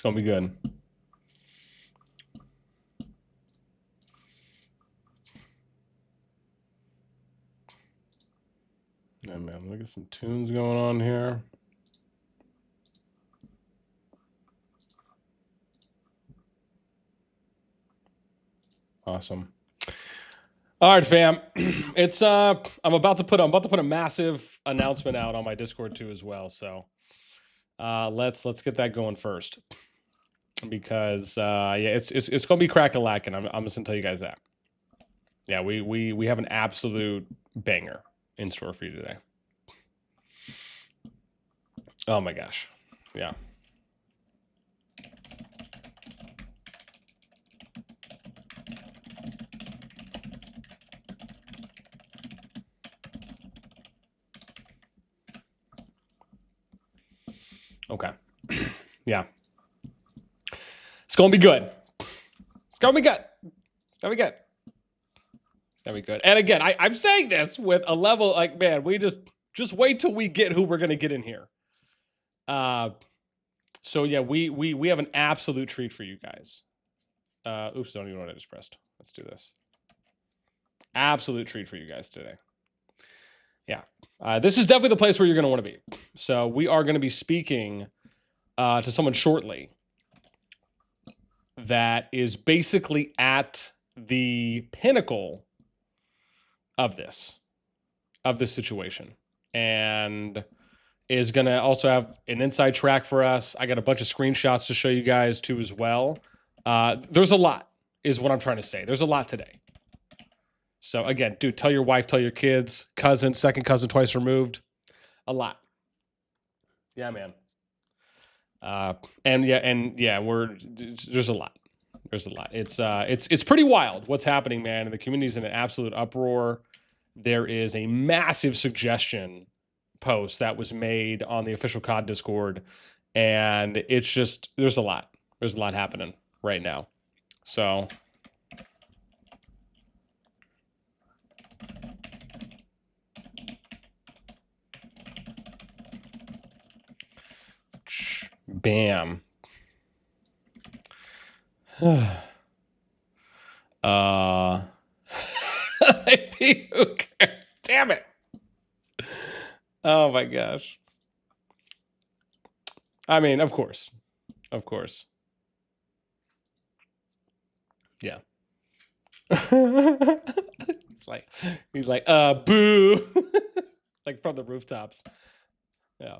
gonna be good. Yeah, man, look at some tunes going on here. Awesome. All right, fam. It's I'm about to put a massive announcement out on my Discord too as well. So let's get that going first, because yeah, it's gonna be crack-a-lackin'. I'm just gonna tell you guys that. Yeah, we have an absolute banger in store for you today. Oh my gosh. Yeah. Okay. Yeah. It's gonna be good. It's gonna be good. It's gonna be good. It's gonna be good. And again, I'm saying this with a level like, man, we just wait till we get who we're gonna get in here. So yeah, we have an absolute treat for you guys. Oops, don't even know what I just pressed. Let's do this. Absolute treat for you guys today. Yeah. This is definitely the place where you're gonna want to be. So we are gonna be speaking to someone shortly that is basically at the pinnacle of this situation, and is going to also have an inside track for us. I got a bunch of screenshots to show you guys too as well. There's a lot is what I'm trying to say. There's a lot today. So again, dude, tell your wife, tell your kids, cousin, second cousin twice removed. A lot. Yeah, man. And yeah, there's a lot. There's a lot. It's pretty wild what's happening, man. And the community's in an absolute uproar. There is a massive suggestion post that was made on the official COD Discord, and it's just there's a lot happening right now. So bam. Who cares? Damn it. Oh my gosh. I mean, of course. Yeah. he's like, boo. Like from the rooftops. Yeah.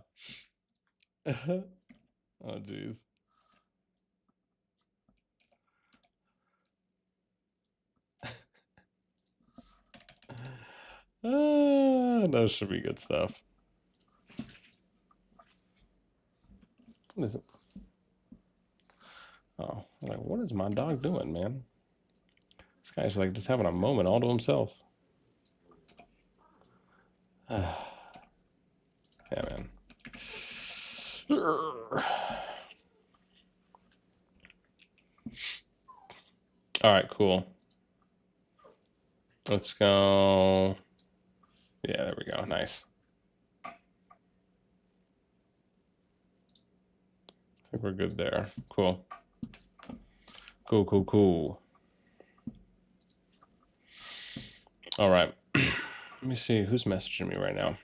Oh jeez. That should be good stuff. What is it? Oh, like, what is my dog doing, man? This guy's like just having a moment all to himself. Yeah, man. All right, cool. Let's go. Yeah, there we go. Nice. I think we're good there. Cool. Cool. All right. Let me see who's messaging me right now.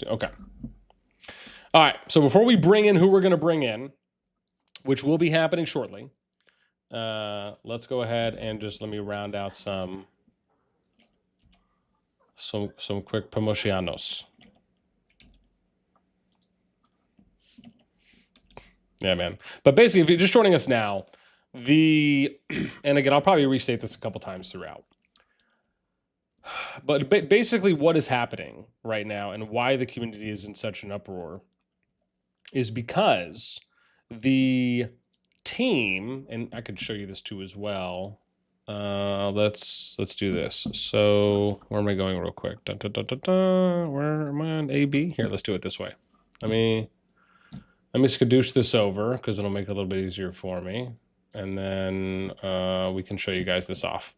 Okay. All right. So before we bring in who we're going to bring in, which will be happening shortly, let's go ahead and just let me round out some quick promocionos. Yeah, man. But basically, if you're just joining us now, and again, I'll probably restate this a couple times throughout. But basically what is happening right now and why the community is in such an uproar is because the team, and I could show you this too as well. Let's do this. So where am I going real quick? Where am I on AB? Here, let's do it this way. Let me skadoosh this over because it'll make it a little bit easier for me. And then we can show you guys this off.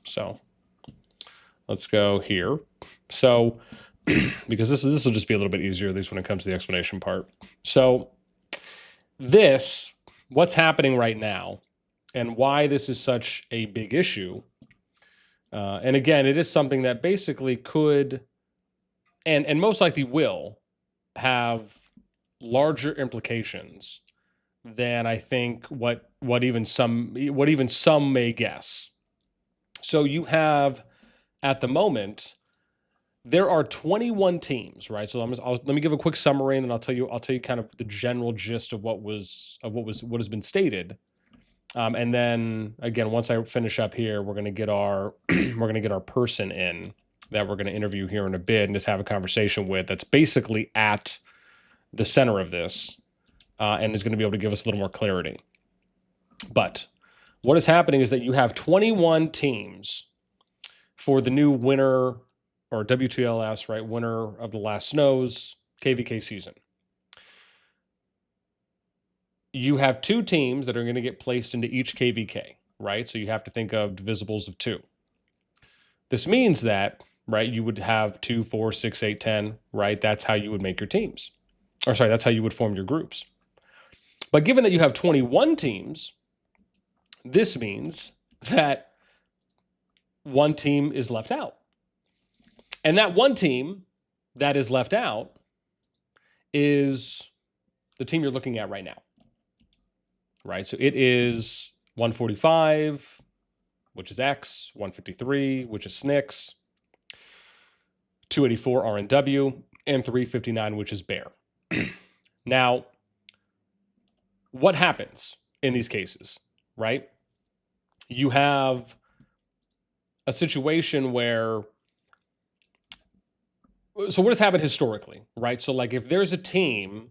So Let's go here. So, because this will just be a little bit easier, at least when it comes to the explanation part. So what's happening right now and why this is such a big issue. And again, it is something that basically could, and most likely will, have larger implications than I think what even some may guess. So you have, at the moment, there are 21 teams, right? So let me give a quick summary, and then I'll tell you kind of the general gist of what has been stated. And then again, once I finish up here, we're gonna get our person in that we're gonna interview here in a bit and just have a conversation with. That's basically at the center of this, and is going to be able to give us a little more clarity. But what is happening is that you have 21 teams for the new winner, or WTLS, right? Winner of the last snows KvK season. You have 2 teams that are going to get placed into each KvK, right? So you have to think of divisibles of 2. This means that, right, you would have 2, 4, 6, 8, 10, right? That's how you would make your teams. Or sorry, that's how you would form your groups. But given that you have 21 teams, this means that one team is left out. And that one team that is left out is the team you're looking at right now. Right? So it is 145, which is X, 153, which is SNIX, 284 RNW, and 359, which is BeaR. Now, what happens in these cases, right? You have a situation where, so what has happened historically, right? So like if there's a team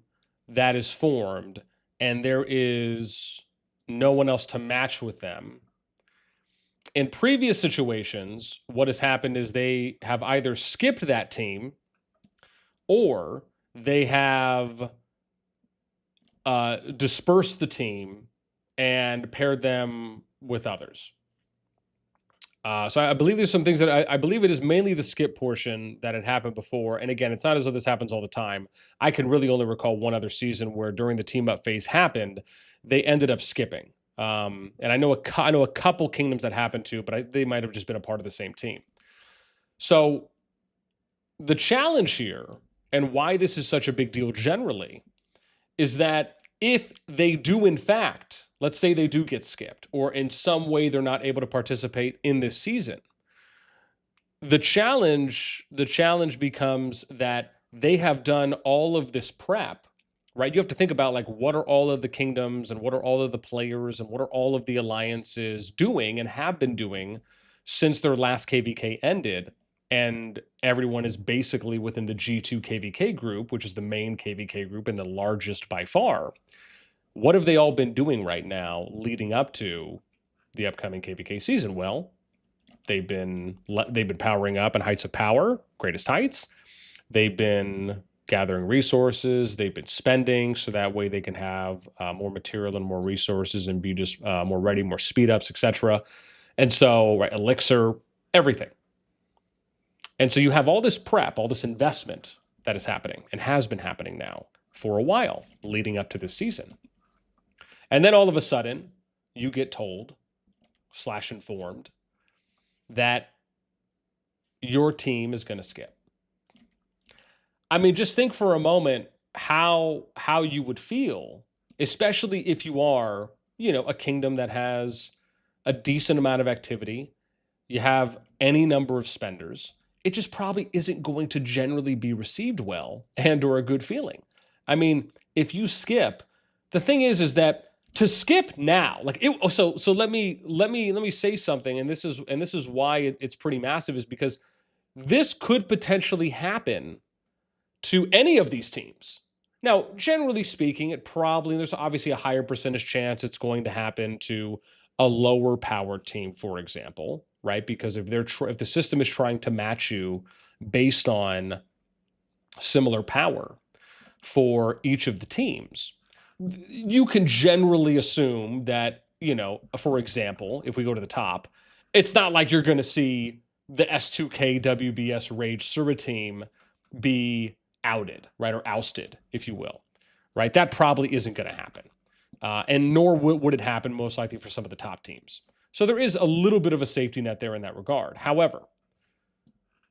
that is formed and there is no one else to match with them, in previous situations, what has happened is they have either skipped that team or they have dispersed the team and paired them with others. So I believe there's some things that I believe it is mainly the skip portion that had happened before. And again, it's not as though this happens all the time. I can really only recall one other season where during the team up phase happened, they ended up skipping. And I know a couple kingdoms that happened too, but they might have just been a part of the same team. So the challenge here, and why this is such a big deal generally, is that if they do in fact, let's say they do get skipped, or in some way they're not able to participate in this season, the challenge becomes that they have done all of this prep, right? You have to think about like, what are all of the kingdoms and what are all of the players and what are all of the alliances doing and have been doing since their last KvK ended, and everyone is basically within the G2 KvK group, which is the main KvK group and the largest by far. What have they all been doing right now leading up to the upcoming KvK season? Well, they've been powering up in Heights of Power, Greatest Heights. They've been gathering resources. They've been spending so that way they can have more material and more resources and be just more ready, more speed ups, etc. And so, right, Elixir, everything. And so you have all this prep, all this investment that is happening and has been happening now for a while leading up to this season. And then all of a sudden, you get told / informed that your team is going to skip. I mean, just think for a moment how you would feel, especially if you are, a kingdom that has a decent amount of activity. You have any number of spenders. It just probably isn't going to generally be received well and or a good feeling. I mean, if you skip, the thing is that to skip now, like it, so let me say something, and this is why it's pretty massive, is because this could potentially happen to any of these teams. Now, generally speaking, there's obviously a higher percentage chance it's going to happen to a lower powered team, for example, right? Because if the system is trying to match you based on similar power for each of the teams, you can generally assume that, for example, if we go to the top, it's not like you're going to see the S2K WBS Rage Sura team be outed, right? Or ousted, if you will, right? That probably isn't going to happen. And nor would it happen most likely for some of the top teams. So there is a little bit of a safety net there in that regard. However,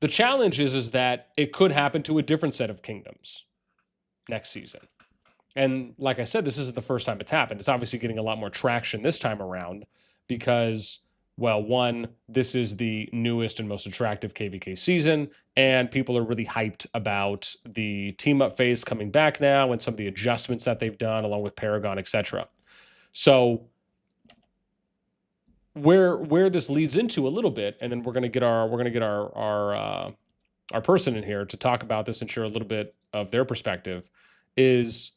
the challenge is that it could happen to a different set of kingdoms next season. And like I said, this isn't the first time it's happened. It's obviously getting a lot more traction this time around because, well, one, this is the newest and most attractive KvK season, and people are really hyped about the team-up phase coming back now and some of the adjustments that they've done along with Paragon, etc. So where this leads into a little bit, and then we're gonna get our person in here to talk about this and share a little bit of their perspective, is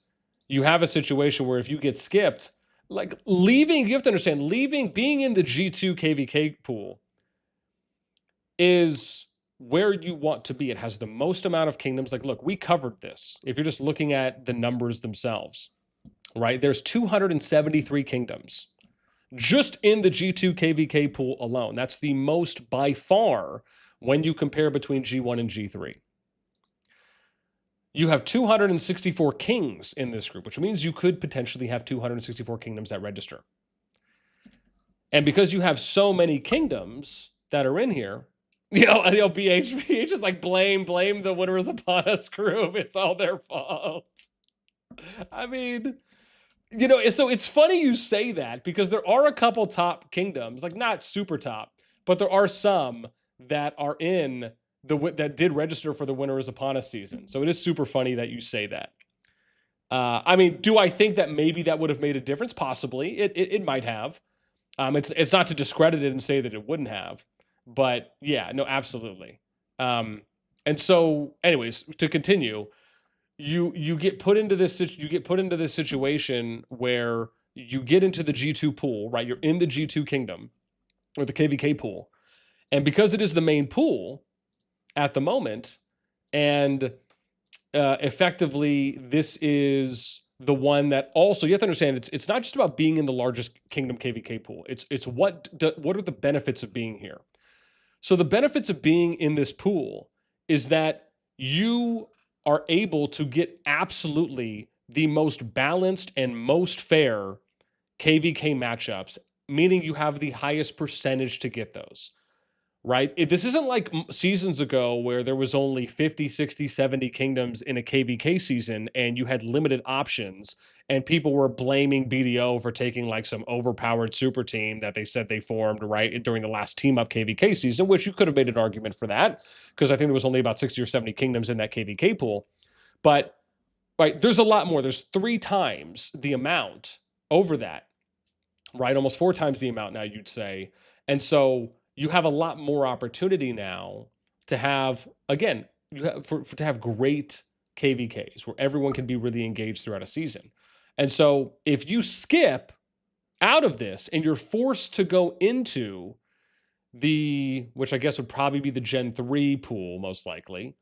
you have a situation where if you get skipped, like leaving, you have to understand, being in the G2 KvK pool is where you want to be. It has the most amount of kingdoms. Like, look, we covered this. If you're just looking at the numbers themselves, right? There's 273 kingdoms just in the G2 KvK pool alone. That's the most by far when you compare between G1 and G3. You have 264 kings in this group, which means you could potentially have 264 kingdoms that register. And because you have so many kingdoms that are in here, BH is like, blame the Winners Upon Us group. It's all their fault. I mean, so it's funny you say that because there are a couple top kingdoms, like not super top, but there are some that are in that did register for the Winter is Upon Us season. So it is super funny that you say that. I mean, do I think that maybe that would have made a difference? Possibly. It might have. It's not to discredit it and say that it wouldn't have, but yeah, no, absolutely. And so, anyways, to continue, you get put into this situation where you get into the G2 pool, right? You're in the G2 kingdom or the KvK pool, and because it is the main pool at the moment, and effectively this is the one that also, you have to understand, it's not just about being in the largest kingdom KvK pool. It's what are the benefits of being here? So the benefits of being in this pool is that you are able to get absolutely the most balanced and most fair KvK matchups, meaning you have the highest percentage to get those. Right? This isn't like seasons ago where there was only 50, 60, 70 kingdoms in a KvK season and you had limited options and people were blaming BDO for taking like some overpowered super team that they said they formed, right, during the last team up KvK season, which you could have made an argument for that because I think there was only about 60 or 70 kingdoms in that KvK pool. But right, there's a lot more. There's 3 times the amount over that, right? Almost 4 times the amount now, you'd say. And so you have a lot more opportunity now to have, again, to have great KvKs where everyone can be really engaged throughout a season. And so if you skip out of this and you're forced to go into which I guess would probably be the Gen 3 pool, most likely,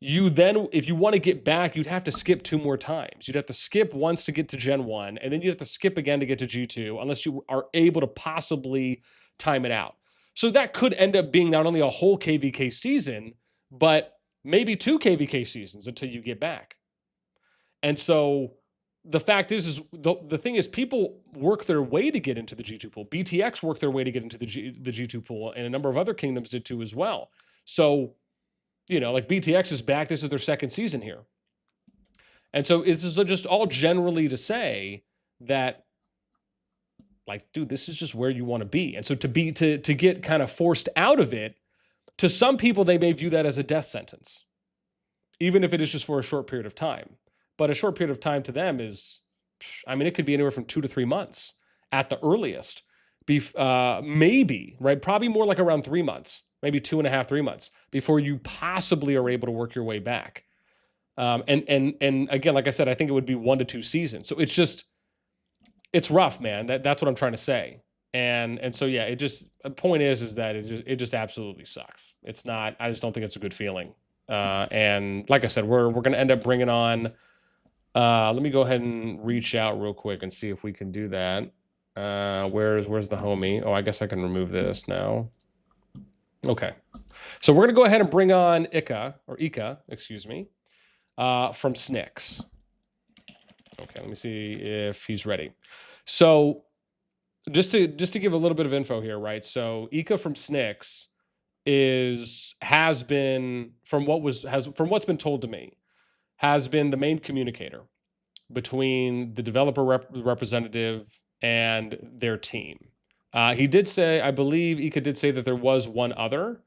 you then, if you want to get back, you'd have to skip 2 more times. You'd have to skip once to get to Gen 1, and then you'd have to skip again to get to G2, unless you are able to possibly time it out. So that could end up being not only a whole KvK season, but maybe 2 KvK seasons until you get back. And so the fact is the thing is, people work their way to get into the G2 pool. BTX worked their way to get into the G2 pool, and a number of other kingdoms did too as well. So, like BTX is back. This is their 2nd season here. And so this is just all generally to say that, like, dude, this is just where you want to be. And so to get kind of forced out of it, to some people, they may view that as a death sentence, even if it is just for a short period of time. But a short period of time to them is, I mean, it could be anywhere from 2 to 3 months at the earliest. Maybe, right? Probably more like around 3 months, maybe 2.5, 3 months before you possibly are able to work your way back. And again, like I said, I think it would be 1 to 2 seasons. So it's rough, man. That's what I'm trying to say. And so, yeah, the point is that it just absolutely sucks. It's not, I just don't think it's a good feeling. And like I said, we're going to end up bringing on, let me go ahead and reach out real quick and see if we can do that. Where's the homie? Oh, I guess I can remove this now. Okay. So we're going to go ahead and bring on Ika, excuse me, from SNIX. Okay, let me see if he's ready. So just to give a little bit of info here, right? So Ika from SNIX has been, from what's been told to me, has been the main communicator between the developer representative and their team. He did say, I believe Ika did say that there was one other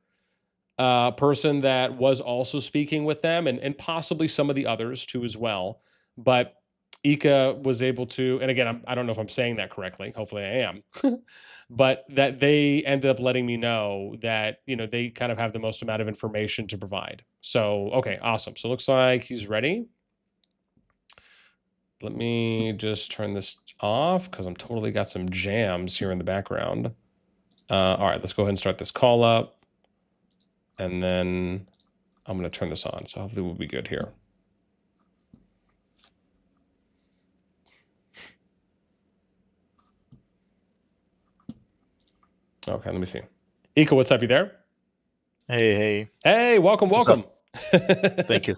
person that was also speaking with them, and possibly some of the others too as well. But Ika was able to, and again, I don't know if I'm saying that correctly. Hopefully, I am. But that they ended up letting me know that they kind of have the most amount of information to provide. So okay, awesome. So it looks like he's ready. Let me just turn this off because I'm totally got some jams here in the background. All right, let's go ahead and start this call up. And then I'm going to turn this on. So hopefully we'll be good here. Okay, let me see. Ika, what's up? You there? Hey. Hey, welcome. Thank you.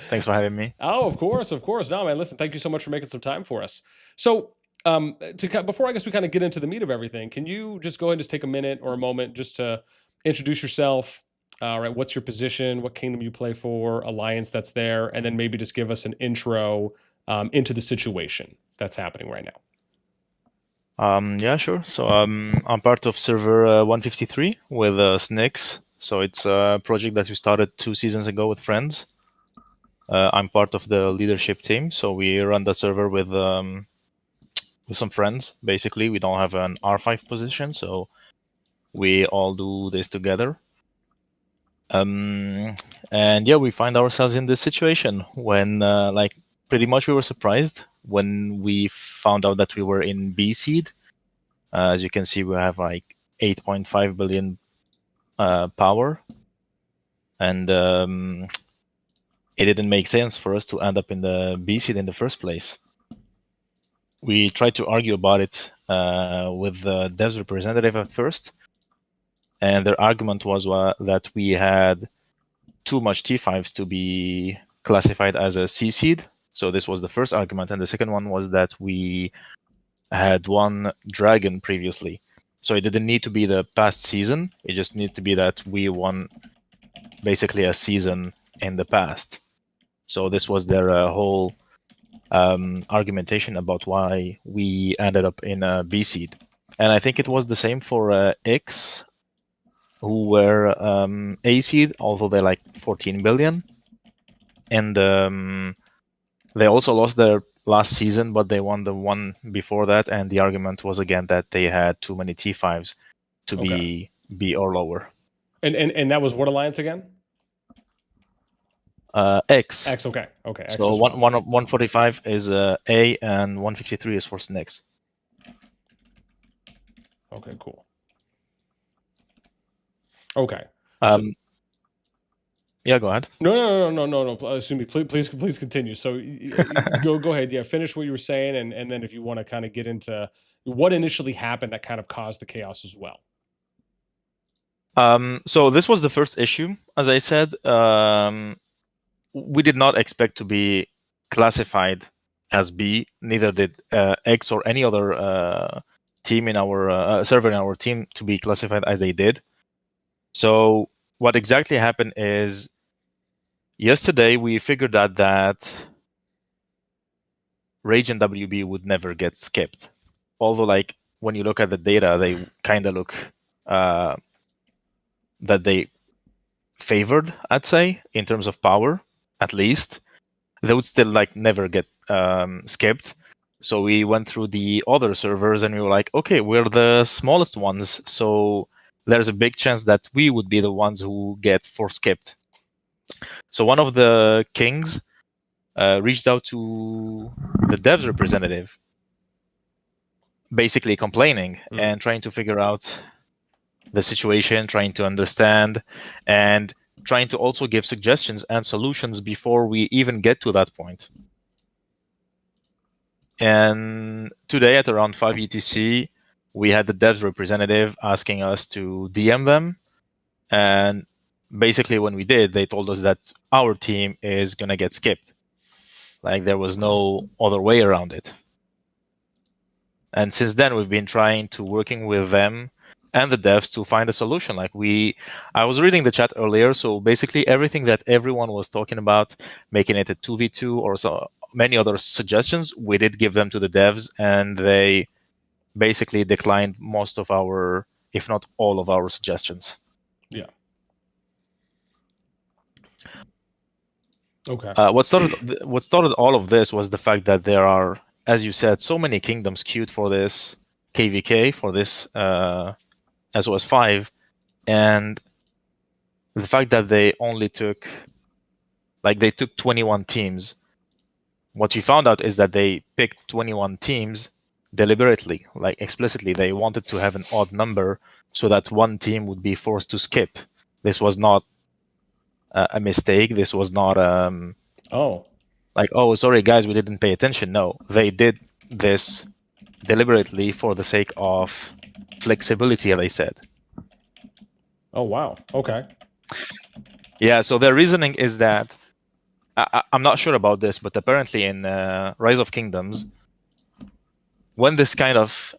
Thanks for having me. Oh, of course. No, man, listen, thank you so much for making some time for us. So before I guess we kind of get into the meat of everything, can you just go ahead and just take a minute or a moment just to introduce yourself? Right, what's your position? What kingdom you play for? Alliance that's there, and then maybe just give us an intro into the situation that's happening right now. Yeah, sure. So I'm part of server 153 with SNIX. So it's a project that we started 2 seasons ago with friends. I'm part of the leadership team, so we run the server with some friends. Basically, we don't have an R5 position, so we all do this together. And yeah, we find ourselves in this situation when pretty much we were surprised when we found out that we were in B seed. As you can see, we have like 8.5 billion power, and it didn't make sense for us to end up in the B seed in the first place. We tried to argue about it with the devs representative at first, and their argument was that we had too much T5s to be classified as a C seed. So this was the first argument, and the second one was that we had one dragon previously. So it didn't need to be the past season. It just needed to be that we won basically a season in the past. So this was their whole argumentation about why we ended up in a B seed. And I think it was the same for X, who were A seed, although they're like 14 billion. And they also lost their last season, but they won the one before that. And the argument was again that they had too many T5s to be B or lower. And that was what alliance again? X. X, okay. X so 145 is A, and 153 is for SNIX. Okay, cool. Okay. Yeah, go ahead. No. Excuse me. Please continue. So go ahead. Yeah, finish what you were saying, and then if you want to kind of get into what initially happened that kind of caused the chaos as well. So this was the first issue, as I said. We did not expect to be classified as B. Neither did X or any other team in our server in our team to be classified as they did. So what exactly happened is yesterday we figured out that Rage and WB would never get skipped. Although, like, when you look at the data, they kind of look that they favored, I'd say, in terms of power, at least. They would still like never get skipped. So we went through the other servers and we were like, okay, we're the smallest ones, so there's a big chance that we would be the ones who get for skipped. So one of the kings reached out to the devs representative, basically complaining and trying to figure out the situation, trying to understand, and trying to also give suggestions and solutions before we even get to that point. And today at around 5 UTC, we had the devs representative asking us to DM them and basically when we did, they told us that our team is gonna get skipped. Like there was no other way around it. And since then, we've been trying to working with them and the devs to find a solution. Like I was reading the chat earlier, so basically everything that everyone was talking about, making it a 2v2 or so many other suggestions, we did give them to the devs, and they basically declined most of our, if not all of our suggestions. Yeah. Okay. What started all of this was the fact that there are, as you said, so many kingdoms queued for this KvK, for this SOS 5, and the fact that they only took 21 teams. What we found out is that they picked 21 teams deliberately, like explicitly. They wanted to have an odd number so that one team would be forced to skip. This was not a mistake. This was not like, oh, sorry guys, we didn't pay attention. No, they did this deliberately for the sake of flexibility, they said. Oh, wow. Okay. Yeah, so their reasoning is that, I'm not sure about this, but apparently in Rise of Kingdoms, when this kind of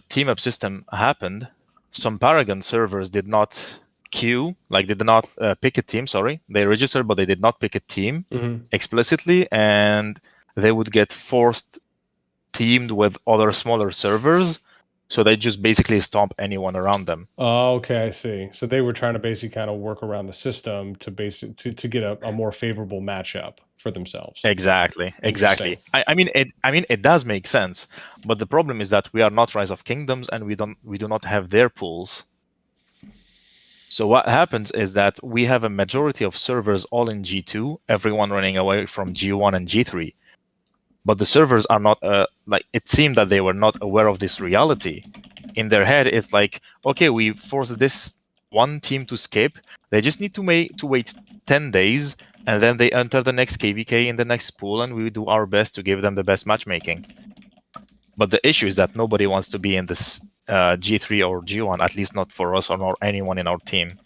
team-up system happened, some Paragon servers did not queue, like they did not pick a team, sorry. They registered, but they did not pick a team explicitly, and they would get forced teamed with other smaller servers, so they just basically stomp anyone around them. Oh, okay, I see. So they were trying to basically kind of work around the system to to get a more favorable matchup for themselves. Exactly. I mean, it does make sense, but the problem is that we are not Rise of Kingdoms, and we do not have their pools. So what happens is that we have a majority of servers all in G2, everyone running away from G1 and G3. But the servers are not, like, it seemed that they were not aware of this reality. In their head, it's like, okay, we forced this one team to skip. They just need to wait 10 days, and then they enter the next KvK in the next pool, and we do our best to give them the best matchmaking. But the issue is that nobody wants to be in this G3 or G1, at least not for us or anyone in our team.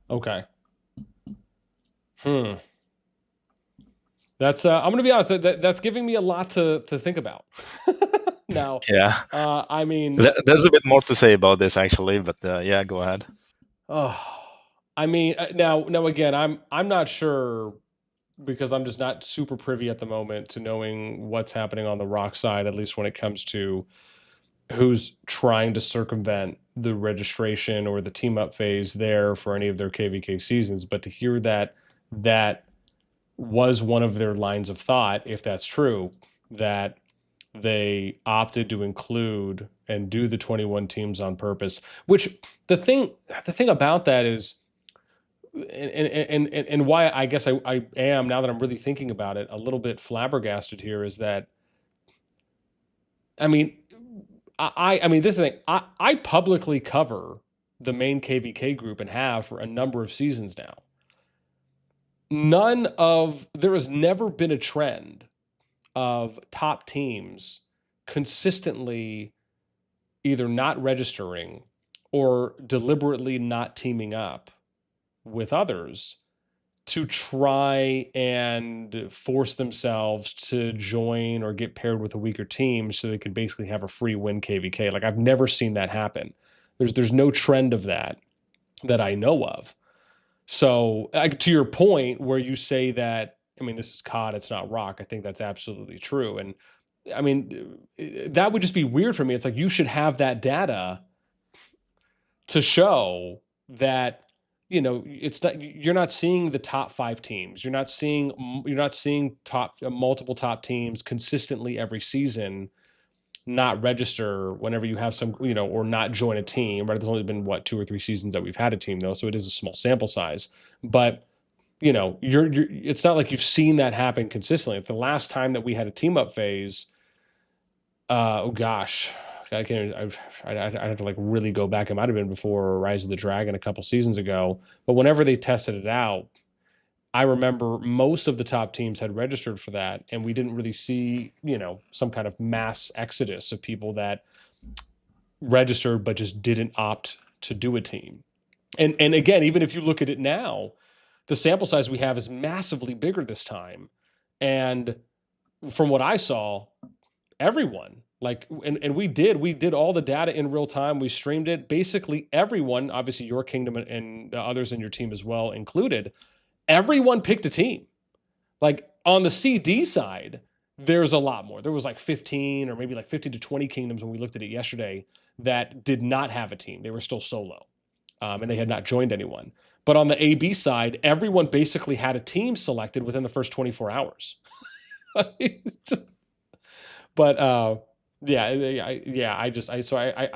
Okay. That's I'm gonna be honest. That's giving me a lot to think about. Now, yeah. I mean, there's a bit more to say about this actually, but yeah, go ahead. Oh, I mean, now again, I'm not sure, because I'm just not super privy at the moment to knowing what's happening on the Rock side, at least when it comes to who's trying to circumvent the registration or the team up phase there for any of their KvK seasons. But to hear that was one of their lines of thought, if that's true, that they opted to include and do the 21 teams on purpose, which the thing about that is, and why I guess I am, now that I'm really thinking about it, a little bit flabbergasted here, is that, I mean, I mean, this thing, I publicly cover the main KvK group and have for a number of seasons now. There has never been a trend of top teams consistently either not registering or deliberately not teaming up with others to try and force themselves to join or get paired with a weaker team so they could basically have a free win KvK. Like, I've never seen that happen. There's no trend of that I know of. So, to your point where you say that, I mean, this is COD, it's not Rock, I think that's absolutely true. And I mean, that would just be weird for me. It's like, you should have that data to show that, you know, it's not, you're not seeing the top 5 teams. You're not seeing multiple top teams consistently every season not register whenever you have some, you know, or not join a team, right? There's only been 2 or 3 seasons that we've had a team, though, so it is a small sample size. But, you know, it's not like you've seen that happen consistently. The last time that we had a team up phase, oh gosh, I'd have to like really go back. It might have been before Rise of the Dragon a couple seasons ago. But whenever they tested it out, I remember most of the top teams had registered for that, and we didn't really see, you know, some kind of mass exodus of people that registered but just didn't opt to do a team. And again, even if you look at it now, the sample size we have is massively bigger this time. And from what I saw, everyone and we did all the data in real time. We streamed it. Basically everyone, obviously your kingdom and others in your team as well included, everyone picked a team. Like on the CD side, there's a lot more. There was like 15 or maybe like 15 to 20 kingdoms when we looked at it yesterday that did not have a team. They were still solo, and they had not joined anyone. But on the AB side, everyone basically had a team selected within the first 24 hours. But I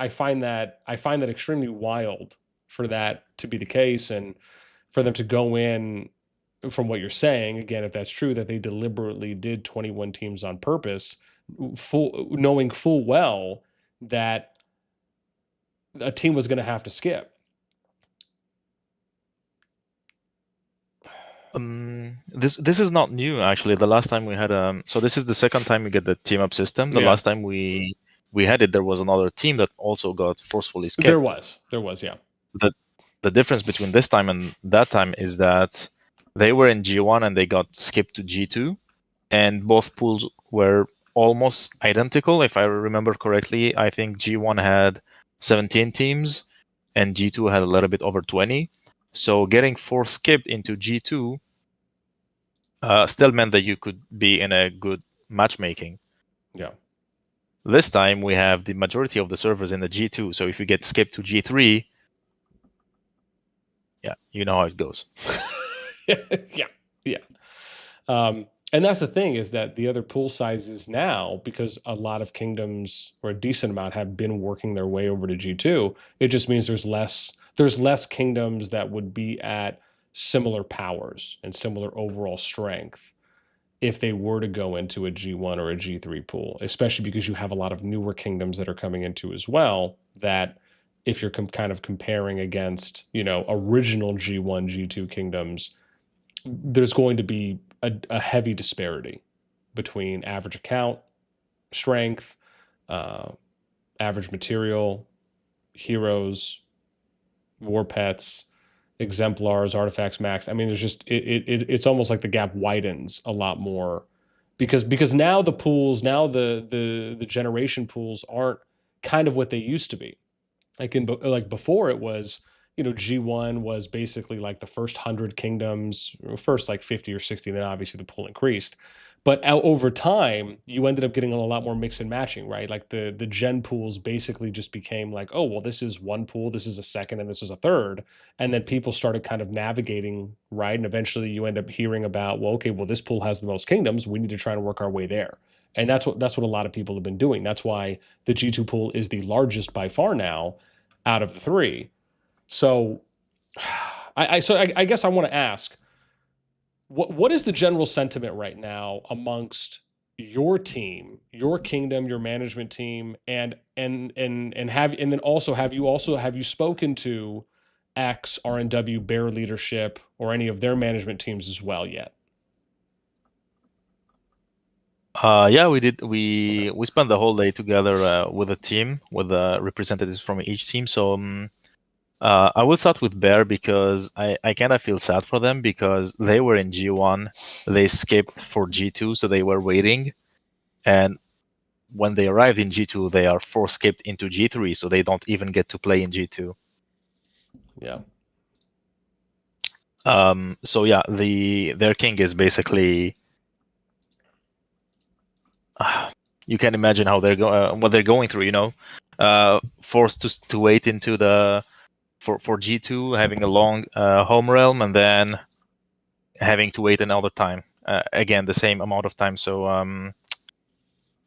find that extremely wild for that to be the case, and for them to go in, from what you're saying, again, if that's true, that they deliberately did 21 teams on purpose, knowing full well that a team was going to have to skip. This is not new, actually. The last time we had so this is the second time we get the team up system. The last time we had it, there was another team that also got forcefully skipped. There was, yeah. The difference between this time and that time is that they were in G1 and they got skipped to G2, and both pools were almost identical. If I remember correctly, I think G1 had 17 teams and G2 had a little bit over 20. So getting 4 skipped into G2 still meant that you could be in a good matchmaking. Yeah. This time we have the majority of the servers in the G2. So if you get skipped to G3, yeah, you know how it goes. Yeah. And that's the thing, is that the other pool sizes now, because a lot of kingdoms, or a decent amount, have been working their way over to G2, it just means there's less kingdoms that would be at similar powers and similar overall strength if they were to go into a G1 or a G3 pool, especially because you have a lot of newer kingdoms that are coming into as well, that if you're kind of comparing against, original G1, G2 kingdoms, there's going to be a heavy disparity between average account, strength, average material, heroes, war pets, exemplars, artifacts max. I mean, there's just it's almost like the gap widens a lot more, because now the pools, now the generation pools aren't kind of what they used to be. Like before, it was, G1 was basically like the first 100 kingdoms, first like 50 or 60, then obviously the pool increased. But over time, you ended up getting a lot more mix and matching, right? Like the gen pools basically just became like, oh, well, this is one pool, this is a second, and this is a third. And then people started kind of navigating, right? And eventually you end up hearing about, well, okay, well, this pool has the most kingdoms. We need to try and work our way there. And that's what a lot of people have been doing. That's why the G2 pool is the largest by far now out of the 3. So I guess I want to ask, what is the general sentiment right now amongst your team, your kingdom, your management team, and then also have you spoken to X, RNW, BeaR leadership, or any of their management teams as well yet? Yeah, we did. We spent the whole day together with a team, with representatives from each team. So I will start with BeaR because I kind of feel sad for them, because they were in G1, they skipped for G2, so they were waiting, and when they arrived in G2, they are force skipped into G3, so they don't even get to play in G2. Yeah. So yeah, their king is basically. You can imagine how what they're going through. Forced to wait into the. For G2, having a long home realm, and then having to wait another time. Again, the same amount of time. So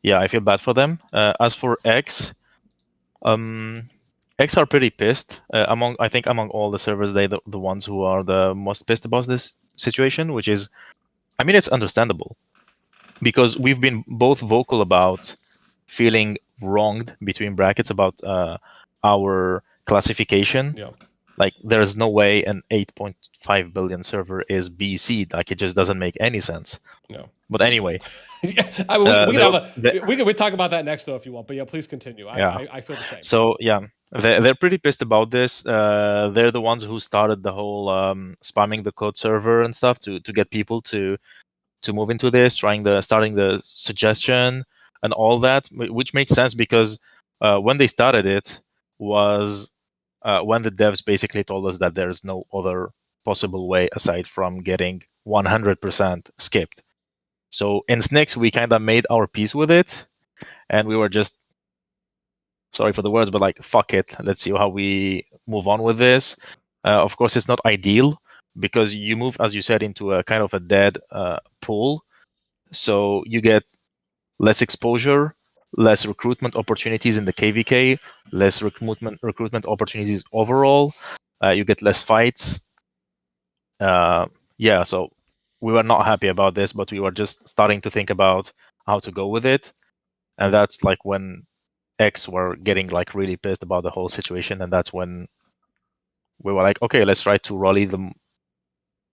yeah, I feel bad for them. As for X, X are pretty pissed. Among all the servers, they the ones who are the most pissed about this situation, which is, I mean, it's understandable, because we've been both vocal about feeling wronged, between brackets, about our classification. Yeah. Like, there's no way an 8.5 billion server is BC. Like, it just doesn't make any sense. No. But anyway, Yeah, I mean, we can have they- we can talk about that next though if you want. But yeah, please continue. Yeah. I feel the same. So yeah, they're pretty pissed about this. They're the ones who started the whole spamming the code server and stuff to get people to move into this, starting the suggestion and all that, which makes sense because when they started it was when the devs basically told us that there's no other possible way aside from getting 100% skipped. So in SNIX, we kind of made our peace with it, and we were just, sorry for the words, but like, fuck it, let's see how we move on with this. Of course, it's not ideal because you move, as you said, into a kind of a dead pool. So you get less exposure, less recruitment opportunities in the KvK, less recruitment opportunities overall. You get less fights. Yeah, so we were not happy about this, but we were just starting to think about how to go with it. And that's like when X were getting like really pissed about the whole situation, and that's when we were like, okay, let's try to rally them,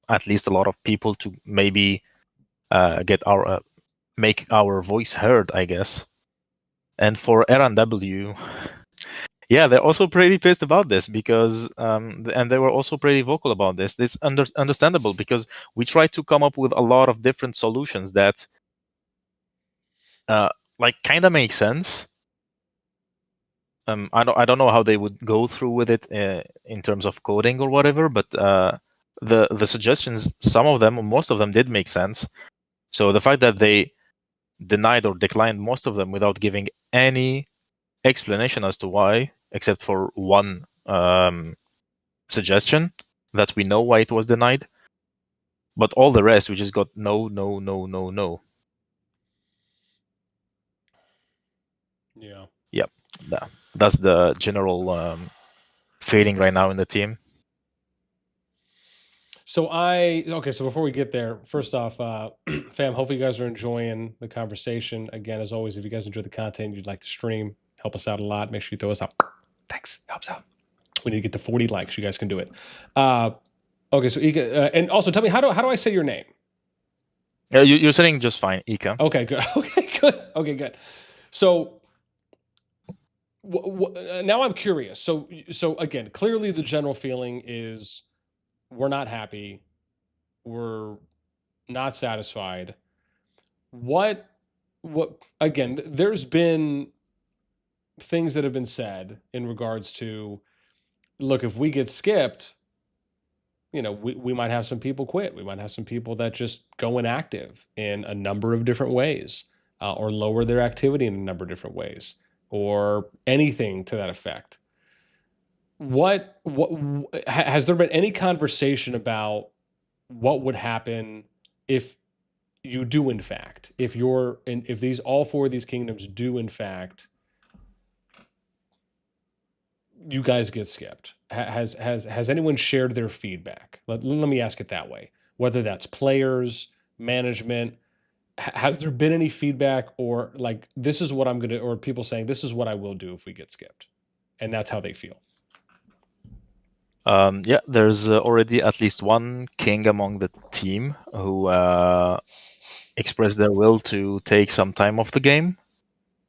at least a lot of people, to maybe get our make our voice heard, I guess. And for R&W, yeah, they're also pretty pissed about this because, and they were also pretty vocal about this. It's understandable because we tried to come up with a lot of different solutions that, like, kind of make sense. I don't know how they would go through with it in terms of coding or whatever, but the suggestions, some of them, most of them, did make sense. So the fact that they denied or declined most of them without giving any explanation as to why, except for one suggestion that we know why it was denied, but all the rest we just got no, no, no, no, no. Yeah. Yep, that's the general feeling right now in the team. So so before we get there, first off, fam, hopefully you guys are enjoying the conversation. Again, as always, if you guys enjoy the content, you'd like to stream, help us out a lot. Make sure you throw us out. Thanks, helps out. We need to get to 40 likes. You guys can do it. Okay, so Ika, and also tell me how do I say your name? You're saying just fine, Ika. Okay, good. Okay, good. Okay, good. So now I'm curious. So again, clearly the general feeling is we're not happy. We're not satisfied. What again, there's been things that have been said in regards to, look, if we get skipped, you know, we might have some people quit. We might have some people that just go inactive in a number of different ways, or lower their activity in a number of different ways, or anything to that effect. What has there been any conversation about what would happen if you do, in fact, if these all four of these kingdoms do, in fact, you guys get skipped? Has anyone shared their feedback? Let me ask it that way. Whether that's players, management, has there been any feedback, or like, this is what I'm gonna, or people saying this is what I will do if we get skipped, and that's how they feel? Yeah, there's already at least one king among the team who expressed their will to take some time off the game.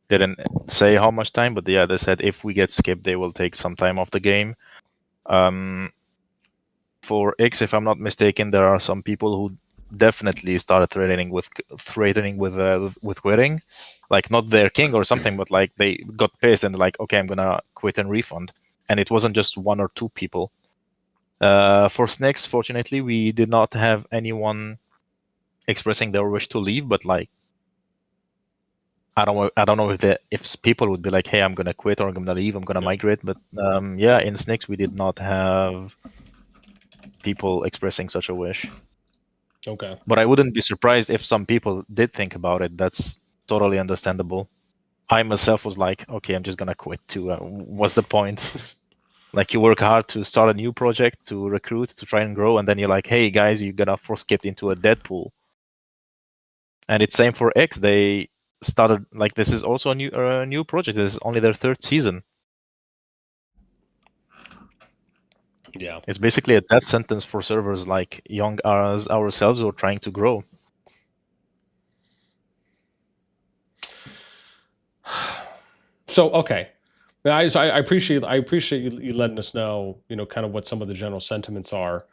Didn't say how much time, but yeah, they said if we get skipped, they will take some time off the game. For X, if I'm not mistaken, there are some people who definitely started threatening with quitting, like not their king or something, but like they got pissed and like, okay, I'm gonna quit and refund. And it wasn't just one or two people. For SNIX, fortunately, we did not have anyone expressing their wish to leave, but like, I don't know if people would be like, hey, I'm gonna quit or I'm gonna leave, I'm gonna migrate. But yeah, in SNIX we did not have people expressing such a wish. Okay. But I wouldn't be surprised if some people did think about it. That's totally understandable. I myself was like, okay, I'm just gonna quit too. What's the point? Like, you work hard to start a new project, to recruit, to try and grow, and then you're like, hey guys, you're gonna force skip into a dead pool. And it's same for X. They started, like, this is also a new project. This is only their third season. Yeah. It's basically a death sentence for servers like young as ourselves who are trying to grow. So okay, I appreciate you letting us know, kind of what some of the general sentiments are.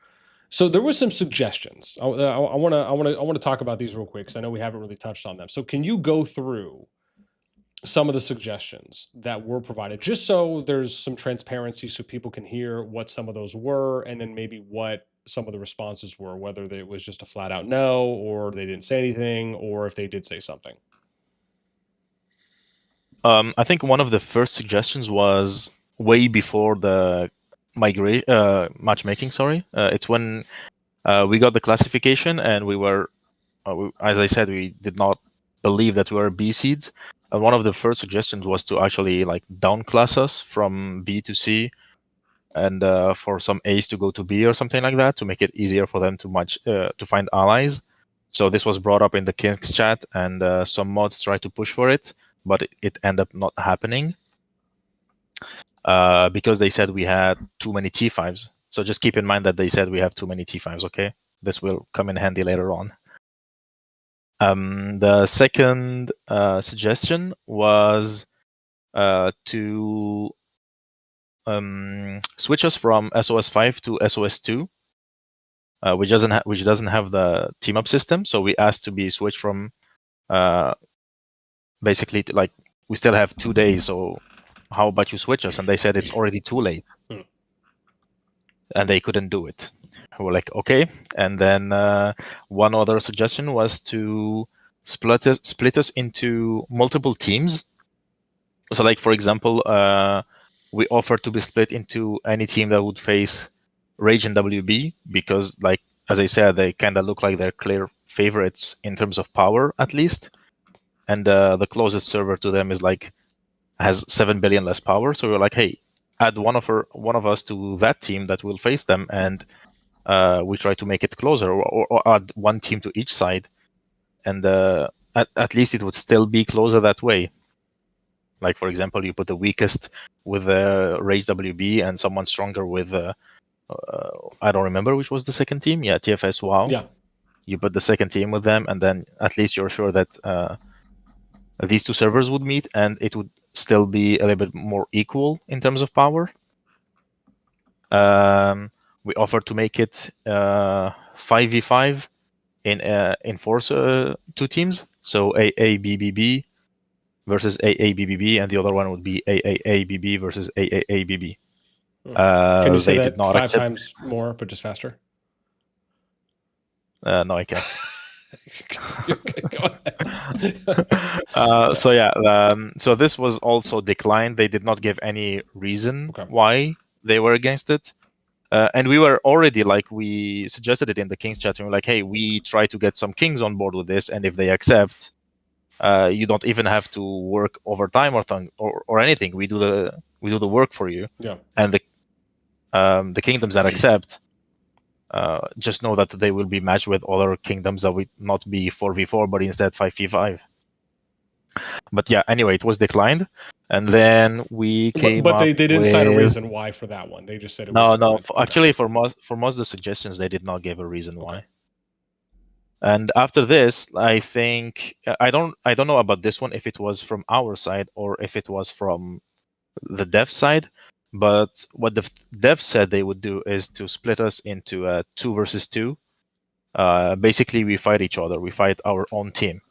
So there were some suggestions. I want to talk about these real quick because I know we haven't really touched on them. So can you go through some of the suggestions that were provided, just so there's some transparency, so people can hear what some of those were, and then maybe what some of the responses were, whether it was just a flat out no, or they didn't say anything, or if they did say something. I think one of the first suggestions was way before the matchmaking. Sorry, it's when we got the classification, and we were, as I said, we did not believe that we were B seeds. And one of the first suggestions was to actually like downclass us from B to C, and for some A's to go to B or something like that, to make it easier for them to find allies. So this was brought up in the Kings chat, and some mods tried to push for it, but it ended up not happening because they said we had too many T5s. So just keep in mind that they said we have too many T5s, okay? This will come in handy later on. The second suggestion was to switch us from SOS5 to SOS2, which doesn't have the team up system. So we asked to be switched from basically to, like, we still have 2 days, so how about you switch us? And they said it's already too late, and they couldn't do it. We're like, okay. And then one other suggestion was to split us into multiple teams. So, like, for example, we offered to be split into any team that would face Rage and WB, because, like, as I said, they kind of look like they're clear favorites in terms of power, at least. And the closest server to them has 7 billion less power. So we're like, hey, add one of us to that team that will face them, and we try to make it closer, or add one team to each side, and at least it would still be closer that way. Like, for example, you put the weakest with Rage WB and someone stronger with I don't remember which was the second team. Yeah, TFS WoW. Yeah. You put the second team with them, and then at least you're sure that these two servers would meet, and it would still be a little bit more equal in terms of power. We offered to make it 5v5 in force 2 teams. So AABBB versus AABBB, and the other one would be AAABB versus AAABB. Can you say They that did not 5 accept. times more, but just faster? No, I can't. Okay, go ahead. So yeah, so this was also declined. They did not give any reason why they were against it. And we were already, like, we suggested it in the Kings chat, and we were like, hey, we try to get some Kings on board with this, and if they accept, you don't even have to work overtime or anything. We do the work for you. Yeah. And the kingdoms that accept, just know that they will be matched with other kingdoms that would not be 4v4, but instead 5v5. But yeah, anyway, it was declined, and then we came But they up didn't with... cite a reason why for that one. They just said it was No. declined. Actually, for most of the suggestions, they did not give a reason why. And after this, I think I don't know about this one, if it was from our side or if it was from the dev side. But what the devs said they would do is to split us into 2 versus 2. Basically, we fight each other. We fight our own team.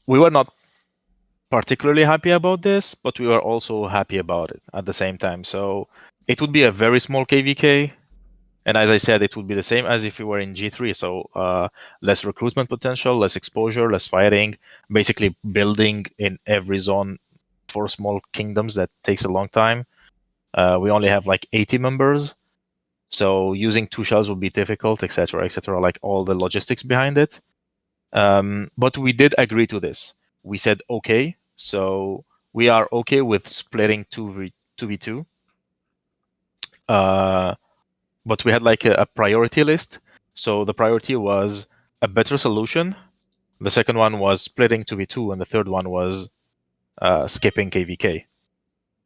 We were not particularly happy about this, but we were also happy about it at the same time. So it would be a very small KvK. And as I said, it would be the same as if we were in G3. So less recruitment potential, less exposure, less fighting, basically building in every zone for small kingdoms that takes a long time. We only have like 80 members. So using 2 shells would be difficult, etc., like all the logistics behind it. But we did agree to this. We said, okay, so we are okay with splitting 2v2. But we had like a priority list. So the priority was a better solution. The second one was splitting 2v2, and the third one was skipping KvK.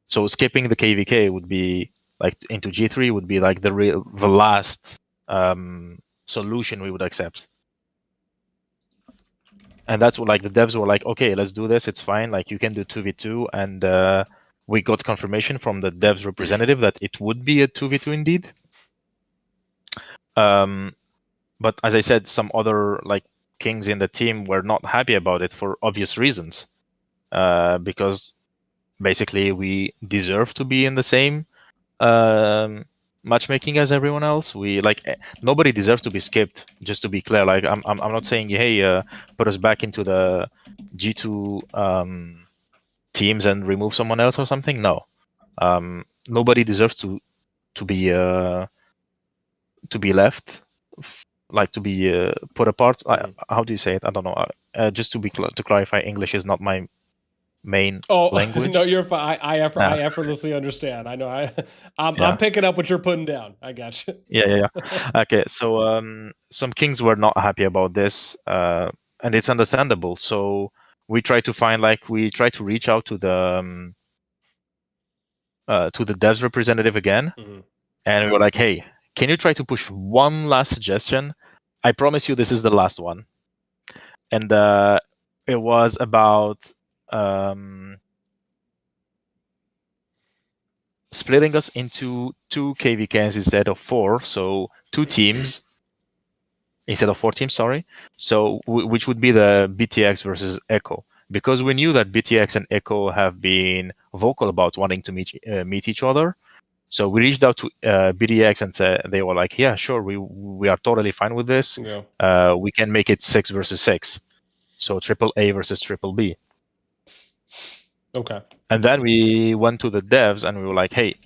So skipping the KvK would be like into G3 would be like the last solution we would accept. And that's what like the devs were like, okay, let's do this. It's fine. Like you can do 2v2, and we got confirmation from the devs representative that it would be a 2v2 indeed. But as I said, some other like kings in the team were not happy about it for obvious reasons, because basically we deserve to be in the same matchmaking as everyone else. We like nobody deserves to be skipped. Just to be clear, like I'm not saying hey put us back into the G2 teams and remove someone else or something. No, nobody deserves to be left, like to be put apart. How do you say it? I don't know. Just to clarify, English is not my main language. No, you're fine. I effortlessly understand. I know. I'm picking up what you're putting down. I got you. Yeah. Okay, so some kings were not happy about this, and it's understandable. So we try to reach out to the devs representative again, and we were like, hey, can you try to push one last suggestion? I promise you this is the last one. And it was about splitting us into 2 KvKs instead of 4, so 2 teams instead of 4 teams, sorry. So which would be the BTX versus Echo. Because we knew that BTX and Echo have been vocal about wanting to meet each other. So we reached out to BDX and said, they were like, yeah, sure, we are totally fine with this. Yeah. We can make it 6 versus 6. So AAA versus BBB. Okay. And then we went to the devs and we were like, hey,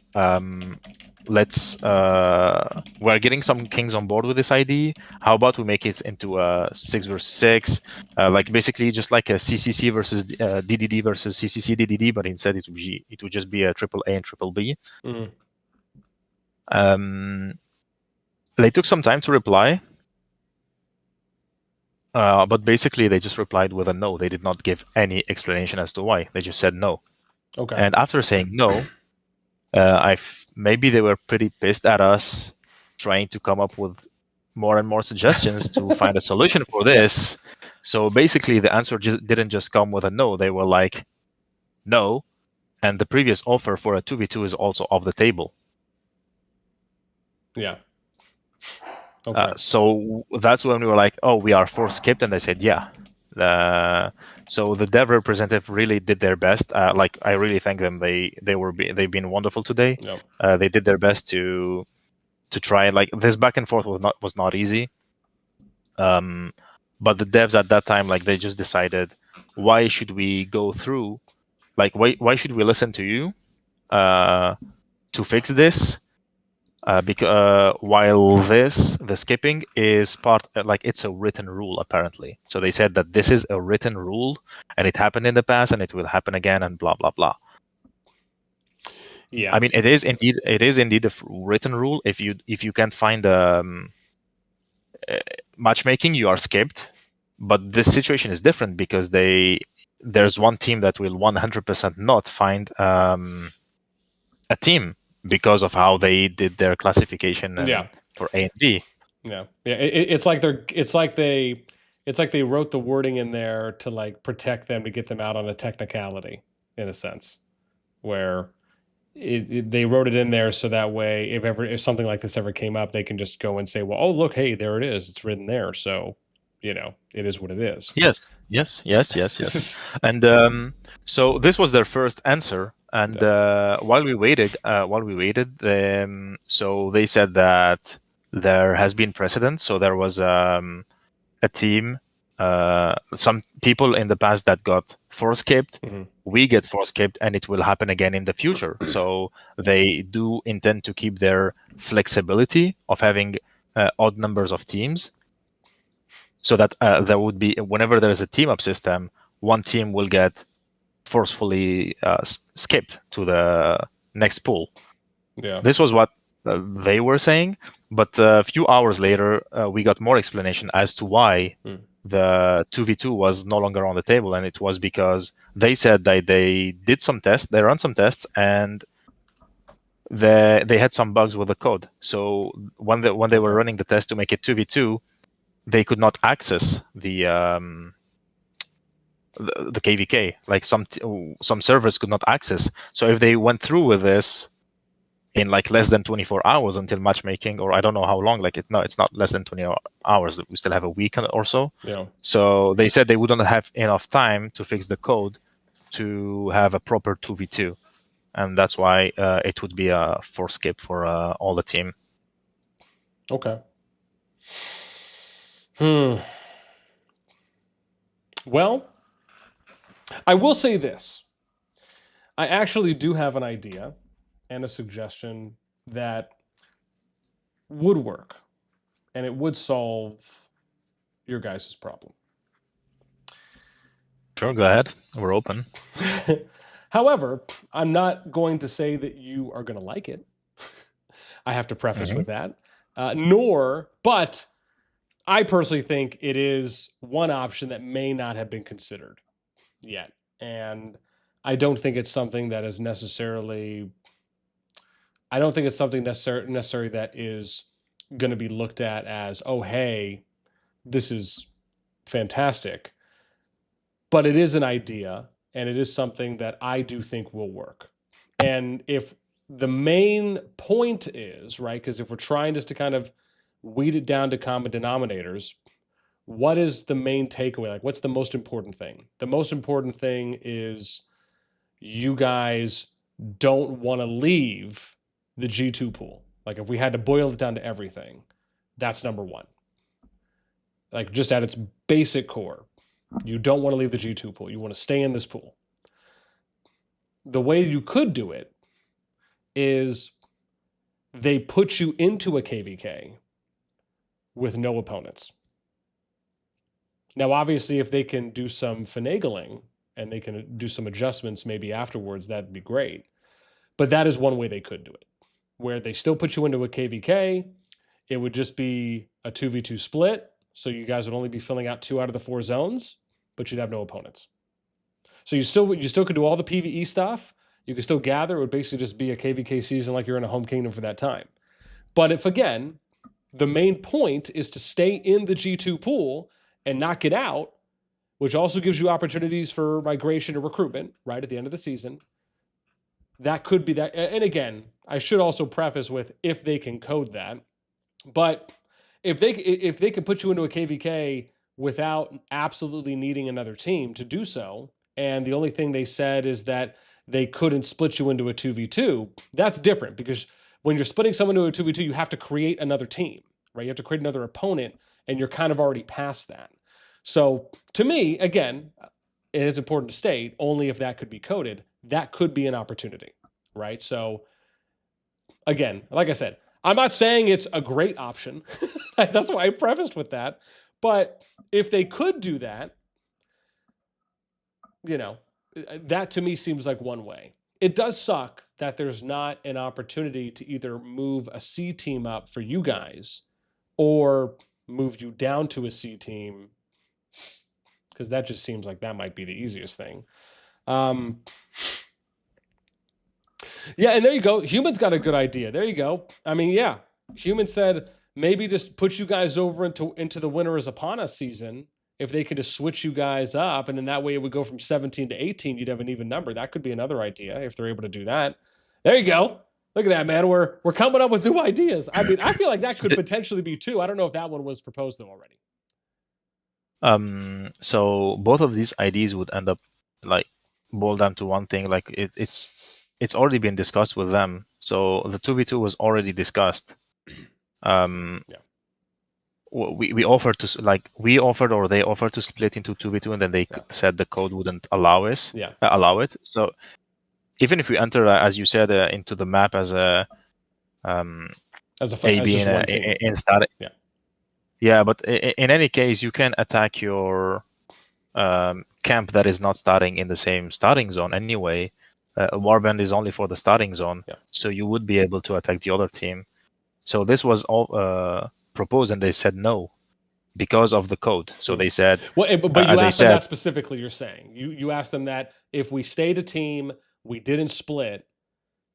we're getting some kings on board with this idea. How about we make it into a 6 versus 6, like basically just like a CCC versus DDD versus CCC DDD, but instead it would just be a AAA and BBB. They took some time to reply, but basically they just replied with a no. They did not give any explanation as to why. They just said no. Okay. And after saying no, maybe they were pretty pissed at us trying to come up with more and more suggestions to find a solution for this. So basically the answer didn't just come with a no. They were like, no, and the previous offer for a 2v2 is also off the table. Yeah. Okay. So that's when we were like, oh, we are force skipped, and they said, yeah. So the dev representative really did their best. Like I really thank them. They've been wonderful today. Yep. They did their best to try. Like this back and forth was not easy. But the devs at that time, like they just decided, why should we go through? Like why should we listen to you to fix this? Because while the skipping is part, like it's a written rule apparently. So they said that this is a written rule and it happened in the past and it will happen again and blah blah blah. Yeah. I mean, it is indeed a written rule. If you can't find matchmaking, you are skipped. But this situation is different because there's one team that will 100% not find a team because of how they did their classification for A and B. Yeah. It's like they wrote the wording in there to like protect them, to get them out on a technicality, in a sense, where they wrote it in there so that way if something like this ever came up, they can just go and say, well, oh look, hey, there it is, it's written there, so it is what it is. Yes. And so this was their first answer. And while we waited, so they said that there has been precedent. So there was a team, some people in the past that got force skipped. We get force skipped, and it will happen again in the future. So they do intend to keep their flexibility of having odd numbers of teams, so that there would be, whenever there is a team up system, one team will get forcefully skipped to the next pool. Yeah. This was what they were saying, but a few hours later, we got more explanation as to why the 2v2 was no longer on the table, and it was because they said that they did some tests, they ran some tests, and they had some bugs with the code. So when they were running the test to make it 2v2, they could not access the KvK. Like some servers could not access. So if they went through with this in like less than 24 hours until matchmaking, or I don't know how long, like it's not less than 20 hours. We still have a week or so. Yeah. So they said they wouldn't have enough time to fix the code to have a proper 2v2. And that's why it would be a force skip for all the team. Okay. Well, I will say this. I actually do have an idea and a suggestion that would work, and it would solve your guys' problem. Sure, go ahead. We're open. However, I'm not going to say that you are going to like it. I have to preface with that. But I personally think it is one option that may not have been considered yet. And I don't think it's something that is necessarily, I don't think it's something necessary that is going to be looked at as, oh, hey, this is fantastic. But it is an idea, and it is something that I do think will work. And if the main point is, right, because if we're trying just to kind of weed it down to common denominators, what is the main takeaway? Like, what's the most important thing? The most important thing is you guys don't want to leave the G2 pool. Like, if we had to boil it down to everything, that's number one. Like, just at its basic core, you don't want to leave the G2 pool. You want to stay in this pool. The way you could do it is they put you into a KvK with no opponents. Now, obviously, if they can do some finagling and they can do some adjustments maybe afterwards, that'd be great. But that is one way they could do it, where they still put you into a KvK. It would just be a 2v2 split. So you guys would only be filling out 2 out of the 4 zones, but you'd have no opponents. So you still could do all the PvE stuff. You could still gather. It would basically just be a KvK season like you're in a home kingdom for that time. But if, again, the main point is to stay in the G2 pool and not get out, which also gives you opportunities for migration and recruitment, right, at the end of the season, that could be that. And again, I should also preface with if they can code that. But if they can put you into a KvK without absolutely needing another team to do so, and the only thing they said is that they couldn't split you into a 2v2, that's different, because when you're splitting someone into a 2v2, you have to create another team, right? You have to create another opponent, and you're kind of already past that. So to me, again, it is important to state, only if that could be coded, that could be an opportunity, right? So again, like I said, I'm not saying it's a great option. That's why I prefaced with that. But if they could do that, that to me seems like one way. It does suck that there's not an opportunity to either move a C team up for you guys or move you down to a C team, because that just seems like that might be the easiest thing. Yeah, and there you go. Human's got a good idea. There you go. I mean, yeah, Human said maybe just put you guys over into the Winter is Upon Us season. If they could just switch you guys up, and then that way it would go from 17 to 18, you'd have an even number. That could be another idea if they're able to do that. There you go. Look at that, man. We're coming up with new ideas. I mean, I feel like that could potentially be 2. I don't know if that one was proposed though already. So both of these ideas would end up like boil down to one thing. Like it's already been discussed with them. So the 2v2 was already discussed. Yeah. We offered to they offered to split into 2v2, and then they said the code wouldn't allow us. Allow it. So even if we enter, as you said, into the map as a AB in static. Yeah, but in any case, you can attack your camp that is not starting in the same starting zone anyway. Warband is only for the starting zone, so you would be able to attack the other team. So this was all proposed, and they said no. because of the code. So they said, well, but you as I asked them said, that specifically. You're saying you asked them that if we stayed a team, we didn't split.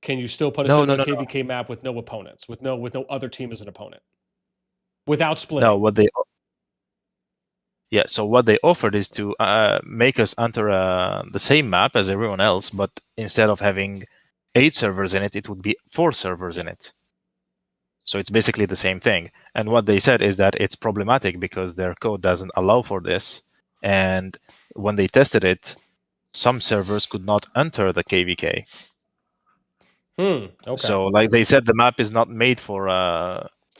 Can you still put us no, into no, a no, KvK map with no opponents, with no other team as an opponent, without splitting? no. So what they offered is to make us enter the same map as everyone else, but instead of having 8 servers in it, it would be 4 servers in it. So it's basically the same thing. And what they said is that it's problematic because their code doesn't allow for this. And when they tested it, some servers could not enter the KvK. Okay. So, like they said, the map is not made for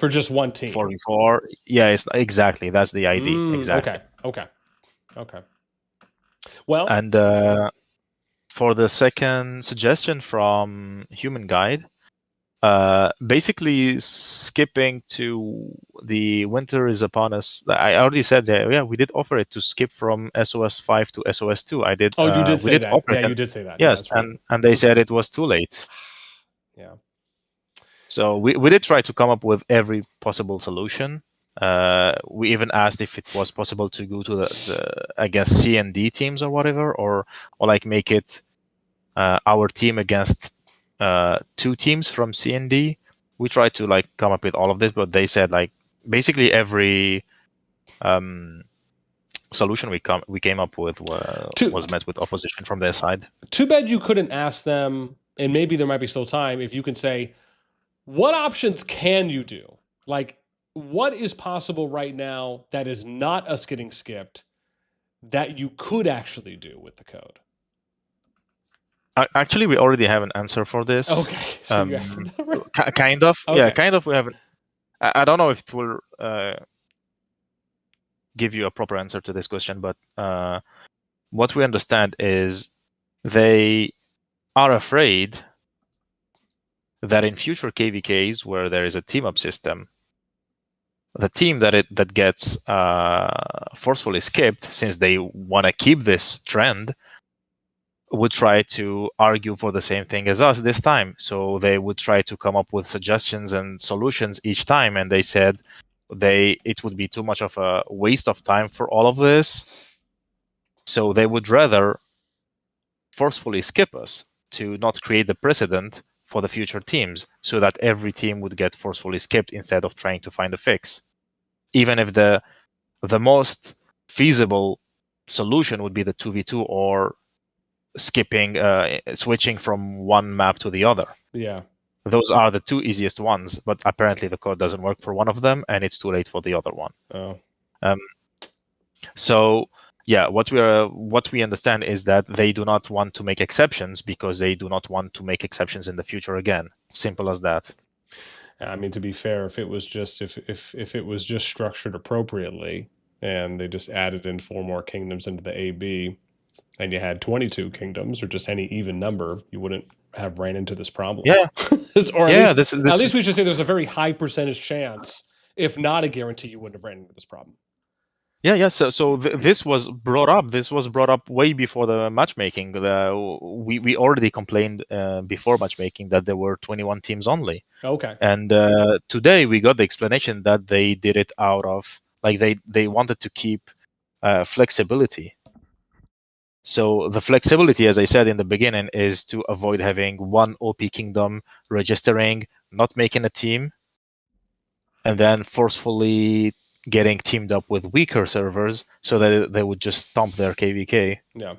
just one team. 4v4. Yeah, it's exactly, that's the ID. Exactly. Okay. Well, and for the second suggestion from Human Guide, basically skipping to the winter is upon us. I already said that. Yeah, we did offer it to skip from SOS 5 to SOS 2. I did. Oh, you did we say did that. offer Yeah, it. you did say that. Yes, Yeah, that's right. and they said it was too late. Yeah. So we did try to come up with every possible solution. We even asked if it was possible to go to the I guess C and D teams or whatever, or like make it our team against 2 teams from C and D. We tried to like come up with all of this, but they said like basically every solution we came up with was met with opposition from their side. Too bad you couldn't ask them, and maybe there might be still time if you can say, what options can you do? Like, what is possible right now that is not us getting skipped that you could actually do with the code? Actually, we already have an answer for this. Okay, so you asked them that, right? Kind of. Okay. Yeah, kind of. We have. I don't know if it will give you a proper answer to this question, but what we understand is they are afraid that in future KvKs where there is a team up system, the team that gets forcefully skipped, since they want to keep this trend, would try to argue for the same thing as us this time. So they would try to come up with suggestions and solutions each time, and they said it would be too much of a waste of time for all of this. So they would rather forcefully skip us to not create the precedent for the future teams, so that every team would get forcefully skipped instead of trying to find a fix. Even if the most feasible solution would be the 2v2 or skipping, switching from one map to the other. Yeah. Those are the 2 easiest ones, but apparently the code doesn't work for one of them, and it's too late for the other one. Oh. So yeah, what we understand is that they do not want to make exceptions because they do not want to make exceptions in the future again. Simple as that. I mean, to be fair, if it was just if it was just structured appropriately and they just added in 4 more kingdoms into the AB, and you had 22 kingdoms or just any even number, you wouldn't have ran into this problem. Yeah. Or yeah, at least we should say there's a very high percentage chance, if not a guarantee, you wouldn't have ran into this problem. Yeah. So this was brought up. This was brought up way before the matchmaking. We already complained before matchmaking that there were 21 teams only. Okay. And today we got the explanation that they did it out of like they wanted to keep flexibility. So the flexibility, as I said in the beginning, is to avoid having one OP kingdom registering, not making a team, and then forcefully getting teamed up with weaker servers so that they would just stomp their KvK. Yeah.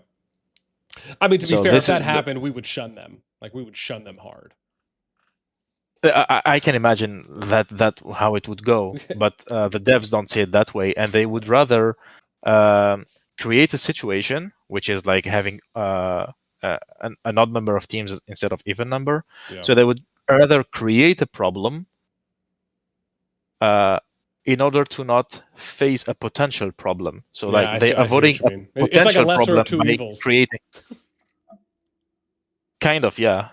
I mean, to be fair, if that happened, we would shun them. Like, we would shun them hard. I can imagine that how it would go, but the devs don't see it that way, and they would rather create a situation which is like having an odd number of teams instead of even number. Yeah. So they would rather create a problem in order to not face a potential problem. So like they avoiding a potential like a problem of 2 by evils. creating. Kind of, yeah.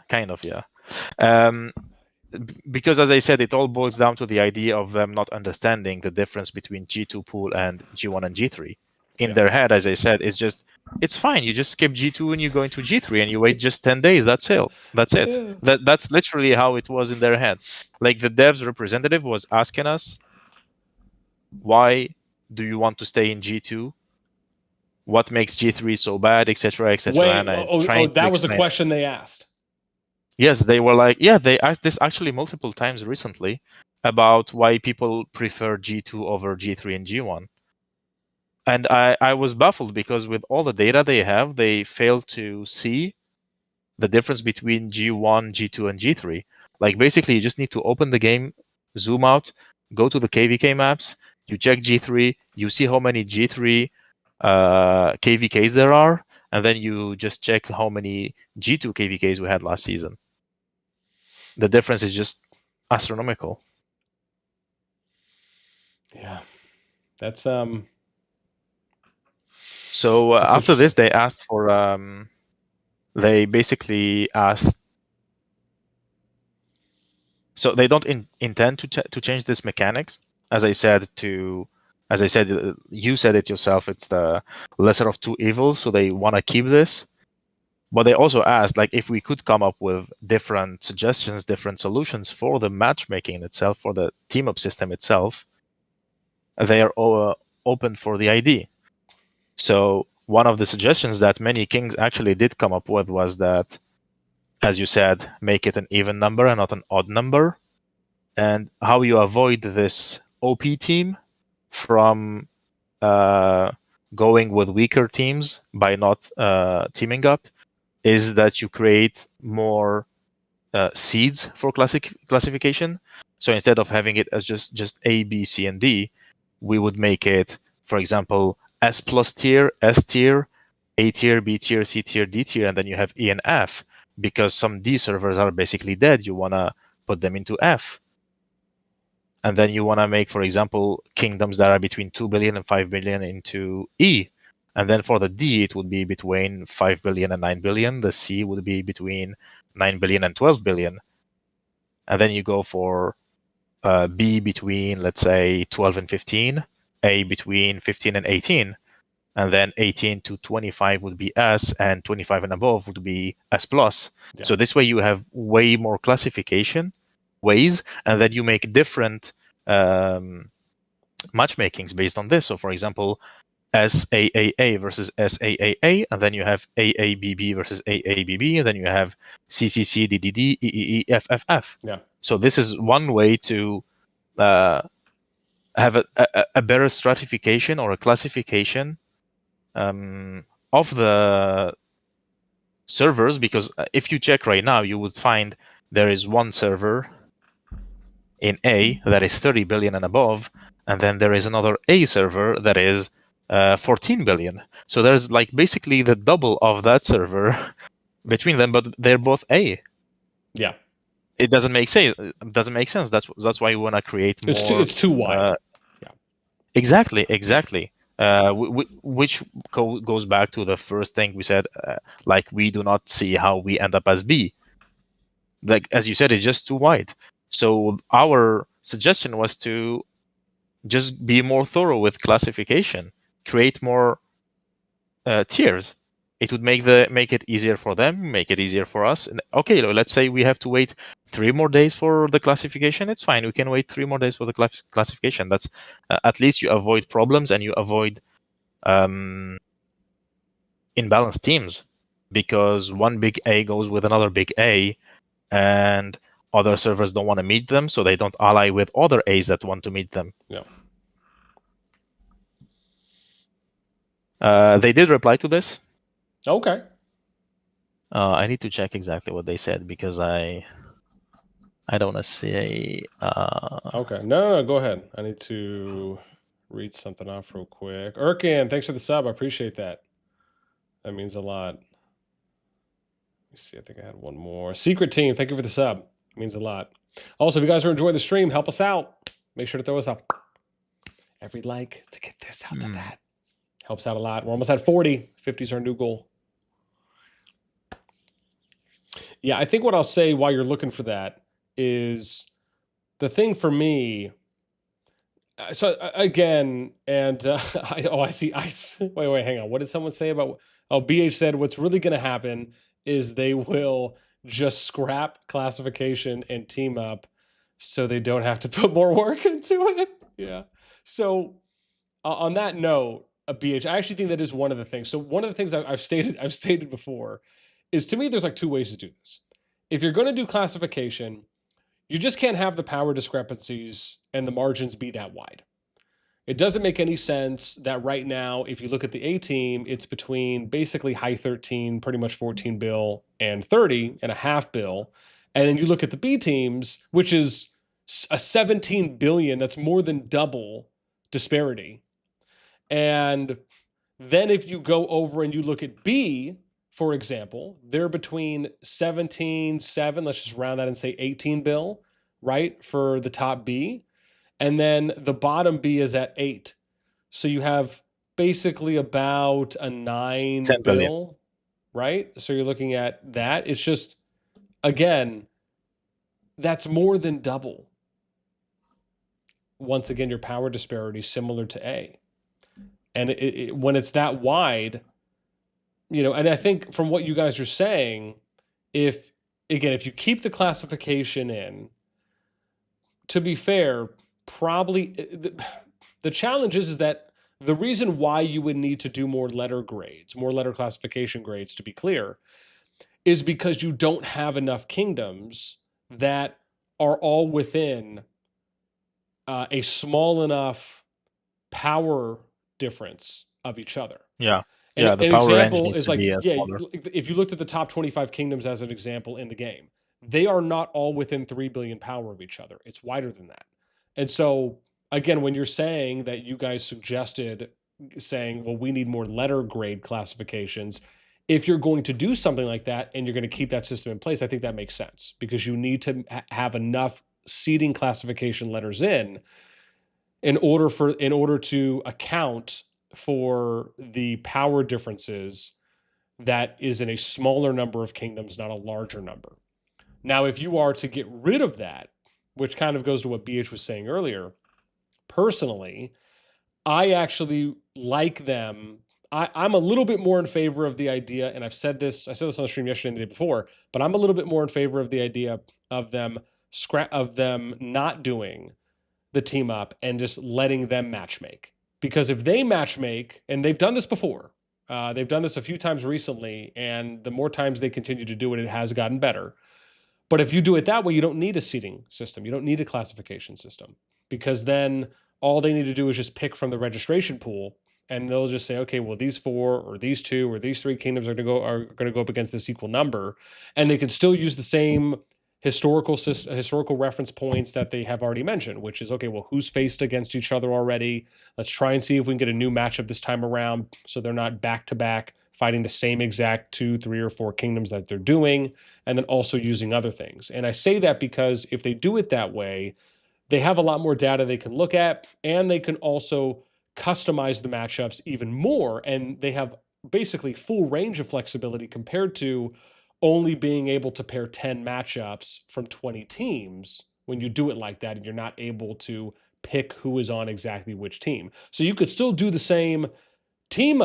Because as I said, it all boils down to the idea of them not understanding the difference between G2 pool and G1 and G3. In their head, as I said, it's fine. You just skip G2 and you go into G3 and you wait just 10 days. That's it. Yeah. That's literally how it was in their head. Like the devs representative was asking us, why do you want to stay in G2? What makes G3 so bad, etc., etc. Wait, And I'm trying to that was a explain. question they asked. Yes, they were like, yeah, they asked this actually multiple times recently about why people prefer G2 over G3 and G1. And I was baffled because with all the data they have, they fail to see the difference between G1, G2, and G3. Like basically, you just need to open the game, zoom out, go to the KvK maps, you check G3, you see how many G3 KvKs there are, and then you just check how many G2 KvKs we had last season. The difference is just astronomical. Yeah, that's So that's after this, interesting. they asked for they basically asked. So they don't intend to change this mechanics. As I said, you said it yourself. It's the lesser of two evils. So they want to keep this. But they also asked, like, if we could come up with different suggestions, different solutions for the matchmaking itself, for the team up system itself. They are all open for the idea. So one of the suggestions that many kings actually did come up with was that, as you said, make it an even number and not an odd number. And how you avoid this OP team from going with weaker teams by not teaming up is that you create more seeds for classification. So instead of having it as just A, B, C, and D, we would make it, for example, S plus tier, S tier, A tier, B tier, C tier, D tier, and then you have E and F. Because some D servers are basically dead, you want to put them into F. And then you want to make, for example, kingdoms that are between 2 billion and 5 billion into E. And then for the D, it would be between 5 billion and 9 billion. The C would be between 9 billion and 12 billion. And then you go for B between, let's say, 12 and 15, A between 15 and 18, and then 18 to 25 would be S, and 25 and above would be S plus. Yeah. So this way you have way more classification ways, and then you make different matchmakings based on this. So for example, SAAA versus SAAA, and then you have AABB versus AABB, and then you have CCC, DDD, EEE, FFF. Yeah. So this is one way to have a better stratification or a classification of the servers, because if you check right now, you would find there is one server in A that is 30 billion and above, and then there is another A server that is 14 billion. So there's like basically the double of that server between them, but they're both A. Yeah. It doesn't make sense. That's why we want to create more. It's too wide. Yeah. Exactly. Which goes back to the first thing we said. Like we do not see how we end up as B. Like as you said, it's just too wide. So our suggestion was to just be more thorough with classification, create more tiers. It would make it easier for them, make it easier for us. And okay, let's say we have to wait 3 more days for the classification. It's fine. We can wait 3 more days for the classification. That's at least you avoid problems and you avoid imbalanced teams, because one big A goes with another big A, and other servers don't want to meet them, so they don't ally with other A's that want to meet them. Yeah. They did reply to this. Okay. I need to check exactly what they said because I don't want to say. Okay. No, go ahead. I need to read something off real quick. Erkan, thanks for the sub. I appreciate that. That means a lot. Let me see. I think I had one more. Secret Team, thank you for the sub. It means a lot. Also, if you guys are enjoying the stream, help us out. Make sure to throw us up every like to get this out to that. Helps out a lot. We're almost at 40. 50 is our new goal. Yeah, I think what I'll say while you're looking for that is the thing for me. So again, and I see ice. Wait, hang on. What did someone say about? Oh, BH said what's really going to happen is they will just scrap classification and team up, so they don't have to put more work into it. Yeah. So on that note, BH, I actually think that is one of the things. So one of the things I've stated before is, to me, there's like two ways to do this. If you're going to do classification, you just can't have the power discrepancies and the margins be that wide. It doesn't make any sense that right now, if you look at the A team, it's between basically high 13, pretty much 14 bill, and 30.5 bill. And then you look at the B teams, which is a 17 billion, that's more than double disparity. And then if you go over and you look at B, for example, they're between 17.7, let's just round that and say 18 bill, right, for the top B. And then the bottom B is at 8. So you have basically about a 9 10 billion. bill, right? So you're looking at that. It's just, again, that's more than double. Once again, your power disparity is similar to A. And when it's that wide, and I think from what you guys are saying, if you keep the classification in, to be fair, probably the challenge is that the reason why you would need to do more letter grades, more letter classification grades, to be clear, is because you don't have enough kingdoms that are all within a small enough power difference of each other. Yeah. And yeah, the an power range example needs is to like, be smaller. if you looked at the top 25 kingdoms as an example in the game, they are not all within 3 billion power of each other. It's wider than that. And so, again, when you're saying that you guys suggested saying, well, we need more letter grade classifications, if you're going to do something like that and you're going to keep that system in place, I think that makes sense, because you need to have enough seeding classification letters in order to account for the power differences that is in a smaller number of kingdoms, not a larger number. Now, if you are to get rid of that, which kind of goes to what BH was saying earlier, personally, I actually like them. I'm a little bit more in favor of the idea, and I said this on the stream yesterday and the day before, but I'm a little bit more in favor of the idea of them not doing the team up and just letting them matchmake. Because if they matchmake, and they've done this before, they've done this a few times recently, and the more times they continue to do it, it has gotten better. But if you do it that way, you don't need a seeding system. You don't need a classification system, because then all they need to do is just pick from the registration pool, and they'll just say, okay, well, these 4 or these 2 or these 3 kingdoms are going to go up against this equal number, and they can still use the same historical reference points that they have already mentioned, which is, okay, well, who's faced against each other already? Let's try and see if we can get a new matchup this time around, so they're not back to back fighting the same exact 2, 3, or 4 kingdoms that they're doing, and then also using other things. And I say that because if they do it that way, they have a lot more data they can look at, and they can also customize the matchups even more, and they have basically full range of flexibility compared to only being able to pair 10 matchups from 20 teams. When you do it like that, and you're not able to pick who is on exactly which team. So you could still do the same team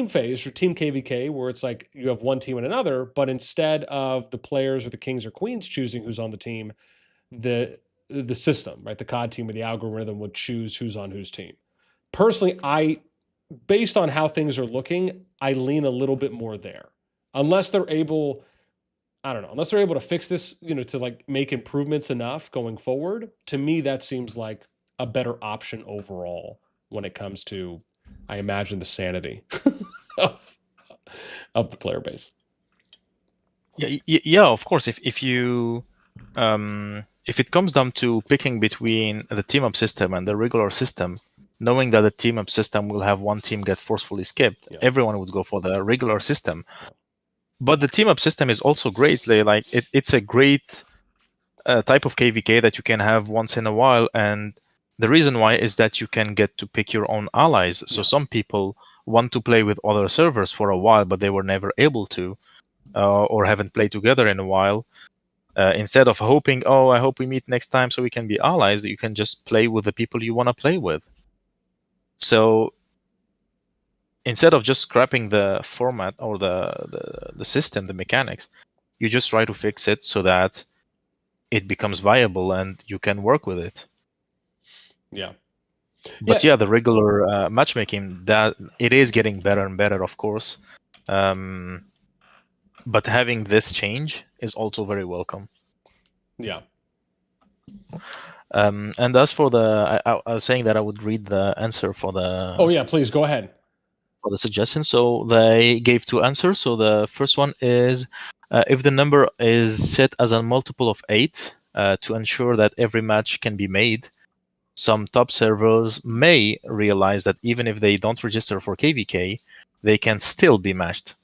phase or team KvK, where it's like you have one team and another, but instead of the players or the kings or queens choosing who's on the team, the system, right, the CoD team or the algorithm would choose who's on whose team. Personally, based on how things are looking, I lean a little bit more there. Unless they're able to fix this, to like make improvements enough going forward, to me that seems like a better option overall when it comes to, I imagine, the sanity of the player base. Yeah, of course. If it comes down to picking between the team up system and the regular system, knowing that the team up system will have one team get forcefully skipped, everyone would go for the regular system. But the team up system is also great. It's a great type of KvK that you can have once in a while, and the reason why is that you can get to pick your own allies. So some people want to play with other servers for a while, but they were never able to, or haven't played together in a while. Instead of hoping, oh, I hope we meet next time so we can be allies, you can just play with the people you want to play with. So instead of just scrapping the format or the system, the mechanics, you just try to fix it so that it becomes viable and you can work with it. Yeah. But yeah, the regular matchmaking, that it is getting better and better, of course. But having this change is also very welcome. Yeah. And as for the, I was saying that I would read the answer for the. Oh yeah, please go ahead. For the suggestion, so they gave 2 answers. So the first one is, if the number is set as a multiple of 8 to ensure that every match can be made, some top servers may realize that even if they don't register for KvK, they can still be matched.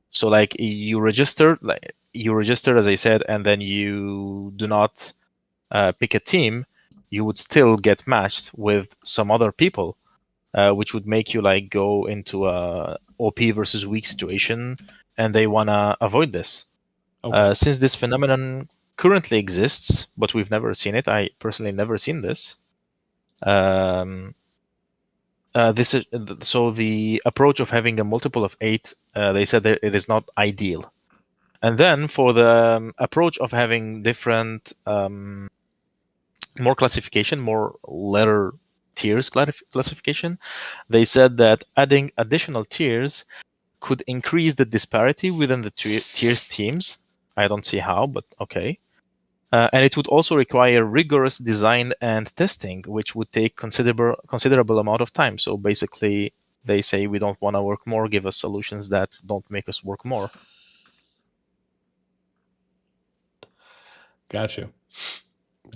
So like you register, as I said, and then you do not pick a team, you would still get matched with some other people, which would make you like go into a OP versus weak situation, and they wanna avoid this. Okay. Since this phenomenon currently exists, but we've never seen it. I personally never seen this. This is so the approach of having a multiple of 8. They said that it is not ideal. And then for the approach of having different, more classification, more letter tiers classification, they said that adding additional tiers could increase the disparity within the tiers teams. I don't see how, but okay. And it would also require rigorous design and testing, which would take considerable amount of time. So basically, they say we don't want to work more. Give us solutions that don't make us work more. Gotcha.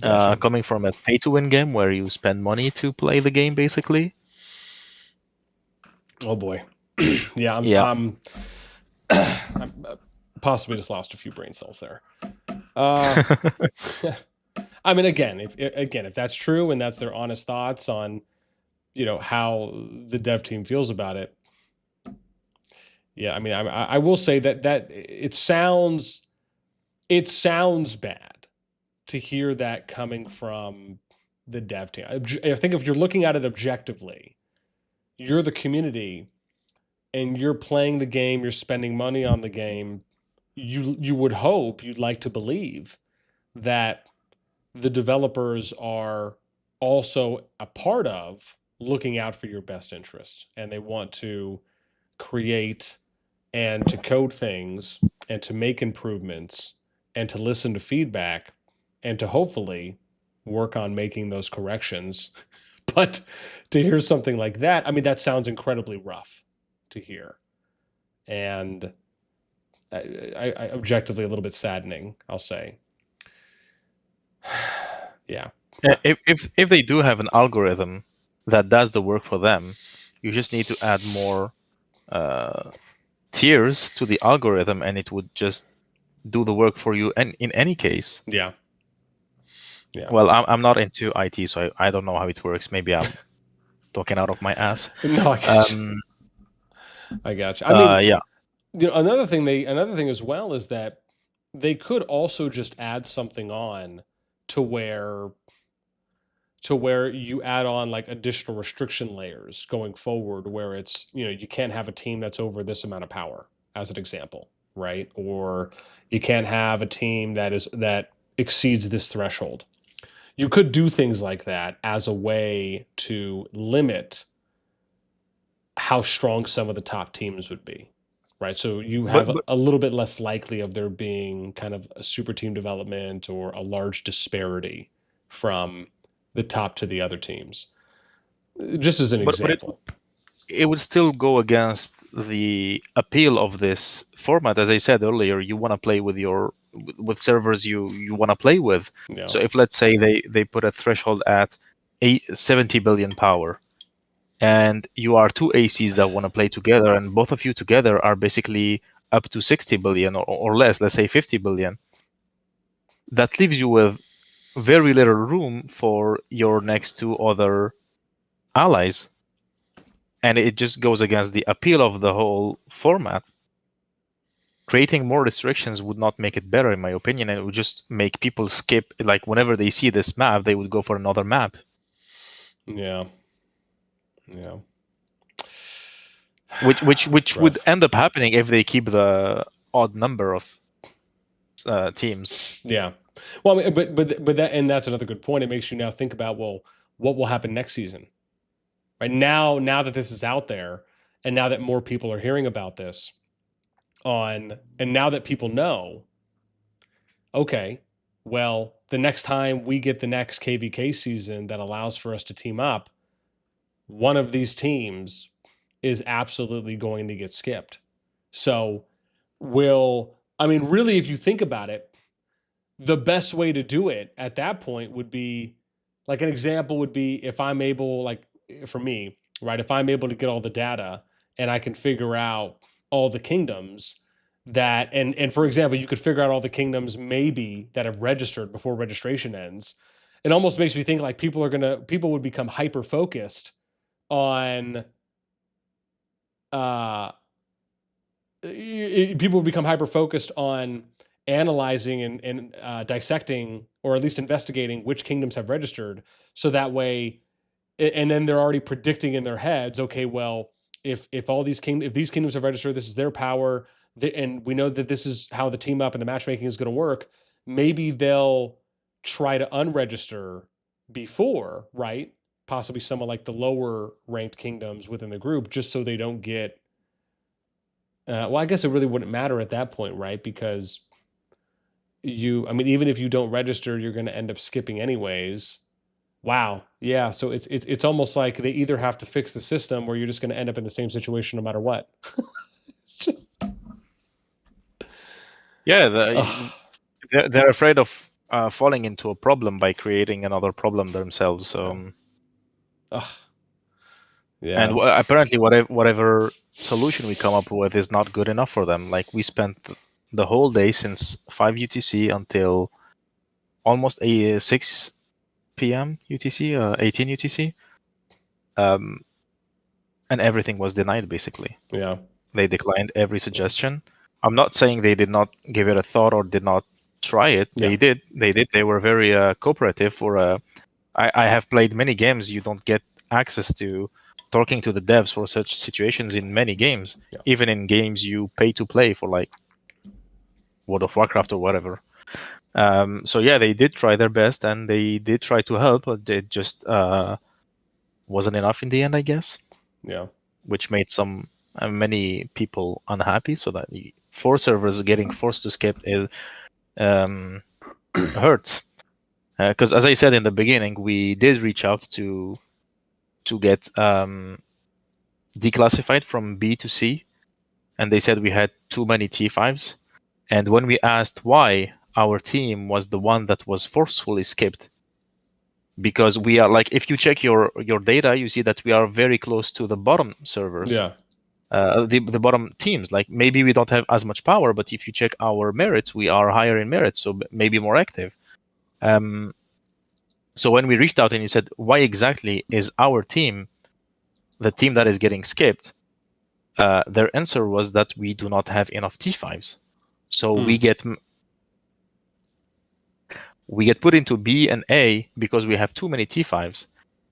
Coming from a pay-to-win game where you spend money to play the game, basically. Oh boy. Yeah. I'm possibly just lost a few brain cells there. I mean, again, if that's true and that's their honest thoughts on, how the dev team feels about it. Yeah, I mean, I will say that it sounds bad to hear that coming from the dev team. I think if you're looking at it objectively, you're the community and you're playing the game, you're spending money on the game, you would hope, you'd like to believe that the developers are also a part of looking out for your best interest, and they want to create and to code things and to make improvements and to listen to feedback and to hopefully work on making those corrections. But to hear something like that, I mean, that sounds incredibly rough to hear. And I objectively a little bit saddening, I'll say. Yeah. If they do have an algorithm that does the work for them, you just need to add more tiers to the algorithm, and it would just do the work for you. And in any case, Yeah. Well, I'm not into IT, so I don't know how it works. Maybe I'm talking out of my ass. No, I got you. I got you. I mean, yeah. Another thing as well is that they could also just add something on to where you add on like additional restriction layers going forward, where it's, you can't have a team that's over this amount of power, as an example, right? Or you can't have a team that exceeds this threshold. You could do things like that as a way to limit how strong some of the top teams would be, right? So you have a little bit less likely of there being kind of a super team development or a large disparity from the top to the other teams. Just as an example. It would still go against the appeal of this format. As I said earlier, you want to play with servers you want to play with. Yeah. So if, let's say, they put a threshold at 70 billion power, and you are 2 ACs that want to play together, and both of you together are basically up to 60 billion or less, let's say 50 billion, that leaves you with very little room for your next 2 other allies. And it just goes against the appeal of the whole format. Creating more restrictions would not make it better, in my opinion, and it would just make people skip. Like, whenever they see this map, they would go for another map. Yeah. Which would end up happening if they keep the odd number of teams. Yeah. Well, I mean, but that, and that's another good point. It makes you now think about, well, what will happen next season? Right now that this is out there, and now that more people are hearing about this, and now that people know, okay, well, the next time we get the next KvK season that allows for us to team up, one of these teams is absolutely going to get skipped. So, really, if you think about it, the best way to do it at that point would be, like, an example would be, if I'm able, like, for me, right, if I'm able to get all the data and I can figure out all the kingdoms that, and for example, you could figure out all the kingdoms maybe that have registered before registration ends. It almost makes me think like people would become hyper focused on uh people would become hyper focused on analyzing and dissecting, or at least investigating, which kingdoms have registered, so that way, and then they're already predicting in their heads, okay, well, if all if these kingdoms have registered, this is their power, and we know that this is how the team up and the matchmaking is going to work. Maybe they'll try to unregister before, right? Possibly some of like the lower ranked kingdoms within the group, just so they don't get. Well, I guess it really wouldn't matter at that point, right? Because even if you don't register, you're going to end up skipping anyways. Wow. Yeah. So it's almost like they either have to fix the system, or you're just going to end up in the same situation no matter what. It's just. Yeah, Ugh. they're afraid of falling into a problem by creating another problem themselves. So, Ugh. and Yeah. apparently, whatever solution we come up with is not good enough for them. Like, we spent the whole day since 5 UTC until almost 6 p.m. UTC, 18 UTC, and everything was denied. Basically, Yeah. they declined every suggestion. I'm not saying they did not give it a thought or did not try it. Yeah. They did. They did. They were very cooperative. I have played many games. You don't get access to talking to the devs for such situations in many games. Yeah. Even in games you pay to play for, like World of Warcraft or whatever. So yeah, they did try their best and they did try to help, but it just wasn't enough in the end, I guess. Yeah. Which made many people unhappy. So that 4 servers getting forced to skip is hurts. Because as I said in the beginning, we did reach out to get declassified from B to C, and they said we had too many T5s. And when we asked why, our team was the one that was forcefully skipped, because we are, like, if you check your data, you see that we are very close to the bottom servers. Yeah. The bottom teams. Like, maybe we don't have as much power, but if you check our merits, we are higher in merits, so maybe more active. So when we reached out and he said, why exactly is our team the team that is getting skipped, their answer was that we do not have enough T5s. So we get put into B and A because we have too many T5s,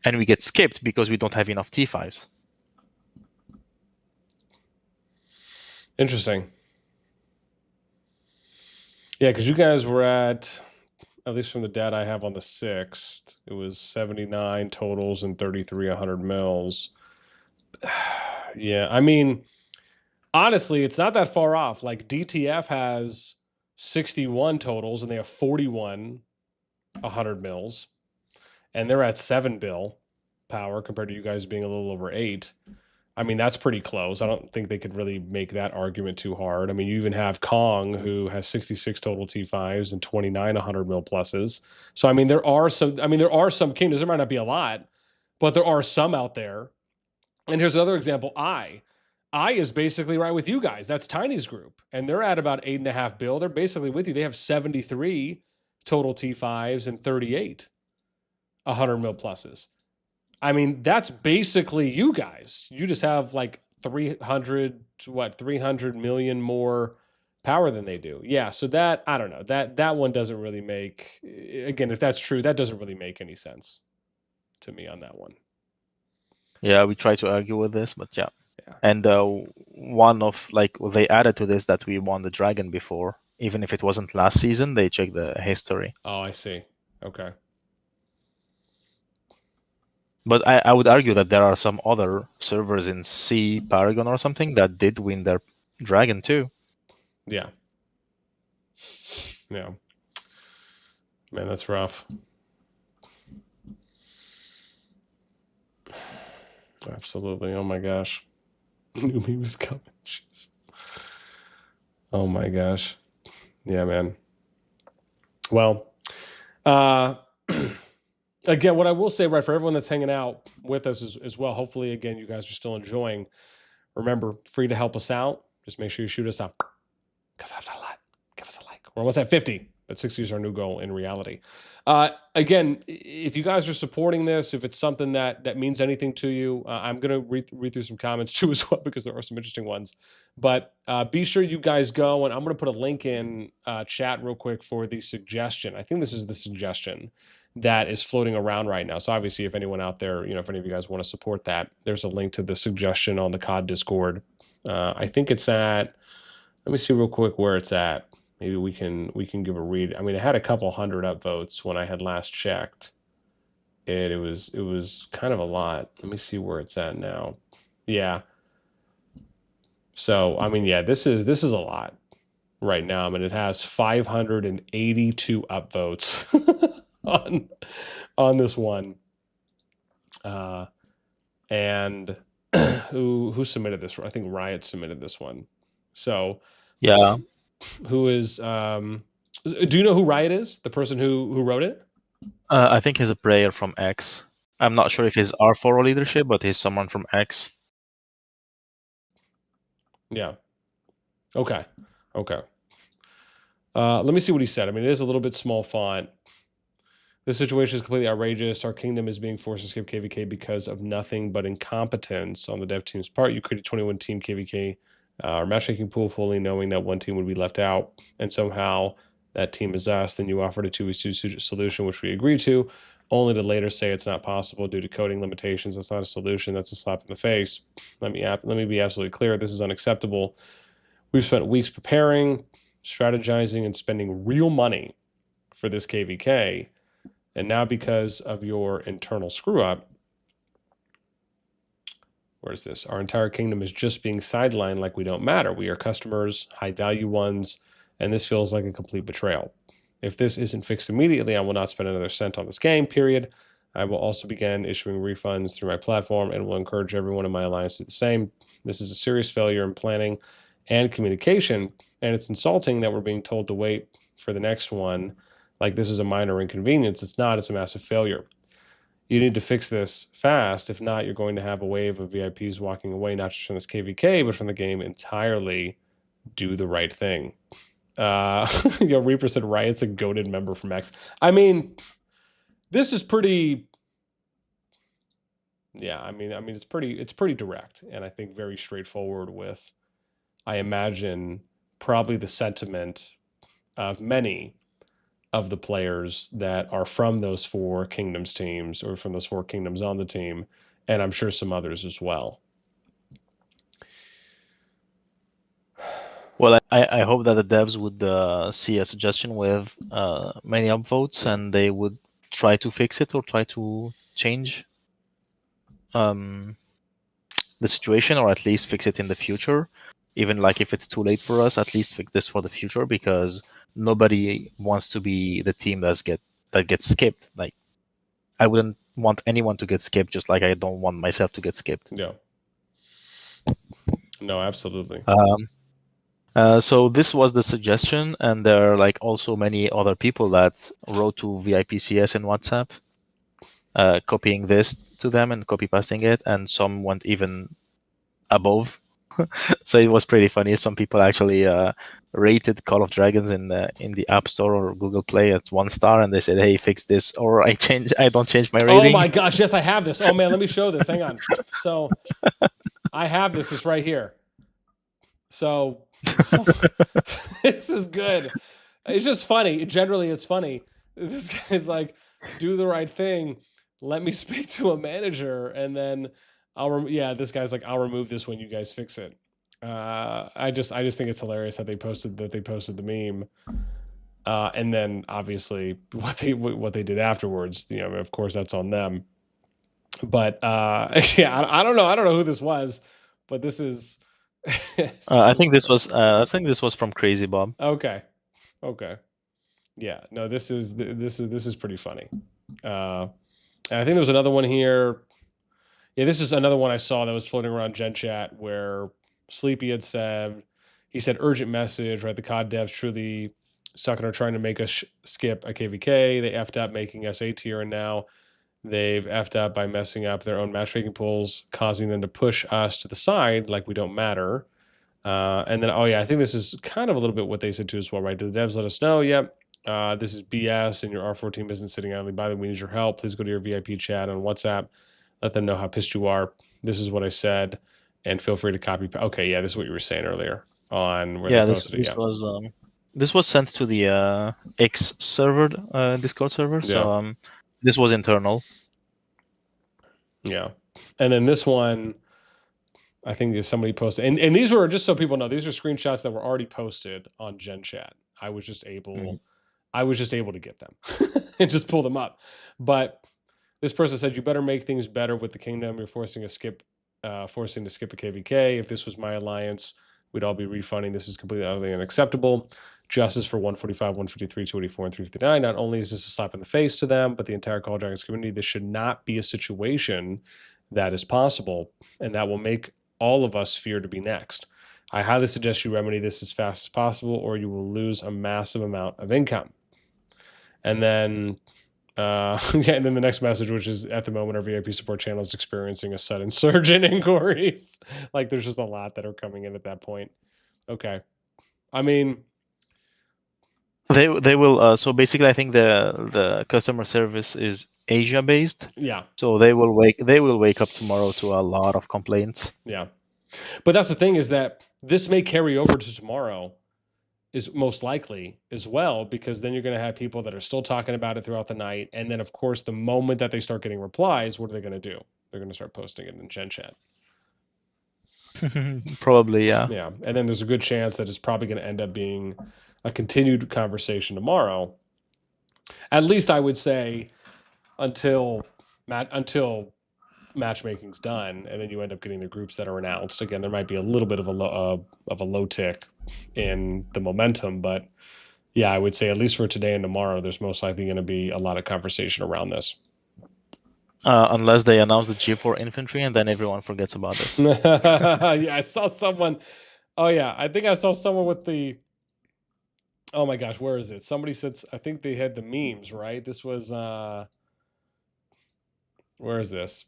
and we get skipped because we don't have enough T5s. Interesting. Yeah, because you guys were at least from the data I have on the 6th, it was 79 totals and 33 100 mils. Yeah, I mean, honestly, it's not that far off. Like, DTF has 61 totals and they have 41 100 mils, and they're at 7 bill power compared to you guys being a little over 8. I mean, that's pretty close. I don't think they could really make that argument too hard. I mean, you even have Kong, who has 66 total T5s and 29 100 mil pluses. So, I mean, there are some kingdoms. There might not be a lot, but there are some out there. And here's another example. I is basically right with you guys. That's Tiny's group, and they're at about 8.5 bill. They're basically with you. They have 73 total T5s and 38 100 mil pluses. I mean, that's basically you guys. You just have like 300 million more power than they do. Yeah, so that, I don't know. That one doesn't really make, again, if that's true, that doesn't really make any sense to me on that one. Yeah, we try to argue with this, but yeah. And one of, like, they added to this that we won the Dragon before, even if it wasn't last season. They checked the history. Oh, I see. Okay. But I would argue that there are some other servers in C, Paragon or something that did win their dragon too. Yeah. Yeah. Man, that's rough. Absolutely. Oh my gosh. Knew he was coming. Jeez. Oh my gosh. Yeah, man. Well, again, what I will say, right, for everyone that's hanging out with us as well, hopefully, again, you guys are still enjoying. Remember, free to help us out. Just make sure you shoot us up. Because that's a lot. Give us a like. We're almost at 50, but 60 is our new goal in reality. Again, if you guys are supporting this, if it's something that means anything to you, I'm going to read through some comments too as well, because there are some interesting ones. But be sure you guys go, and I'm going to put a link in chat real quick for the suggestion. I think this is the suggestion that is floating around right now. So obviously, if anyone out there, if any of you guys want to support that, there's a link to the suggestion on the COD Discord. I think it's at, let me see real quick where it's at. Maybe we can give a read. I mean, it had a couple hundred upvotes when I had last checked. It was kind of a lot. Let me see where it's at now. Yeah. So I mean, yeah, this is a lot right now. I mean, it has 582 upvotes on this one. And who submitted this? I think Riot submitted this one. So yeah, who is do you know who Riot is? The person who wrote it? I think he's a player from X. I'm not sure if he's R4 or leadership, but he's someone from X. Yeah. Okay. Okay. Let me see what he said. I mean, it is a little bit small font. This situation is completely outrageous. Our kingdom is being forced to skip KvK because of nothing but incompetence on the dev team's part. You created 21 team KvK, our matchmaking pool, fully knowing that one team would be left out, and somehow that team is us. Then you offered a 2v2 solution, which we agreed to, only to later say it's not possible due to coding limitations. That's not a solution. That's a slap in the face. Let me be absolutely clear. This is unacceptable. We've spent weeks preparing, strategizing, and spending real money for this KvK. And now, because of your internal screw up, where's this? Our entire kingdom is just being sidelined like we don't matter. We are customers, high value ones, and this feels like a complete betrayal. If this isn't fixed immediately, I will not spend another cent on this game, period. I will also begin issuing refunds through my platform and will encourage everyone in my alliance to do the same. This is a serious failure in planning and communication, and it's insulting that we're being told to wait for the next one like this is a minor inconvenience. It's not, it's a massive failure. You need to fix this fast. If not, you're going to have a wave of VIPs walking away, not just from this KvK, but from the game entirely. Do the right thing. Reaper said Riot's a goated member from X. I mean, this is pretty. Yeah, I mean, it's pretty direct, and I think very straightforward with, I imagine, probably the sentiment of many of the players that are from those four kingdoms teams, or from those four kingdoms on the team, and I'm sure some others as well. Well, I hope that the devs would see a suggestion with many upvotes and they would try to fix it or try to change the situation, or at least fix it in the future. Even like if it's too late for us, at least fix this for the future, because nobody wants to be the team that gets skipped. Like, I wouldn't want anyone to get skipped, just like I don't want myself to get skipped. Yeah. No, absolutely. So this was the suggestion, and there are like also many other people that wrote to VIPCS in WhatsApp, copying this to them and copy pasting it, and some went even above. So it was pretty funny. Some people actually rated Call of Dragons in the App Store or Google Play at 1 star, and they said, "Hey, fix this," or I don't change my rating. Oh my gosh, yes, I have this. Oh man, let me show this. Hang on. So I have this. It's right here. So this is good. It's just funny. Generally, it's funny. This guy's like, do the right thing. Let me speak to a manager, and then this guy's like, I'll remove this when you guys fix it. I just think it's hilarious that they posted the meme, and then obviously what they did afterwards. Of course, that's on them. But yeah, I don't know. I don't know who this was, but this is. I think this was from Crazy Bob. Okay. Yeah. No, this is pretty funny. And I think there was another one here. Yeah, this is another one I saw that was floating around Gen Chat where Sleepy had said, he said, urgent message, right? The COD devs truly sucking are trying to make us skip a KvK. They effed up making us A tier, and now they've effed up by messing up their own matchmaking pools, causing them to push us to the side like we don't matter. And then, oh yeah, I think this is kind of a little bit what they said too as well, right? Did the devs let us know? Yep. This is BS, and your R14 business sitting idly by. The way, we need your help. Please go to your VIP chat on WhatsApp. Let them know how pissed you are. This is what I said, and feel free to copy. Okay, yeah, this is what you were saying earlier on where they posted this it. was this was sent to the X server, Discord server. So this was internal. Yeah, and then this one, I think somebody posted, and these were, just so people know, these are screenshots that were already posted on Gen Chat. I was just able to get them and just pull them up. But this person said, you better make things better with the kingdom. You're forcing to skip a KvK. If this was my alliance, we'd all be refunding. This is completely utterly unacceptable. Justice for 145, 153, 284, and 359. Not only is this a slap in the face to them, but the entire Call of Dragons community. This should not be a situation that is possible, and that will make all of us fear to be next. I highly suggest you remedy this as fast as possible, or you will lose a massive amount of income. And then, yeah, and then the next message, which is, at the moment, our VIP support channel is experiencing a sudden surge in inquiries. Like, there's just a lot that are coming in at that point. Okay, I mean, they will. So basically, I think the customer service is Asia based. yeah. So they will wake up tomorrow to a lot of complaints. Yeah, but that's the thing, is that this may carry over to tomorrow, is most likely as well, because then you're going to have people that are still talking about it throughout the night. And then, of course, the moment that they start getting replies, what are they going to do? They're going to start posting it in Gen Chat. Probably, yeah. Yeah. And then there's a good chance that it's probably going to end up being a continued conversation tomorrow. At least I would say until matchmaking's done, and then you end up getting the groups that are announced. Again, there might be a little bit of a low tick in the momentum, but yeah, I would say at least for today and tomorrow, there's most likely going to be a lot of conversation around this. Unless they announce the G4 infantry, and then everyone forgets about this. Yeah, I saw someone. Oh yeah, I think I saw someone with the. Oh my gosh, where is it? Somebody said, I think they had the memes, right? This was. Where is this?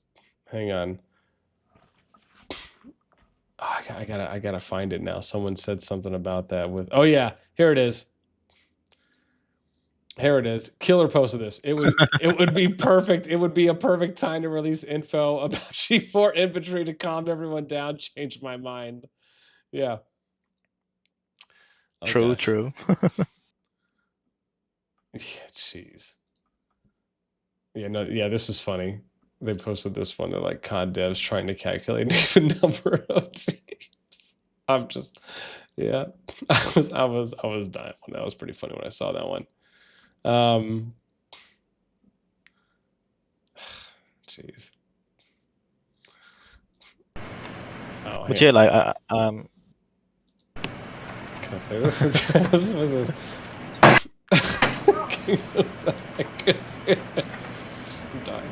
Hang on. Oh, I gotta find it now. Someone said something about that with. Oh yeah, here it is. Here it is. Killer posted this. It would be perfect. It would be a perfect time to release info about G4 infantry to calm everyone down. Change my mind. Yeah. Oh, true. gosh. True. Yeah. Jeez. Yeah. No. Yeah. This is funny. They posted this one. They're like, COD devs trying to calculate an even number of teams. I'm just. Yeah. I was dying. That was pretty funny when I saw that one. Jeez. Oh, but yeah, like Can I play this? What's this? I'm dying.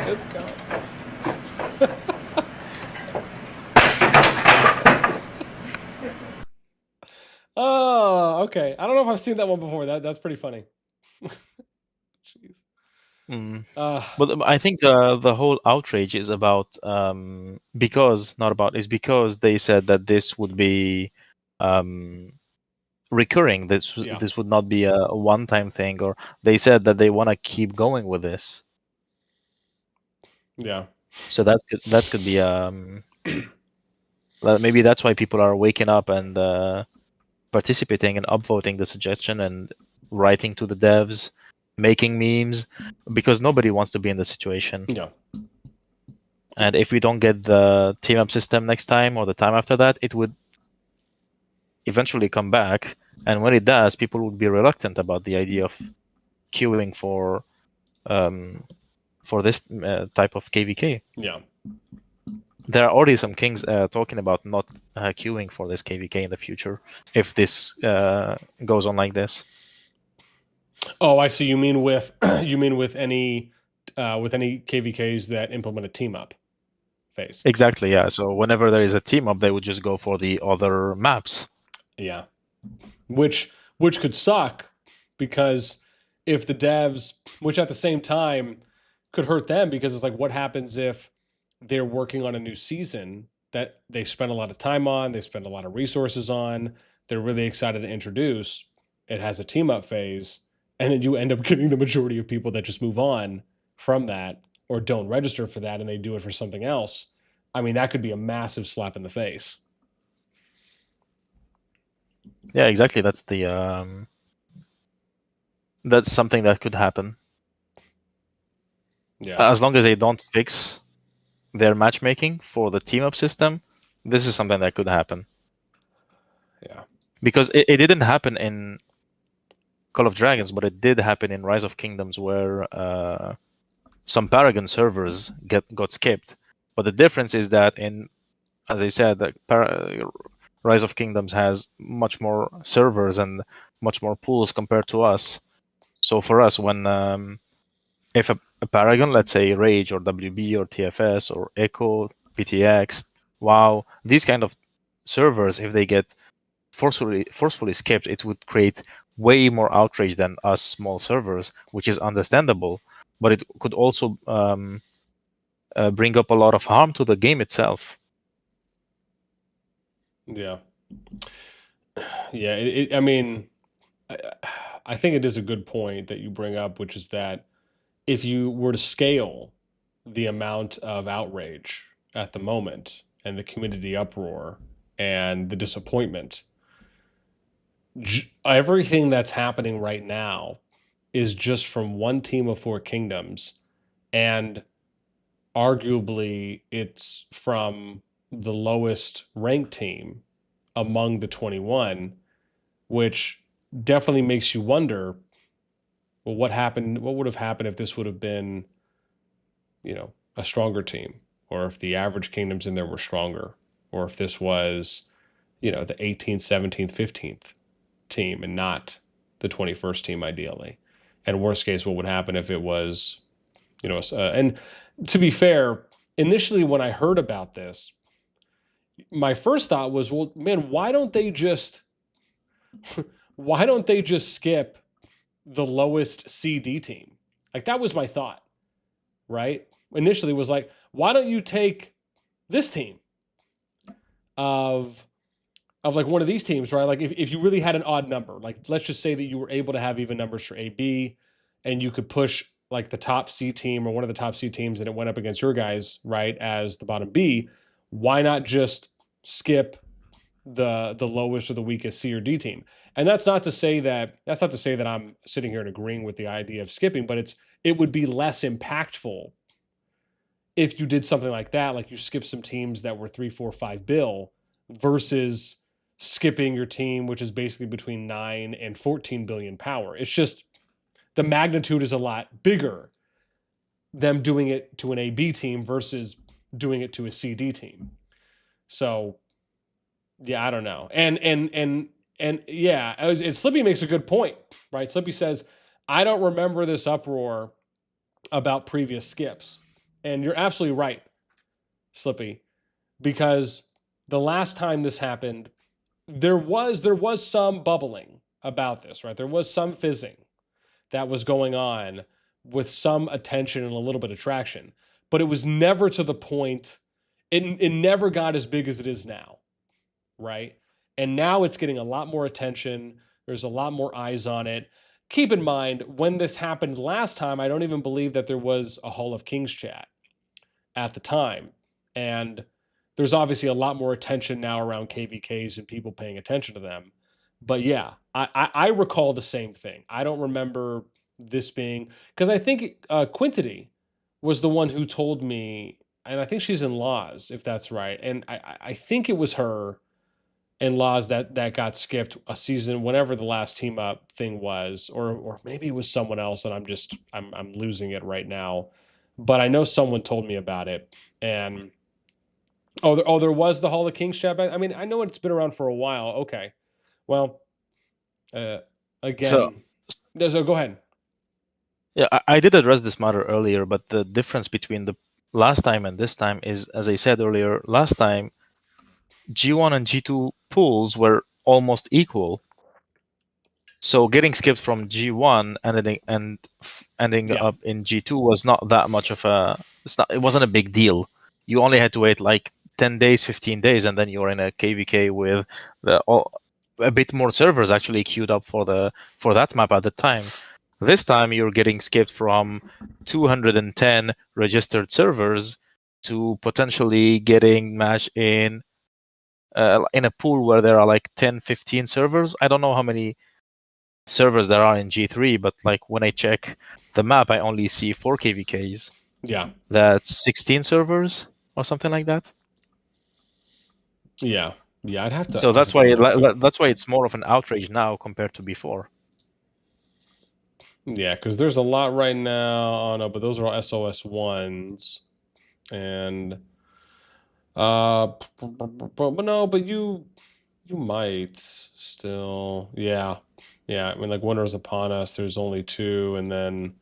It's going. Oh, okay. I don't know if I've seen that one before. That's pretty funny. Jeez. But I think the whole outrage is about because they said that this would be recurring. This would not be a one-time thing, or they said that they want to keep going with this. Yeah. So that could be maybe that's why people are waking up and participating and upvoting the suggestion and writing to the devs, making memes, because nobody wants to be in the situation. Yeah. And if we don't get the team up system next time or the time after that, it would eventually come back, And when it does, people would be reluctant about the idea of queuing for this type of KvK. Yeah. There are already some kings talking about not queuing for this KvK in the future if this goes on like this. Oh, I see. You mean with with any KvKs that implement a team up phase? Exactly, yeah. So whenever there is a team up, they would just go for the other maps. Yeah, which could suck, because if the devs, which at the same time could hurt them, because it's like, what happens if they're working on a new season that they spend a lot of time on, they spend a lot of resources on, they're really excited to introduce, it has a team up phase, and then you end up getting the majority of people that just move on from that or don't register for that and they do it for something else. I mean, that could be a massive slap in the face. Yeah, exactly. That's that's something that could happen. Yeah. As long as they don't fix their matchmaking for the team up system, this is something that could happen. Yeah. Because it didn't happen in Call of Dragons, but it did happen in Rise of Kingdoms, where some Paragon servers got skipped. But the difference is that as I said, Rise of Kingdoms has much more servers and much more pools compared to us. So for us, when if a Paragon, let's say Rage or WB or TFS or Echo, PTX, WoW, these kind of servers, if they get forcefully skipped, it would create way more outrage than us small servers, which is understandable. But it could also bring up a lot of harm to the game itself. Yeah. Yeah. I mean, I think it is a good point that you bring up, which is that if you were to scale the amount of outrage at the moment and the community uproar and the disappointment, everything that's happening right now is just from one team of four kingdoms, and arguably it's from the lowest ranked team among the 21, which definitely makes you wonder, well, what would have happened if this would have been, a stronger team, or if the average kingdoms in there were stronger, or if this was, the 18th, 17th, 15th team and not the 21st team ideally. And worst case, what would happen if it was, and to be fair, initially when I heard about this, my first thought was, well, man, why don't they just skip the lowest CD team? Like, that was my thought, right? Initially was like, why don't you take this team of like one of these teams, right? Like, if you really had an odd number, like let's just say that you were able to have even numbers for AB, and you could push like the top C team or one of the top C teams, and it went up against your guys, right, as the bottom B. Why not just skip the lowest or the weakest C or D team? And that's not to say that I'm sitting here and agreeing with the idea of skipping, but it would be less impactful if you did something like that, like you skip some teams that were 3, 4, 5 bill versus skipping your team, which is basically between 9 and 14 billion power. It's just the magnitude is a lot bigger, them doing it to an AB team versus doing it to a CD team. So yeah, I don't know. And yeah, Slippy makes a good point, right? Slippy says, I don't remember this uproar about previous skips. And you're absolutely right, Slippy, because the last time this happened, there was some bubbling about this, right? There was some fizzing that was going on with some attention and a little bit of traction, but it was never to the point. It never got as big as it is now, right? And now it's getting a lot more attention. There's a lot more eyes on it. Keep in mind, when this happened last time, I don't even believe that there was a Hall of Kings chat at the time. And there's obviously a lot more attention now around KvKs and people paying attention to them. But yeah, I recall the same thing. I don't remember this being, because I think Quintity was the one who told me, and I think she's in Laws, if that's right. And I think it was her in-laws that got skipped a season, whenever the last team up thing was, or maybe it was someone else, and I'm losing it right now. But I know someone told me about it, and there was the Hall of Kings chat. I mean, I know it's been around for a while. Okay, well, So again, so go ahead. yeah, I did address this matter earlier, but the difference between the last time and this time is, as I said earlier, last time G1 and G2 pools were almost equal. So getting skipped from G1 ending Yeah. up in G2 was not that much of a. It wasn't a big deal. You only had to wait like 10 days, 15 days, and then you were in a KvK with a bit more servers actually queued up for that map at the time. This time you're getting skipped from 210 registered servers to potentially getting matched in a pool where there are like 10, 15 servers. I don't know how many servers there are in G3, but like when I check the map, I only see 4 KvKs. Yeah. That's 16 servers or something like that. Yeah. Yeah. I'd have to. So that's have to why look that's why it's more of an outrage now compared to before. Yeah, because there's a lot right now. Oh no, but those are all SOS ones, and but no, but you might still. Yeah. I mean, like, Winter is Upon Us. There's only 2, and then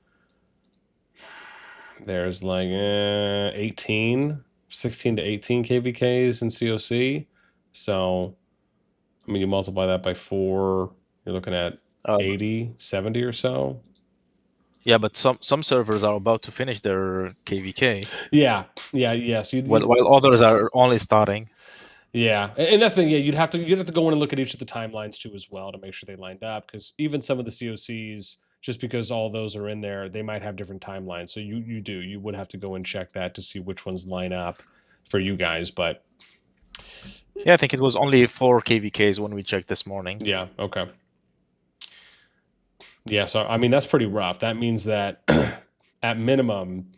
there's like 18, 16 to 18 KVKs in COC. So, I mean, you multiply that by 4, you're looking at 80, 70 or so. Yeah, but some servers are about to finish their KvK. Yes. While others are only starting. Yeah, and that's the thing. Yeah, you'd have to go in and look at each of the timelines too as well to make sure they lined up, because even some of the COCs, just because all those are in there, they might have different timelines. So you would have to go and check that to see which ones line up for you guys. But yeah, I think it was only 4 KvKs when we checked this morning. Yeah. Okay. Yeah. So I mean, that's pretty rough. That means that at minimum,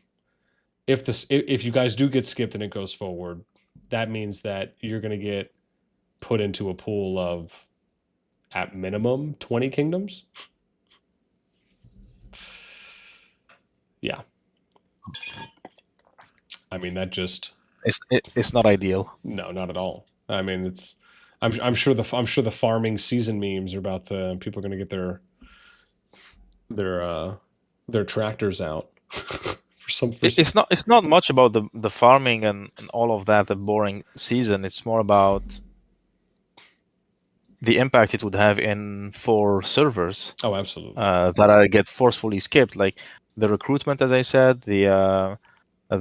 if you guys do get skipped and it goes forward, that means that you're going to get put into a pool of, at minimum, 20 kingdoms. Yeah. I mean, that just it's not ideal. No, not at all. I mean, I'm sure the farming season memes are about to, people are going to get their tractors out It's not much about the farming and all of that, the boring season. It's more about the impact it would have in 4 servers. Oh, absolutely. That get forcefully skipped, like the recruitment, as I said, the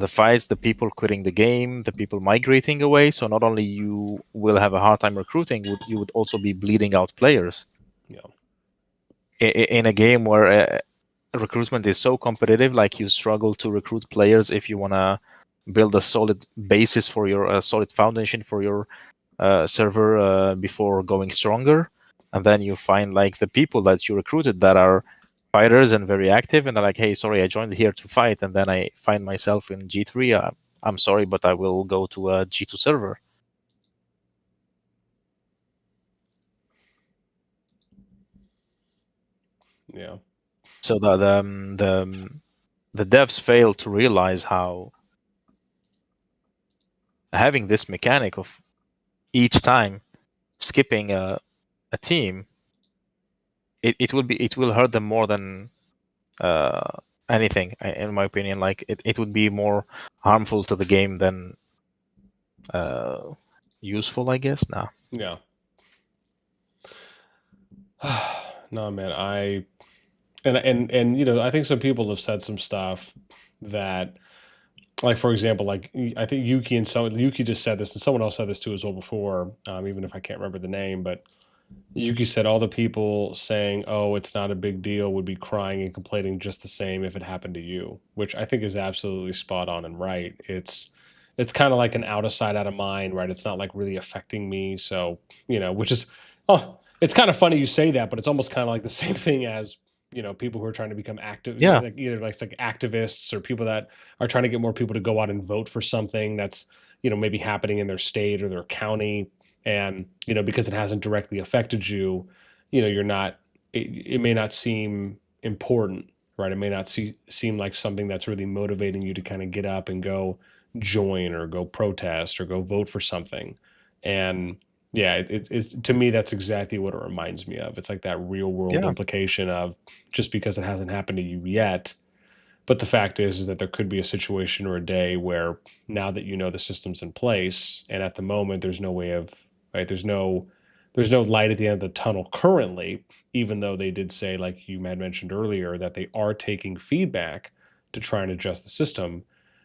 fights, the people quitting the game, the people migrating away. So not only you will have a hard time recruiting, you would also be bleeding out players. Yeah. In a game where recruitment is so competitive, like you struggle to recruit players if you want to build a solid basis for your solid foundation for your server before going stronger, and then you find like the people that you recruited that are fighters and very active, and they're like, hey, sorry, I joined here to fight, and then I find myself in G3. I'm sorry, but I will go to a G2 server. Yeah. So the devs fail to realize how having this mechanic of each time skipping a team, it will hurt them more than anything, in my opinion. Like it would be more harmful to the game than useful, I guess. Now. Yeah. No, man, and I think some people have said some stuff that, like, for example, like, I think Yuki just said this, and someone else said this too as well before, even if I can't remember the name, but Yuki said all the people saying, "Oh, it's not a big deal," would be crying and complaining just the same if it happened to you, which I think is absolutely spot on and right. It's kind of like an out of sight, out of mind, right? It's not like really affecting me, so which is, it's kind of funny you say that, but it's almost kind of like the same thing as people who are trying to become active, Yeah. like either like activists or people that are trying to get more people to go out and vote for something that's maybe happening in their state or their county. And, because it hasn't directly affected you, you're not, it may not seem important, right? It may not seem like something that's really motivating you to kind of get up and go join or go protest or go vote for something. And yeah, it's to me, that's exactly what it reminds me of. It's like that real world Yeah, implication of just because it hasn't happened to you yet. But the fact is that there could be a situation or a day where now that the system's in place, and at the moment there's no way of, right, there's no light at the end of the tunnel currently, even though they did say, like you had mentioned earlier, that they are taking feedback to try and adjust the system.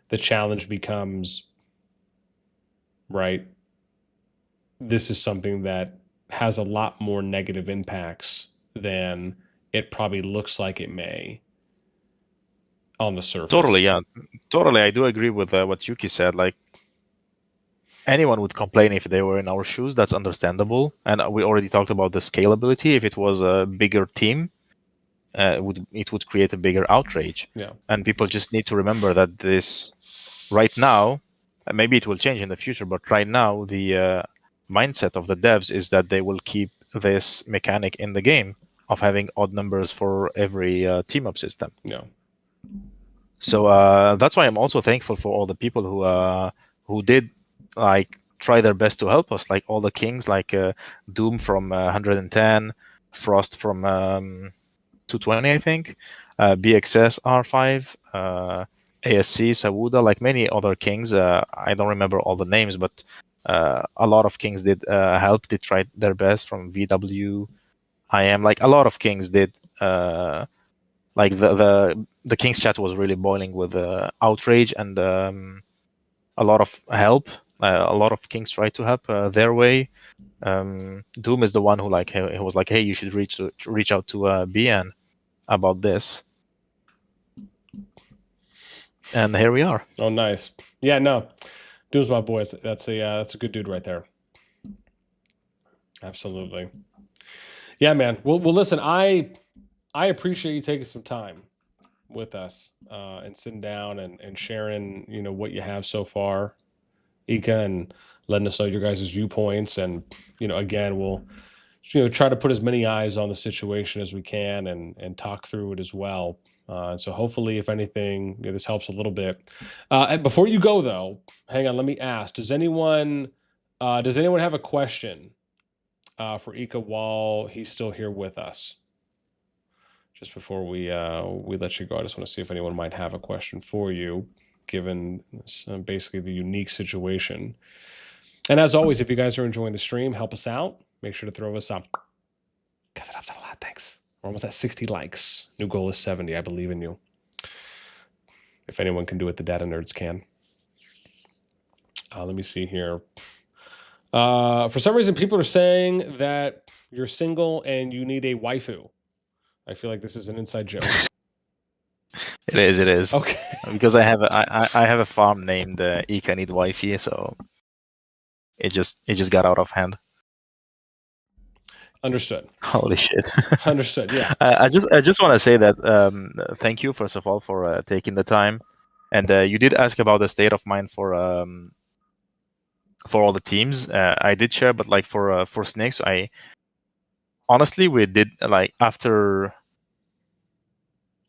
The challenge becomes, right, this is something that has a lot more negative impacts than it probably looks like it may on the surface. totally. Yeah, totally. I do agree with what Yuki said. Like, anyone would complain if they were in our shoes. That's understandable. And we already talked about the scalability. If it was a bigger team, it would create a bigger outrage. Yeah. And people just need to remember that this right now, maybe it will change in the future, but right now the mindset of the devs is that they will keep this mechanic in the game of having odd numbers for every team up system. Yeah. So that's why I'm also thankful for all the people who did like try their best to help us, like all the kings, like Doom from 110, Frost from 220, I think, BXS R5, ASC, Sawuda, like many other kings. I don't remember all the names, but a lot of kings did help, did try their best from VW. I am like a lot of kings did. Like the king's chat was really boiling with outrage and a lot of help. A lot of kings tried to help their way. Doom is the one who like he was like, hey, you should reach out to BN about this, and here we are. Oh, nice. Yeah, no, Doom's my boy. That's a good dude right there. Absolutely. Yeah, man. Well, listen, I appreciate you taking some time with us and sitting down and sharing, what you have so far, Ika, and letting us know your guys' viewpoints. And, again, we'll, try to put as many eyes on the situation as we can and talk through it as well. So hopefully, if anything, this helps a little bit. And before you go, though, hang on, let me ask: Does anyone have a question for Ika while he's still here with us? Just before we let you go, I just want to see if anyone might have a question for you, given basically the unique situation. And as always, if you guys are enjoying the stream, help us out. Make sure to throw us up. Because it helps out a lot. Thanks. We're almost at 60 likes. New goal is 70. I believe in you. If anyone can do it, the data nerds can. Let me see here. For some reason, people are saying that you're single and you need a waifu. I feel like this is an inside joke. It is. It is. Okay. Because I have a farm named Ika Need Wifey, so it just got out of hand. Understood. Holy shit. Understood. Yeah. I just want to say that thank you first of all for taking the time, and you did ask about the state of mind for all the teams. I did share, but like for SNIX, I honestly we did like after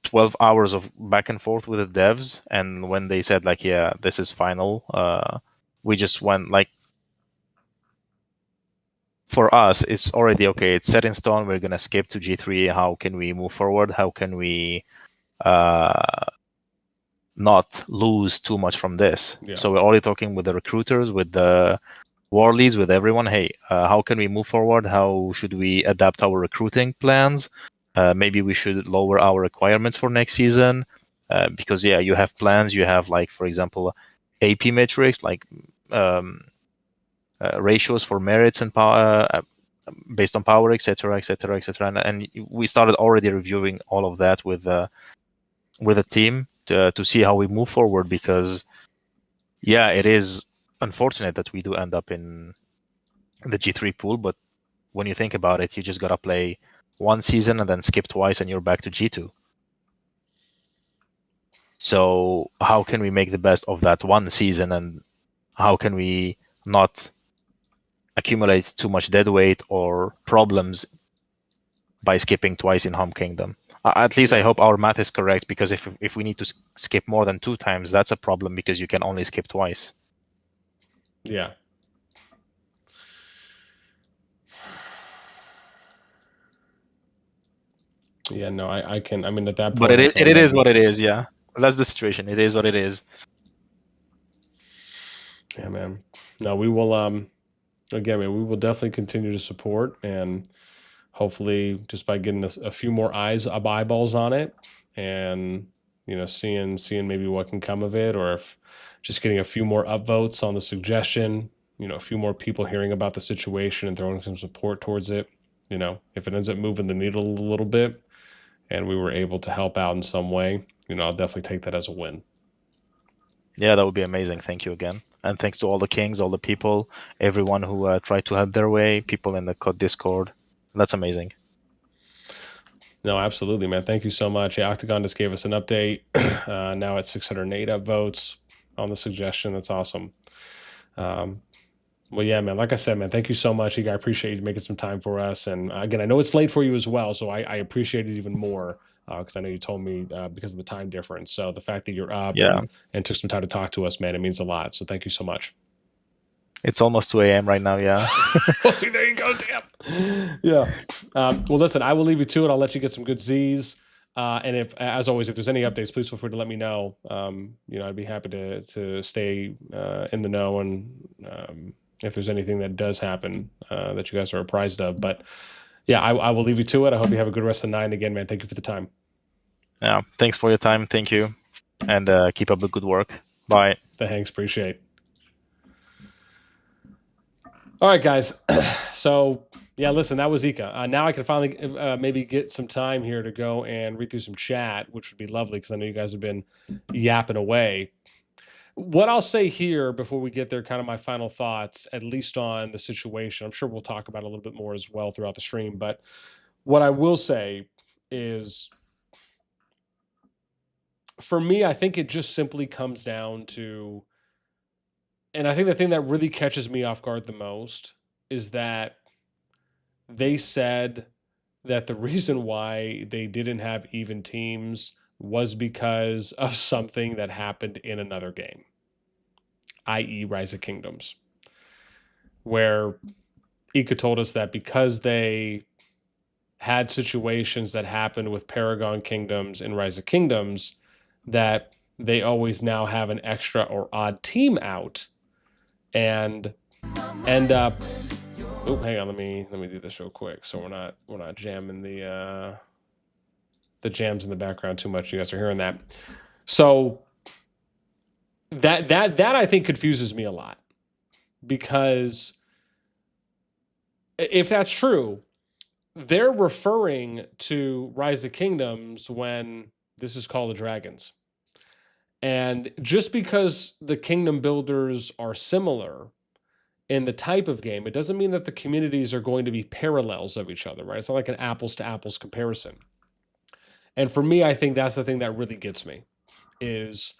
12 hours of back and forth with the devs, and when they said like, yeah, this is final, we just went like, for us it's already okay, it's set in stone, we're gonna skip to G3. How can we move forward? How can we not lose too much from this? Yeah. So we're already talking with the recruiters, with the war leads, with everyone. Hey, how can we move forward? How should we adapt our recruiting plans? Maybe we should lower our requirements for next season, because yeah, you have plans, you have like, for example, AP metrics, like ratios for merits and power based on power, etc., etc., etc. And we started already reviewing all of that with a team to see how we move forward, because yeah, it is unfortunate that we do end up in the G3 pool, but when you think about it, you just gotta play one season and then skip twice and you're back to G2. So how can we make the best of that one season, and how can we not accumulate too much dead weight or problems by skipping twice in home kingdom. At least I hope our math is correct, because if we need to skip more than 2 times, that's a problem, because you can only skip twice. Yeah. Yeah, no, I can. I mean, at that point, But it is what it is. Yeah, that's the situation. It is what it is. Yeah, man. No, we will. Again, man, we will definitely continue to support, and hopefully, just by getting a few more eyeballs on it, and seeing maybe what can come of it, or if just getting a few more upvotes on the suggestion, a few more people hearing about the situation and throwing some support towards it. If it ends up moving the needle a little bit, and we were able to help out in some way, I'll definitely take that as a win. Yeah, that would be amazing. Thank you again. And thanks to all the kings, all the people, everyone who tried to help their way, people in the CoD Discord. That's amazing. No, absolutely, man. Thank you so much. Yeah, Octagon just gave us an update. Now at 608 upvotes on the suggestion. That's awesome. Well, yeah, man. Like I said, man, thank you so much. I appreciate you making some time for us. And again, I know it's late for you as well, so I appreciate it even more, because I know you told me because of the time difference. So the fact that you're up and took some time to talk to us, man, it means a lot. So thank you so much. It's almost 2 a.m. right now, yeah. Well, see, there you go, damn. Yeah. Well, listen, I will leave you to it. I'll let you get some good Z's. And if, as always, if there's any updates, please feel free to let me know. I'd be happy to stay in the know, and if there's anything that does happen that you guys are apprised of. But yeah, I will leave you to it. I hope you have a good rest of the night. And again, man, thank you for the time. Yeah, thanks for your time. Thank you. And keep up the good work. Bye. Thanks. Appreciate. All right, guys. So yeah, listen, that was Ika. Now I can finally maybe get some time here to go and read through some chat, which would be lovely because I know you guys have been yapping away. What I'll say here before we get there, kind of my final thoughts, at least on the situation. I'm sure we'll talk about it a little bit more as well throughout the stream. But what I will say is, for me, I think it just simply comes down to, and I think the thing that really catches me off guard the most is that they said that the reason why they didn't have even teams was because of something that happened in another game, i.e. Rise of Kingdoms, where Ika told us that because they had situations that happened with Paragon Kingdoms and Rise of Kingdoms, that they always now have an extra or odd team out and end up. Oh, hang on. Let me do this real quick, so we're not jamming the jams in the background too much. You guys are hearing that. So that I think confuses me a lot, because if that's true, they're referring to Rise of Kingdoms when this is Call of Dragons. And just because the kingdom builders are similar in the type of game, it doesn't mean that the communities are going to be parallels of each other, right? It's not like an apples to apples comparison. And for me, I think that's the thing that really gets me, is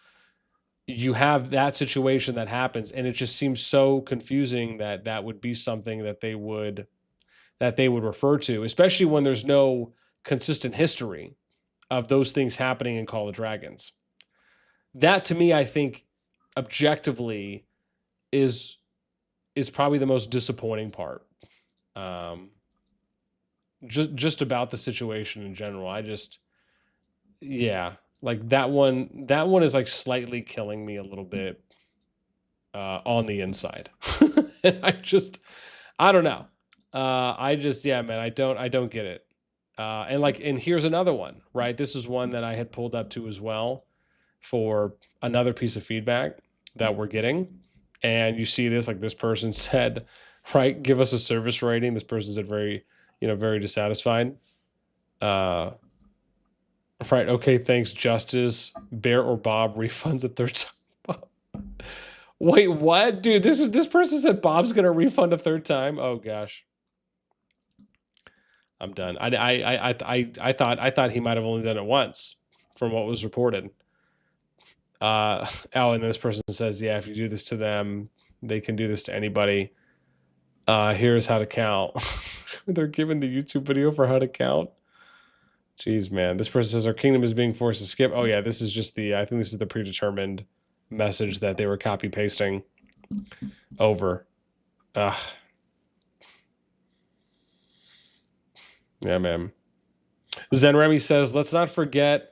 you have that situation that happens, and it just seems so confusing that that would be something that they would refer to, especially when there's no consistent history of those things happening in Call of Dragons. That, to me, I think objectively is probably the most disappointing part. Just about the situation in general. Like that one is like slightly killing me a little bit on the inside. I don't know. Man, I don't get it. And here's another one, right? This is one that I had pulled up to as well for another piece of feedback that we're getting. And you see this, like this person said, right, give us a service rating. This person said very dissatisfied. Right, okay, thanks, Justice. BeaR or Bob refunds a third time. Wait, what? Dude, this person said Bob's gonna refund a third time. Oh gosh. I'm done. I thought he might have only done it once from what was reported. And this person says, yeah, if you do this to them, they can do this to anybody. Here's how to count. They're giving the YouTube video for how to count. Jeez, man. This person says our kingdom is being forced to skip. Oh yeah, this is just the, I think this is the predetermined message that they were copy pasting over. Ugh. Yeah, man. Zen Remy says, let's not forget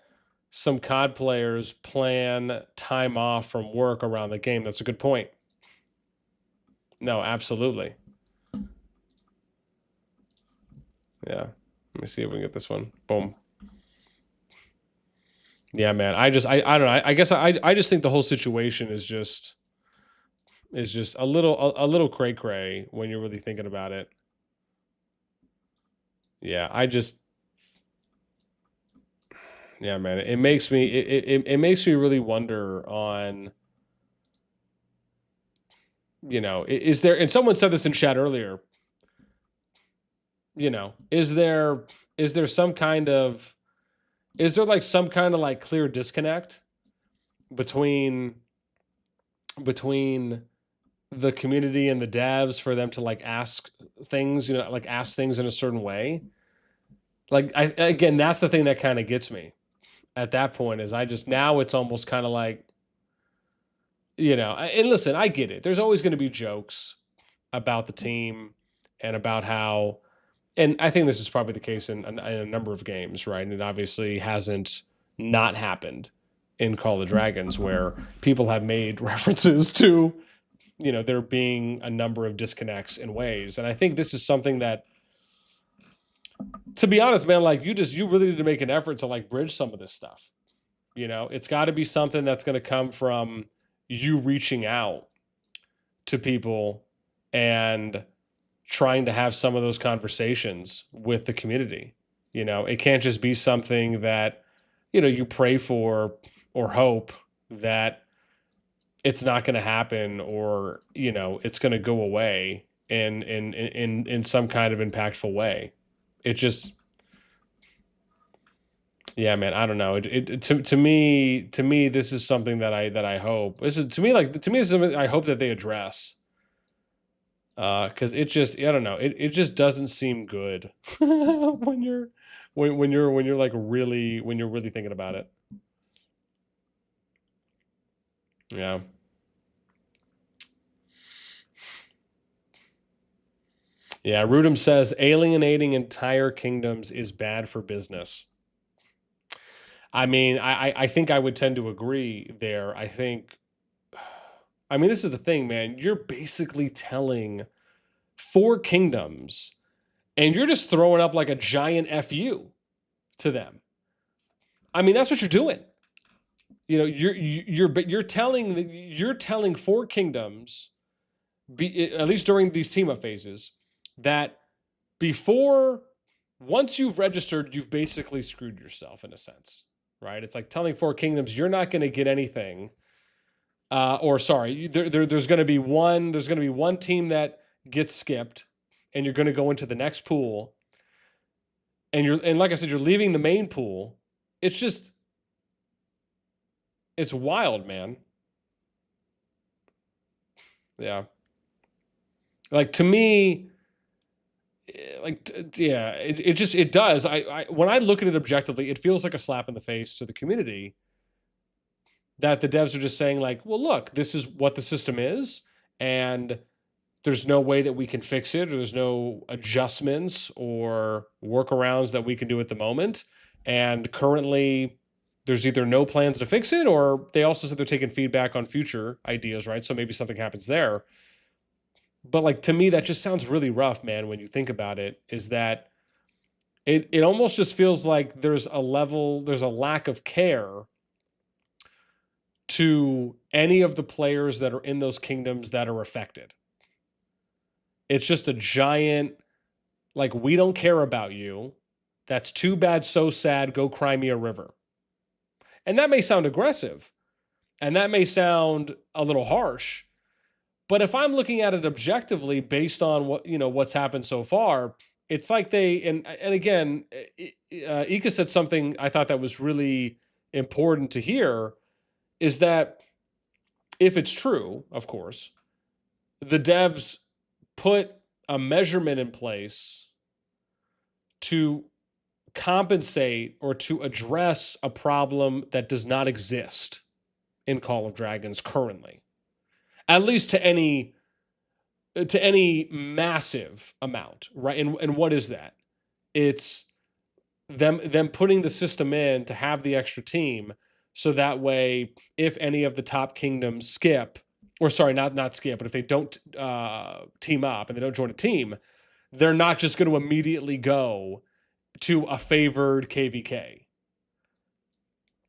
some COD players plan time off from work around the game. That's a good point. No, absolutely. Yeah. Let me see if we can get this one. Boom. Yeah, man. I don't know. I guess I just think the whole situation is just a little cray cray when you're really thinking about it. Yeah, yeah, man. It makes me it makes me really wonder on, you know, is there, and someone said this in chat earlier, you know, is there some kind of, is there like some kind of like clear disconnect between the community and the devs for them to like ask things, you know, like ask things in a certain way? Like again, that's the thing that kind of gets me at that point, is I just, now it's almost kind of like, you know, and listen, I get it. There's always going to be jokes about the team and about how, and I think this is probably the case in a number of games, right? And it obviously hasn't not happened in Call of Dragons, where people have made references to, you know, there being a number of disconnects in ways. And I think this is something that, to be honest, man, like you really need to make an effort to like bridge some of this stuff. You know, it's got to be something that's going to come from you reaching out to people and trying to have some of those conversations with the community. You know, it can't just be something that, you know, you pray for or hope that it's not going to happen, or, you know, it's going to go away in some kind of impactful way. It just, yeah, man, I don't know. To me, this is something that I hope. This is, to me, this is something I hope that they address. Because it just, I don't know, it just doesn't seem good when you're like really, when you're really thinking about it. Yeah. Yeah, Rudum says alienating entire kingdoms is bad for business. I mean, I think I would tend to agree there. I think, I mean, this is the thing, man. You're basically telling 4 kingdoms, and you're just throwing up like a giant FU to them. I mean, that's what you're doing. You know, you're telling 4 kingdoms, at least during these team up phases, that once you've registered, you've basically screwed yourself in a sense, right? It's like telling 4 kingdoms you're not going to get anything, or sorry, there's going to be one team that gets skipped, and you're going to go into the next pool, and like I said, you're leaving the main pool. It's just, it's wild, man. Yeah. Like, to me, yeah, it does. I when I look at it objectively, it feels like a slap in the face to the community that the devs are just saying like, well, look, this is what the system is, and there's no way that we can fix it, or there's no adjustments or workarounds that we can do at the moment. And currently, there's either no plans to fix it, or they also said they're taking feedback on future ideas, right? So maybe something happens there. But like, to me, that just sounds really rough, man, when you think about it, is that it almost just feels like there's a lack of care to any of the players that are in those kingdoms that are affected. It's just a giant, like, we don't care about you. That's too bad, so sad, go cry me a river. And that may sound aggressive, and that may sound a little harsh, but if I'm looking at it objectively based on what, you know, what's happened so far, it's like they, and again, Ika said something I thought that was really important to hear, is that if it's true, of course, the devs put a measurement in place to compensate or to address a problem that does not exist in Call of Dragons currently, at least to any massive amount, right? And what is that? It's them putting the system in to have the extra team, so that way, if any of the top kingdoms skip, or sorry, not skip, but if they don't team up and they don't join a team, they're not just going to immediately go to a favored KvK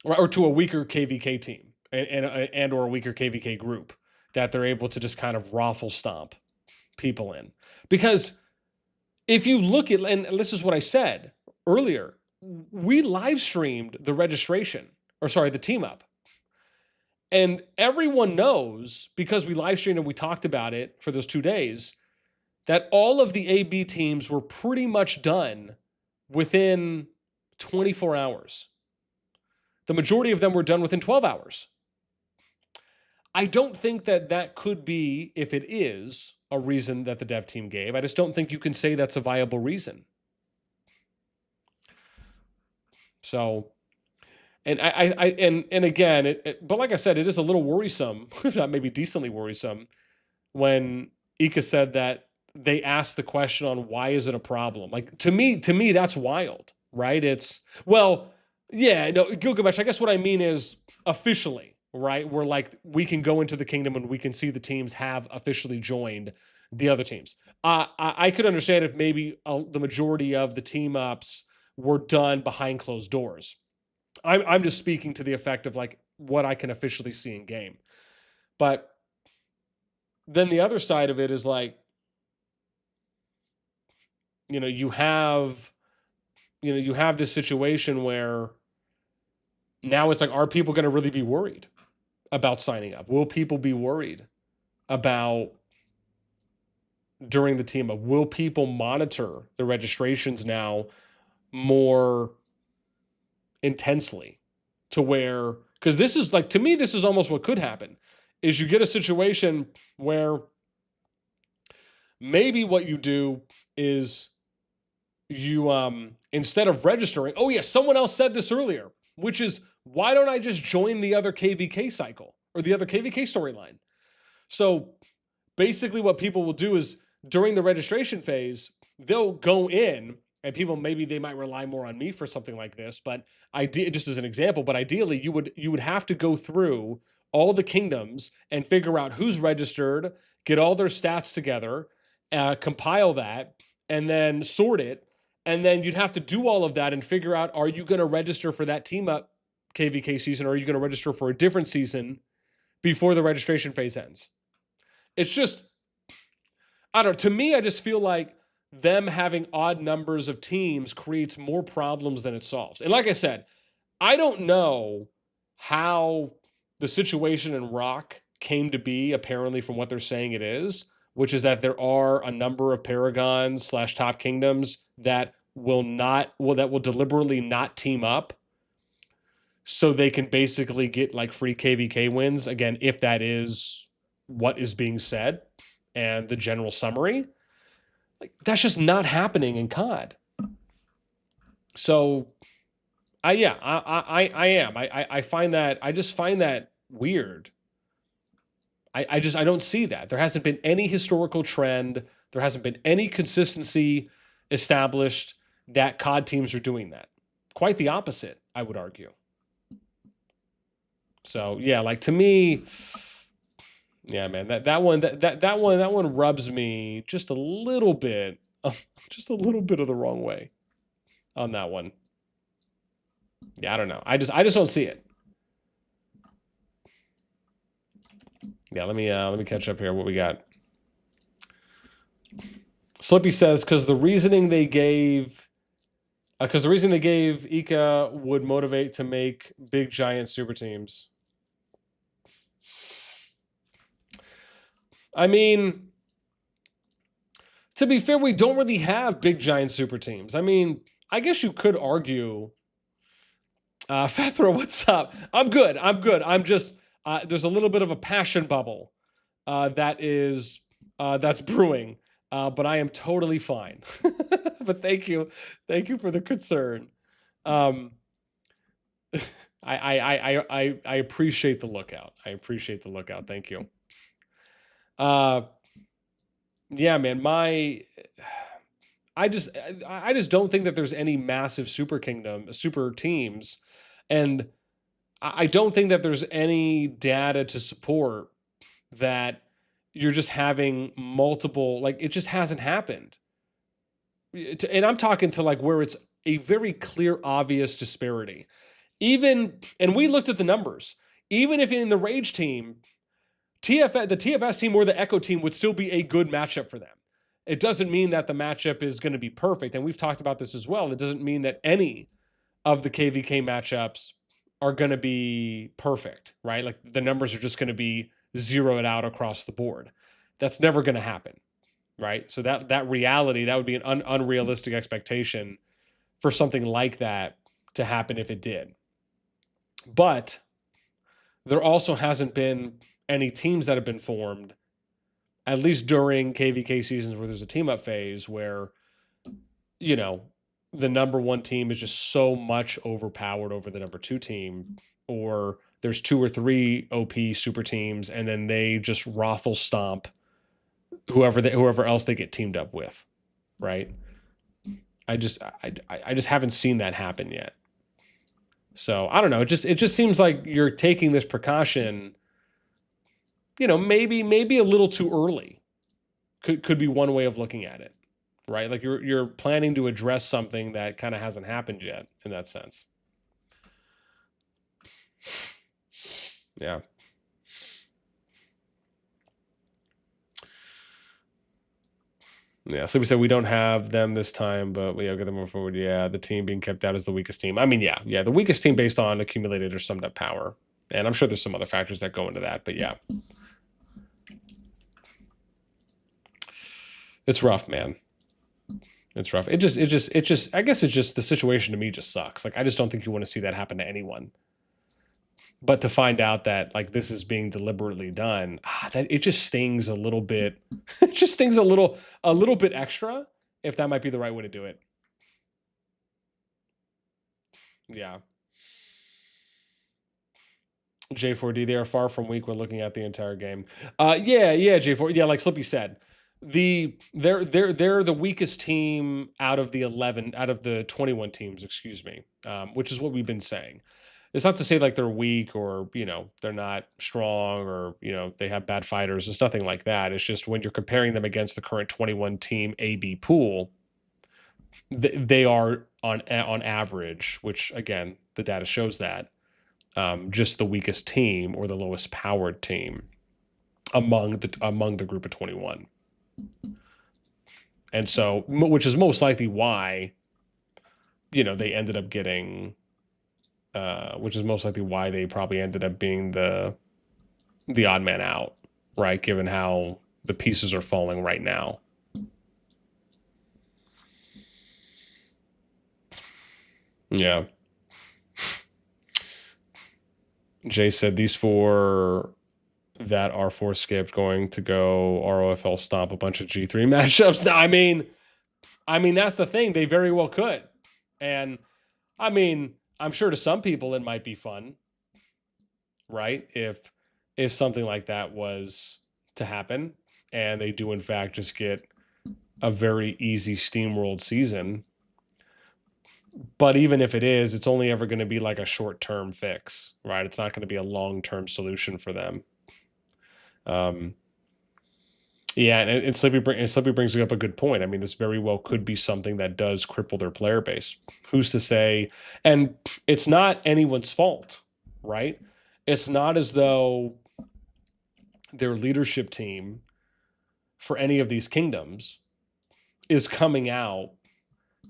or to a weaker KvK team and or a weaker KvK group that they're able to just kind of raffle stomp people in. Because if you look at, and this is what I said earlier, we live streamed the registration, or sorry, the team up. And everyone knows, because we live streamed and we talked about it for those 2 days, that all of the AB teams were pretty much done within 24 hours. The majority of them were done within 12 hours. I don't think that that could be, if it is, a reason that the dev team gave. I just don't think you can say that's a viable reason. So, and and again, but like I said, it is a little worrisome, if not maybe decently worrisome, when Ika said that they asked the question on why is it a problem. Like, to me, that's wild, right? It's, well, yeah, no, Gilgamesh, I guess what I mean is officially, right? We're like, we can go into the kingdom and we can see the teams have officially joined the other teams. I could understand if maybe the majority of the team ups were done behind closed doors. I'm just speaking to the effect of like what I can officially see in game. But then the other side of it is like, you have this situation where now it's like, are people going to really be worried about signing up? Will people be worried about during the team up? Will people monitor the registrations now more intensely, to where, because this is like, to me, this is almost what could happen, is you get a situation where maybe what you do is you, instead of registering, oh yeah, someone else said this earlier, which is, why don't I just join the other KvK cycle or the other KvK storyline? So basically what people will do is during the registration phase, they'll go in, and people, maybe they might rely more on me for something like this, but just as an example, but ideally you would have to go through all the kingdoms and figure out who's registered, get all their stats together, compile that, and then sort it. And then you'd have to do all of that and figure out, are you going to register for that team up KvK season, or are you going to register for a different season before the registration phase ends? It's just, I don't know. To me, I just feel like them having odd numbers of teams creates more problems than it solves. And like I said, I don't know how the situation in Rock came to be, apparently from what they're saying it is, which is that there are a number of paragons / top kingdoms that will deliberately not team up, so they can basically get like free KvK wins. Again, if that is what is being said and the general summary, like, that's just not happening in COD. So I am. I find that, I just find that weird. I don't see that. There hasn't been any historical trend. There hasn't been any consistency established that COD teams are doing that. Quite the opposite, I would argue. So yeah, like, to me, yeah, man, that one rubs me just a little bit of the wrong way on that one. Yeah, I don't know. I just don't see it. Yeah, let me catch up here. What we got? Slippy says, because the reasoning they gave Ika would motivate to make big giant super teams. I mean, to be fair, we don't really have big giant super teams. I mean, I guess you could argue. Fethro, what's up? I'm good. I'm just, there's a little bit of a passion bubble that's brewing but I am totally fine. But thank you for the concern. I appreciate the lookout. I appreciate the lookout. Thank you. Yeah, man, I just don't think that there's any massive super teams, and I don't think that there's any data to support that you're just having multiple, like, it just hasn't happened. And I'm talking to like where it's a very clear, obvious disparity. And we looked at the numbers. Even if in the Rage team, the TFS team or the Echo team would still be a good matchup for them. It doesn't mean that the matchup is going to be perfect. And we've talked about this as well. It doesn't mean that any of the KvK matchups are going to be perfect, right? Like the numbers are just going to be zeroed out across the board. That's never going to happen, right? So that reality, that would be an unrealistic expectation for something like that to happen if it did. But there also hasn't been any teams that have been formed, at least during KvK seasons where there's a team up phase, where, you know, the number one team is just so much overpowered over the number two team, or there's 2 or 3 OP super teams and then they just raffle stomp whoever else they get teamed up with, right? I just haven't seen that happen yet. So I don't know. It just seems like you're taking this precaution, you know, maybe a little too early. Could be one way of looking at it, right? Like you're planning to address something that kind of hasn't happened yet in that sense. Yeah. Yeah, so we said we don't have them this time, but we have got them more forward. Yeah, the team being kept out is the weakest team. I mean, yeah, the weakest team based on accumulated or summed up power. And I'm sure there's some other factors that go into that, but yeah. It's rough, man. It's rough. I guess it's just the situation to me just sucks. Like I just don't think you want to see that happen to anyone. But to find out that like this is being deliberately done, that it just stings a little bit. It just stings a little bit extra, if that might be the right way to do it. Yeah. J4D, they are far from weak when looking at the entire game. Yeah, J4. Yeah, like Slippy said, they're the weakest team out of the 21 teams, excuse me, which is what we've been saying. It's not to say like they're weak or, you know, they're not strong or, you know, they have bad fighters. It's nothing like that. It's just when you're comparing them against the current 21 team AB pool, they are on average, which again, the data shows that, just the weakest team or the lowest powered team among the group of 21. And so, which is most likely why, you know, they ended up getting, which is most likely why they probably ended up being the odd man out, right? Given how the pieces are falling right now. Yeah. Jay said these 4 that are 4 skipped going to go ROFL stomp a bunch of G3 matchups. Now, I mean that's the thing. They very well could. And I mean, I'm sure to some people it might be fun, right? If something like that was to happen and they do in fact just get a very easy steamrolled season. But even if it is, it's only ever going to be like a short-term fix, right? It's not going to be a long-term solution for them. Yeah, and Slippy brings up a good point. I mean, this very well could be something that does cripple their player base. Who's to say? And it's not anyone's fault, right? It's not as though their leadership team for any of these kingdoms is coming out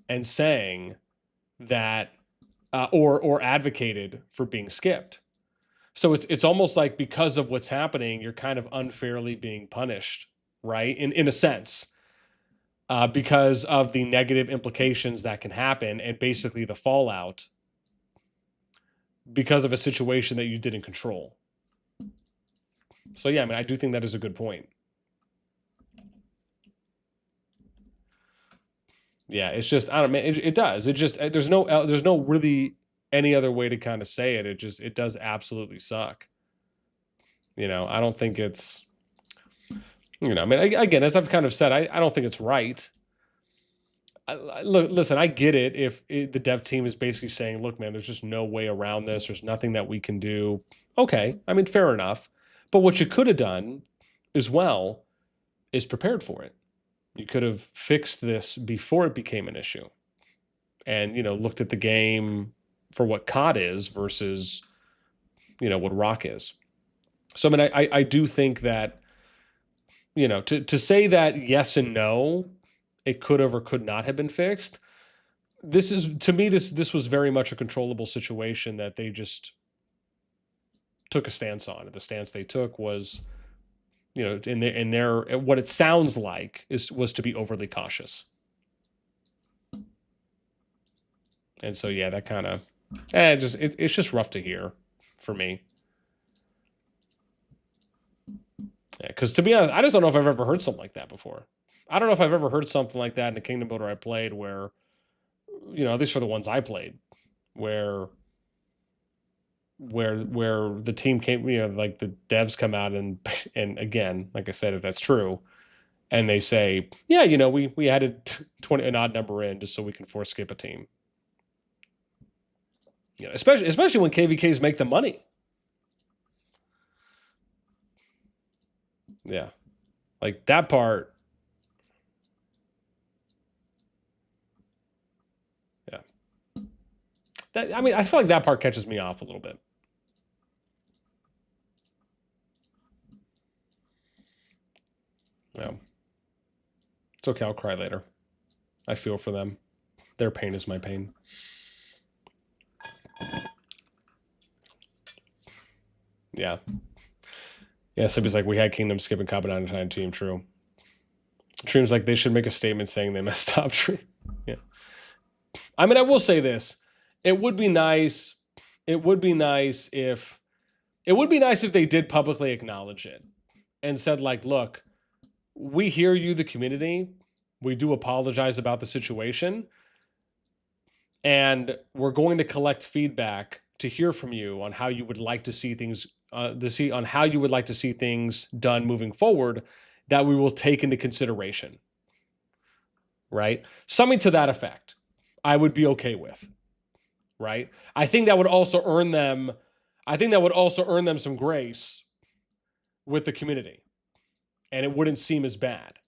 and saying that or advocated for being skipped. So it's almost like because of what's happening, you're kind of unfairly being punished, right? In a sense, because of the negative implications that can happen and basically the fallout because of a situation that you didn't control. So yeah, I mean, I do think that is a good point. Yeah, it's just I don't know. It does. It just there's no really any other way to kind of say it. It does absolutely suck. I don't think it's I mean again, as I've kind of said, I don't think it's right. Look, listen, I get it if the dev team is basically saying, look, man, there's just no way around this. There's nothing that we can do. Okay, I mean, fair enough. But what you could have done as well is prepared for it. You could have fixed this before it became an issue and, looked at the game for what COD is versus, what Rock is. So, I mean, I do think that, to say that yes and no, it could have or could not have been fixed. This is, to me, this was very much a controllable situation that they just took a stance on. And the stance they took was, in their what it sounds like was to be overly cautious. And so yeah, that kind of it's just rough to hear for me. Yeah, because to be honest, I just don't know if I've ever heard something like that before. I don't know if I've ever heard something like that in a Kingdom Builder I played where, at least for the ones I played, where the team came, like the devs come out and again, like I said, if that's true, and they say, yeah, we added 20 an odd number in just so we can force skip a team. Especially when KvKs make the money. Yeah. Like that part. Yeah. I mean, I feel like that part catches me off a little bit. Yeah. It's okay, I'll cry later. I feel for them. Their pain is my pain. Yeah. Yeah, Sibby's like, we had Kingdom skip and Covenant on time team. True. Dream's like, they should make a statement saying they messed up. True. Yeah. I mean, I will say this. It would be nice. It would be nice if they did publicly acknowledge it and said, like, look, we hear you, the community. We do apologize about the situation. And we're going to collect feedback to hear from you on how you would like to see things on how you would like to see things done moving forward that we will take into consideration. Right? Something to that effect, I would be okay with. Right? I think that would also earn them some grace with the community. And it wouldn't seem as bad.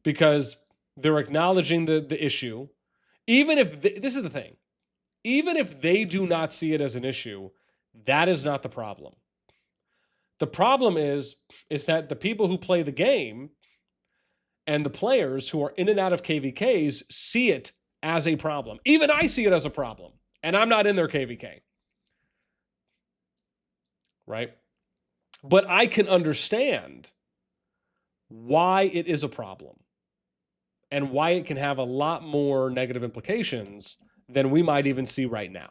Because they're acknowledging the issue. Even if this is the thing. Even if they do not see it as an issue, that is not the problem. The problem is that the people who play the game and the players who are in and out of KvKs see it as a problem. Even I see it as a problem, and I'm not in their KvK. Right? But I can understand why it is a problem and why it can have a lot more negative implications than we might even see right now.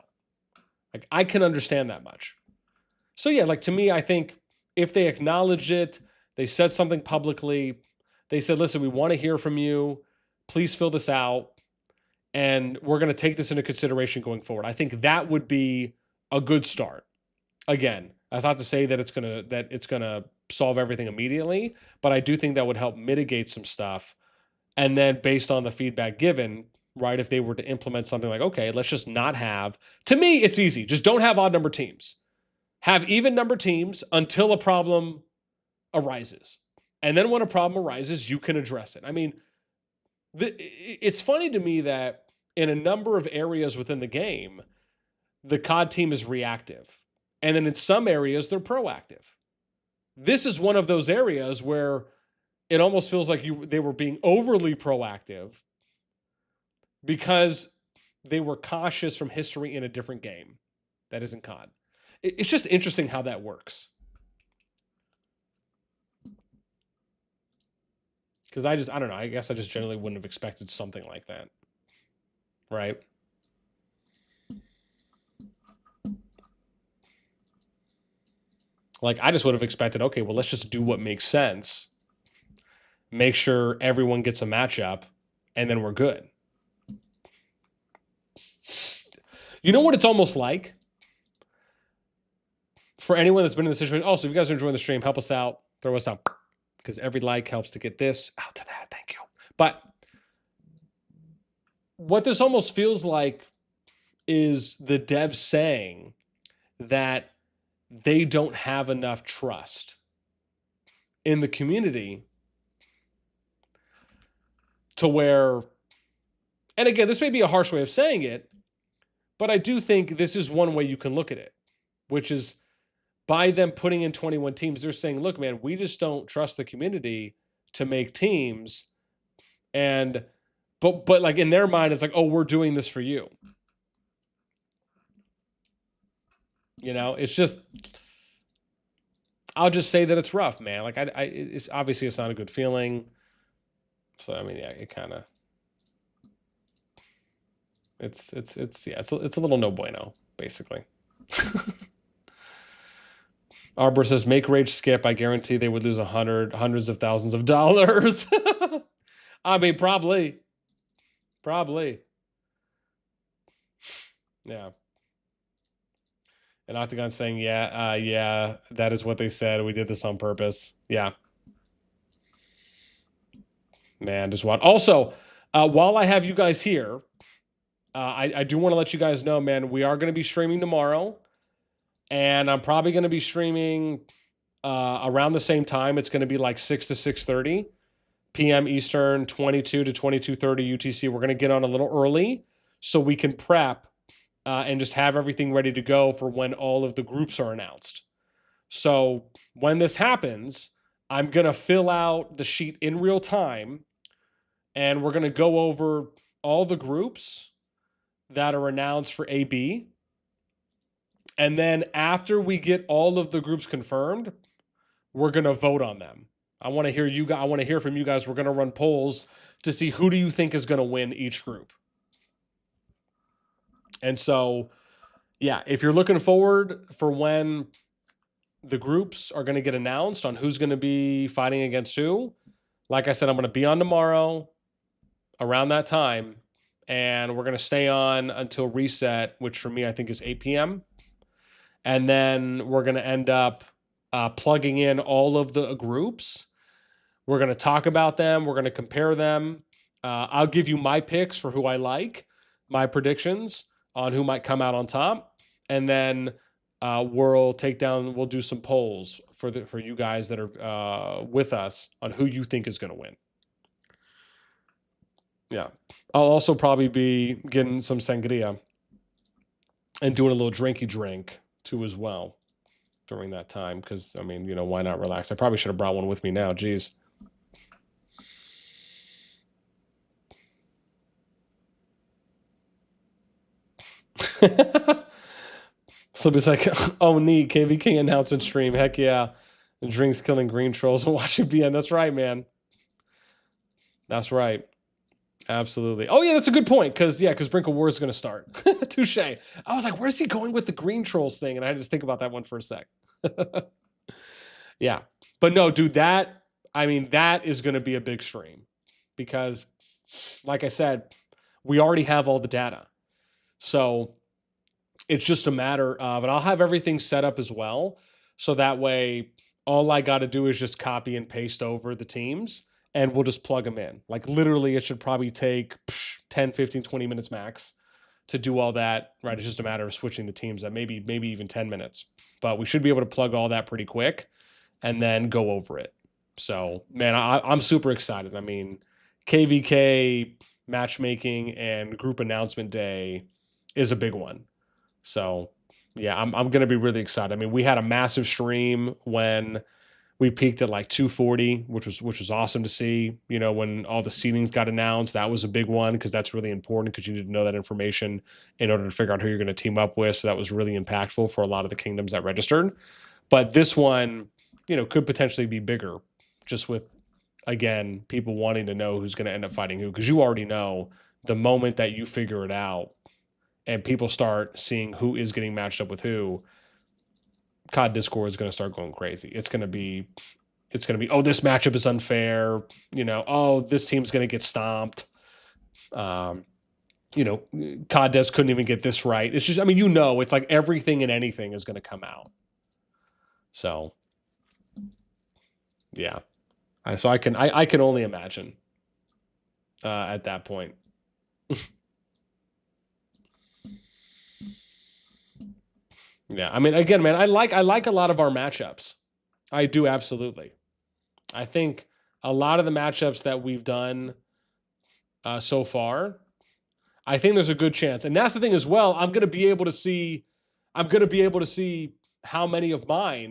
Like, I can understand that much. So yeah, like to me, I think if they acknowledged it, they said something publicly, they said, listen, we want to hear from you. Please fill this out. And we're going to take this into consideration going forward. I think that would be a good start. Again, I thought to say that it's going to solve everything immediately, but I do think that would help mitigate some stuff. And then based on the feedback given, right, if they were to implement something like, okay, let's just not have, to me, it's easy. Just don't have odd number teams. Have even number teams until a problem arises. And then when a problem arises, you can address it. I mean, it's funny to me that in a number of areas within the game, the COD team is reactive. And then in some areas, they're proactive. This is one of those areas where it almost feels like they were being overly proactive because they were cautious from history in a different game that isn't COD. It's just interesting how that works. Because I don't know. I guess I just generally wouldn't have expected something like that. Right? Like, I just would have expected, okay, well, let's just do what makes sense. Make sure everyone gets a matchup, and then we're good. You know what it's almost like? For anyone that's been in this situation, also, if you guys are enjoying the stream, help us out. Throw us out. Because every like helps to get this out to that. Thank you. But what this almost feels like is the devs saying that they don't have enough trust in the community to where, and again, this may be a harsh way of saying it, but I do think this is one way you can look at it, which is by them putting in 21 teams, they're saying, look, man, we just don't trust the community to make teams. And, but like in their mind, it's like, oh, we're doing this for you. You know, it's just, I'll just say that it's rough, man. Like it's obviously it's not a good feeling. So, I mean, yeah, it kind of, it's a little no bueno, basically. Arbor says, make Rage skip. I guarantee they would lose hundreds of thousands of dollars. I mean, probably. Yeah. And Octagon saying, yeah, that is what they said. We did this on purpose. Yeah. Man, just what. Also, while I have you guys here, I do want to let you guys know, man, we are going to be streaming tomorrow. And I'm probably going to be streaming around the same time. It's going to be like 6 to 6:30 p.m. Eastern, 22 to 22:30 UTC. We're going to get on a little early so we can prep and just have everything ready to go for when all of the groups are announced. So when this happens, I'm going to fill out the sheet in real time, and we're going to go over all the groups that are announced for AB. And then after we get all of the groups confirmed, we're going to vote on them. I want to hear you guys. I want to hear from you guys. We're going to run polls to see who do you think is going to win each group. And so, yeah, if you're looking forward for when the groups are going to get announced on who's going to be fighting against who, like I said, I'm going to be on tomorrow around that time, and we're going to stay on until reset, which for me, I think is 8 p.m. And then we're going to end up plugging in all of the groups. We're going to talk about them. We're going to compare them. I'll give you my picks for who I like, my predictions on who might come out on top. And then we'll do some polls for you guys that are with us on who you think is going to win. Yeah. I'll also probably be getting some sangria and doing a little drinky drink too as well during that time, because I mean, you know, why not relax? I probably should have brought one with me now. Jeez. So it's like, oh, neat, KvK announcement stream. Heck yeah. The drinks killing green trolls and watching BN. That's right, man. That's right. Absolutely. Oh, yeah, that's a good point. Because Brinkle War is going to start. Touche. I was like, where's he going with the green trolls thing? And I had to think about that one for a sec. Yeah. But no, dude, that is going to be a big stream. Because, like I said, we already have all the data. So it's just a matter of, and I'll have everything set up as well. So that way, all I got to do is just copy and paste over the teams. And we'll just plug them in. Like literally, it should probably take 10, 15, 20 minutes max to do all that, right? It's just a matter of switching the teams at maybe even 10 minutes. But we should be able to plug all that pretty quick and then go over it. So, man, I'm super excited. I mean, KvK matchmaking and group announcement day is a big one. So, yeah, I'm going to be really excited. I mean, we had a massive stream when we peaked at like 240, which was awesome to see. You know, when all the seedings got announced, that was a big one because that's really important because you need to know that information in order to figure out who you're going to team up with. So that was really impactful for a lot of the kingdoms that registered. But this one, you know, could potentially be bigger just with, again, people wanting to know who's going to end up fighting who, because you already know the moment that you figure it out and people start seeing who is getting matched up with who, COD Discord is going to start going crazy. It's going to be, oh, this matchup is unfair. You know, oh, this team's going to get stomped. you know, COD devs couldn't even get this right. It's just, I mean, you know, it's like everything and anything is going to come out. So, yeah. So I can only imagine at that point. Yeah, I mean, again, man, I like a lot of our matchups. I do, absolutely. I think a lot of the matchups that we've done so far, I think there's a good chance, and that's the thing as well. I'm going to be able to see how many of my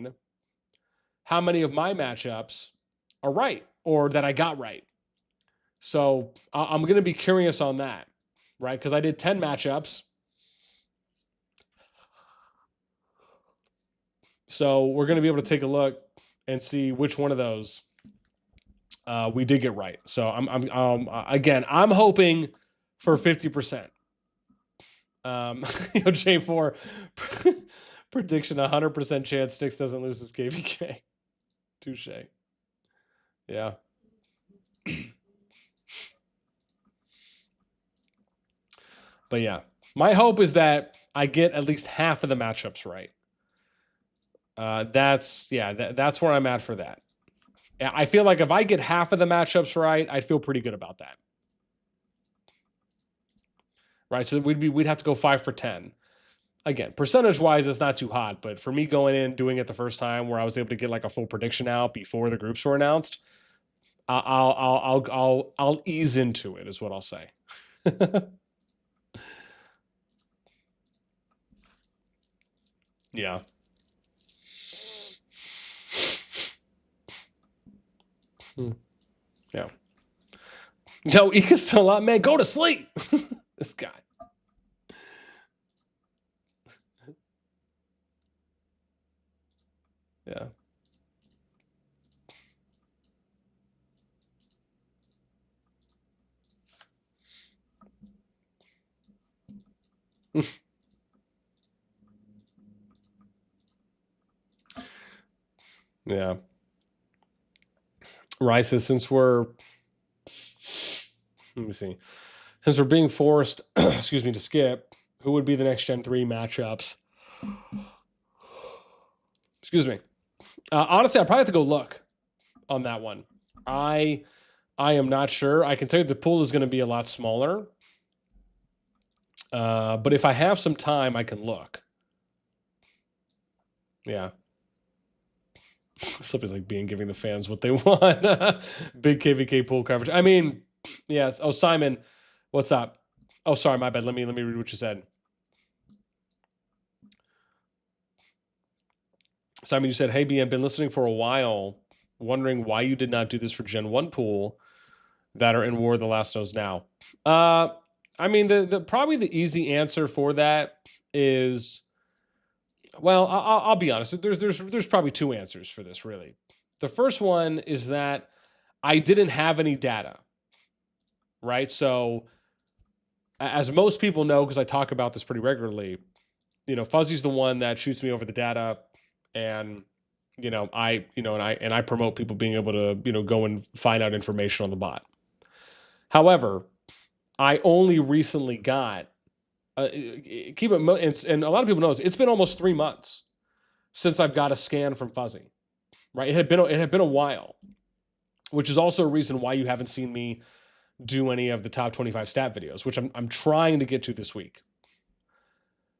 matchups are right or that I got right. So I'm going to be curious on that, right? Because I did 10 matchups. So we're going to be able to take a look and see which one of those we did get right. So I'm hoping for 50%. J4 prediction: 100% chance SNIX doesn't lose his KvK. Touche. Yeah. But yeah, my hope is that I get at least half of the matchups right. That's where I'm at for that. I feel like if I get half of the matchups right, I'd feel pretty good about that. Right, so we'd have to go 5 for 10. Again, percentage-wise, it's not too hot, but for me going in doing it the first time, where I was able to get like a full prediction out before the groups were announced, I'll ease into it, is what I'll say. Yeah. Yeah. No, Ika's still up, man. Go to sleep. This guy. Yeah. Yeah. Rice says, since we're being forced, excuse me, to skip, who would be the next Gen 3 matchups? Excuse me. Honestly, I'd probably have to go look on that one. I am not sure. I can tell you the pool is going to be a lot smaller. But if I have some time, I can look. Yeah. Something's like being giving the fans what they want. Big KvK pool coverage. I mean, yes. Oh, Simon, what's up? Oh, sorry, my bad. Let me read what you said. Simon, you said, hey, BN, been listening for a while, wondering why you did not do this for Gen 1 pool that are in War of the Last Knows now. I mean, the probably the easy answer for that is, well, I'll be honest. There's probably two answers for this, really. The first one is that I didn't have any data, right? So, as most people know, because I talk about this pretty regularly, Fuzzy's the one that shoots me over the data, and I promote people being able to go and find out information on the bot. However, I only recently got keep it, and a lot of people know it's been almost 3 months since I've got a scan from Fuzzy. Right, it had been a while, which is also a reason why you haven't seen me do any of the top 25 stat videos, which I'm trying to get to this week.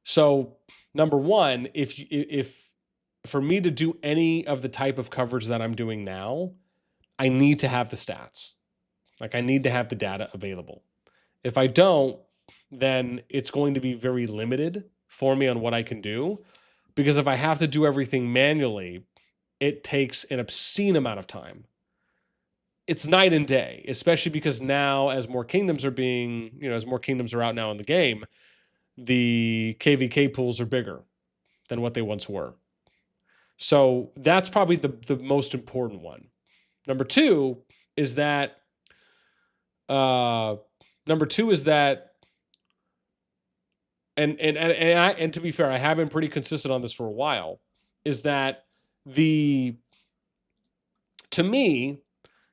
So, number one, if for me to do any of the type of coverage that I'm doing now, I need to have the stats. Like, I need to have the data available. If I don't, then it's going to be very limited for me on what I can do, because if I have to do everything manually, it takes an obscene amount of time. It's night and day, especially because now, as more kingdoms are out now in the game, the KvK pools are bigger than what they once were. So that's probably the most important one. Number two is that and to be fair, I have been pretty consistent on this for a while, is that to me,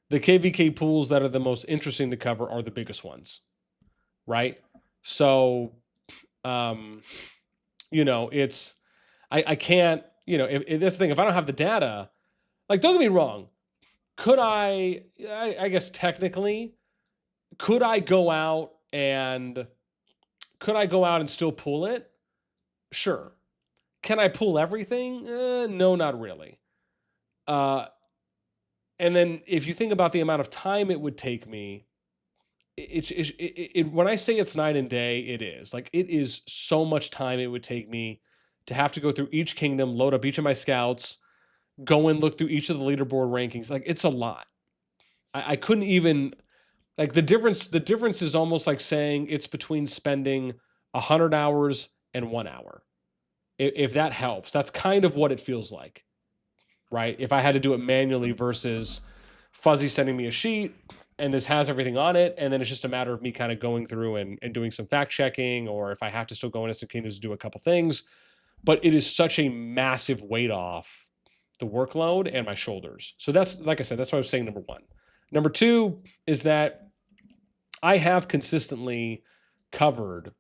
the KvK pools that are the most interesting to cover are the biggest ones, right? So, you know, I can't, you know, if this thing, if I don't have the data, like, don't get me wrong, could I guess technically, could I go out and still pull it? Sure. Can I pull everything? No, not really. And then if you think about the amount of time it would take me, when I say it's night and day, it is. Like, it is so much time it would take me to have to go through each kingdom, load up each of my scouts, go and look through each of the leaderboard rankings. Like, it's a lot. I couldn't even, like, the difference is almost like saying it's between spending 100 hours and 1 hour. If that helps, that's kind of what it feels like, right? If I had to do it manually versus Fuzzy sending me a sheet and this has everything on it, and then it's just a matter of me kind of going through and doing some fact checking, or if I have to still go into some kingdoms to do a couple things. But it is such a massive weight off the workload and my shoulders. So that's, like I said, that's what I was saying, number one. Number two is that I have consistently covered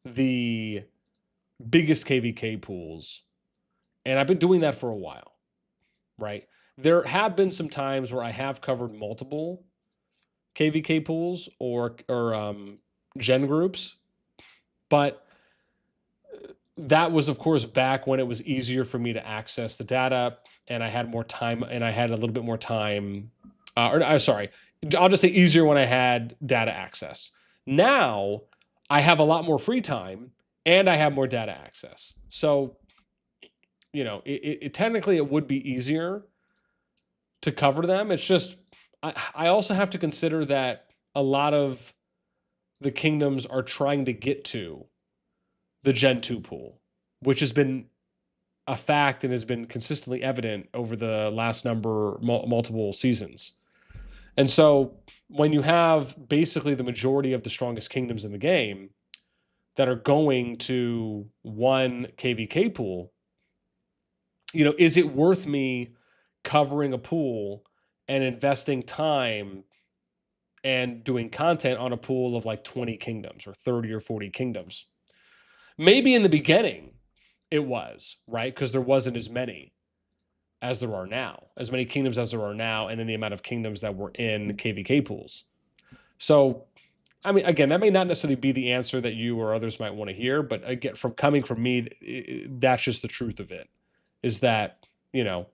the biggest KvK pools, and I've been doing that for a while, right? There have been some times where I have covered multiple KvK pools or gen groups, but that was, of course, back when it was easier for me to access the data and I had more time, and I had a little bit more time, sorry, I'll just say easier when I had data access. Now I have a lot more free time and I have more data access. So, you know, it technically it would be easier to cover them. It's just, I also have to consider that a lot of the kingdoms are trying to get to the Gen 2 pool, which has been a fact and has been consistently evident over the last multiple seasons. And so when you have basically the majority of the strongest kingdoms in the game that are going to one KvK pool, you know, is it worth me covering a pool and investing time and doing content on a pool of like 20 kingdoms or 30 or 40 kingdoms? Maybe in the beginning it was, right? Because there wasn't as many as there are now, as many kingdoms as there are now, and then the amount of kingdoms that were in KvK pools. So, I mean, again, that may not necessarily be the answer that you or others might want to hear, but again, coming from me, that's just the truth of it, is that, you know,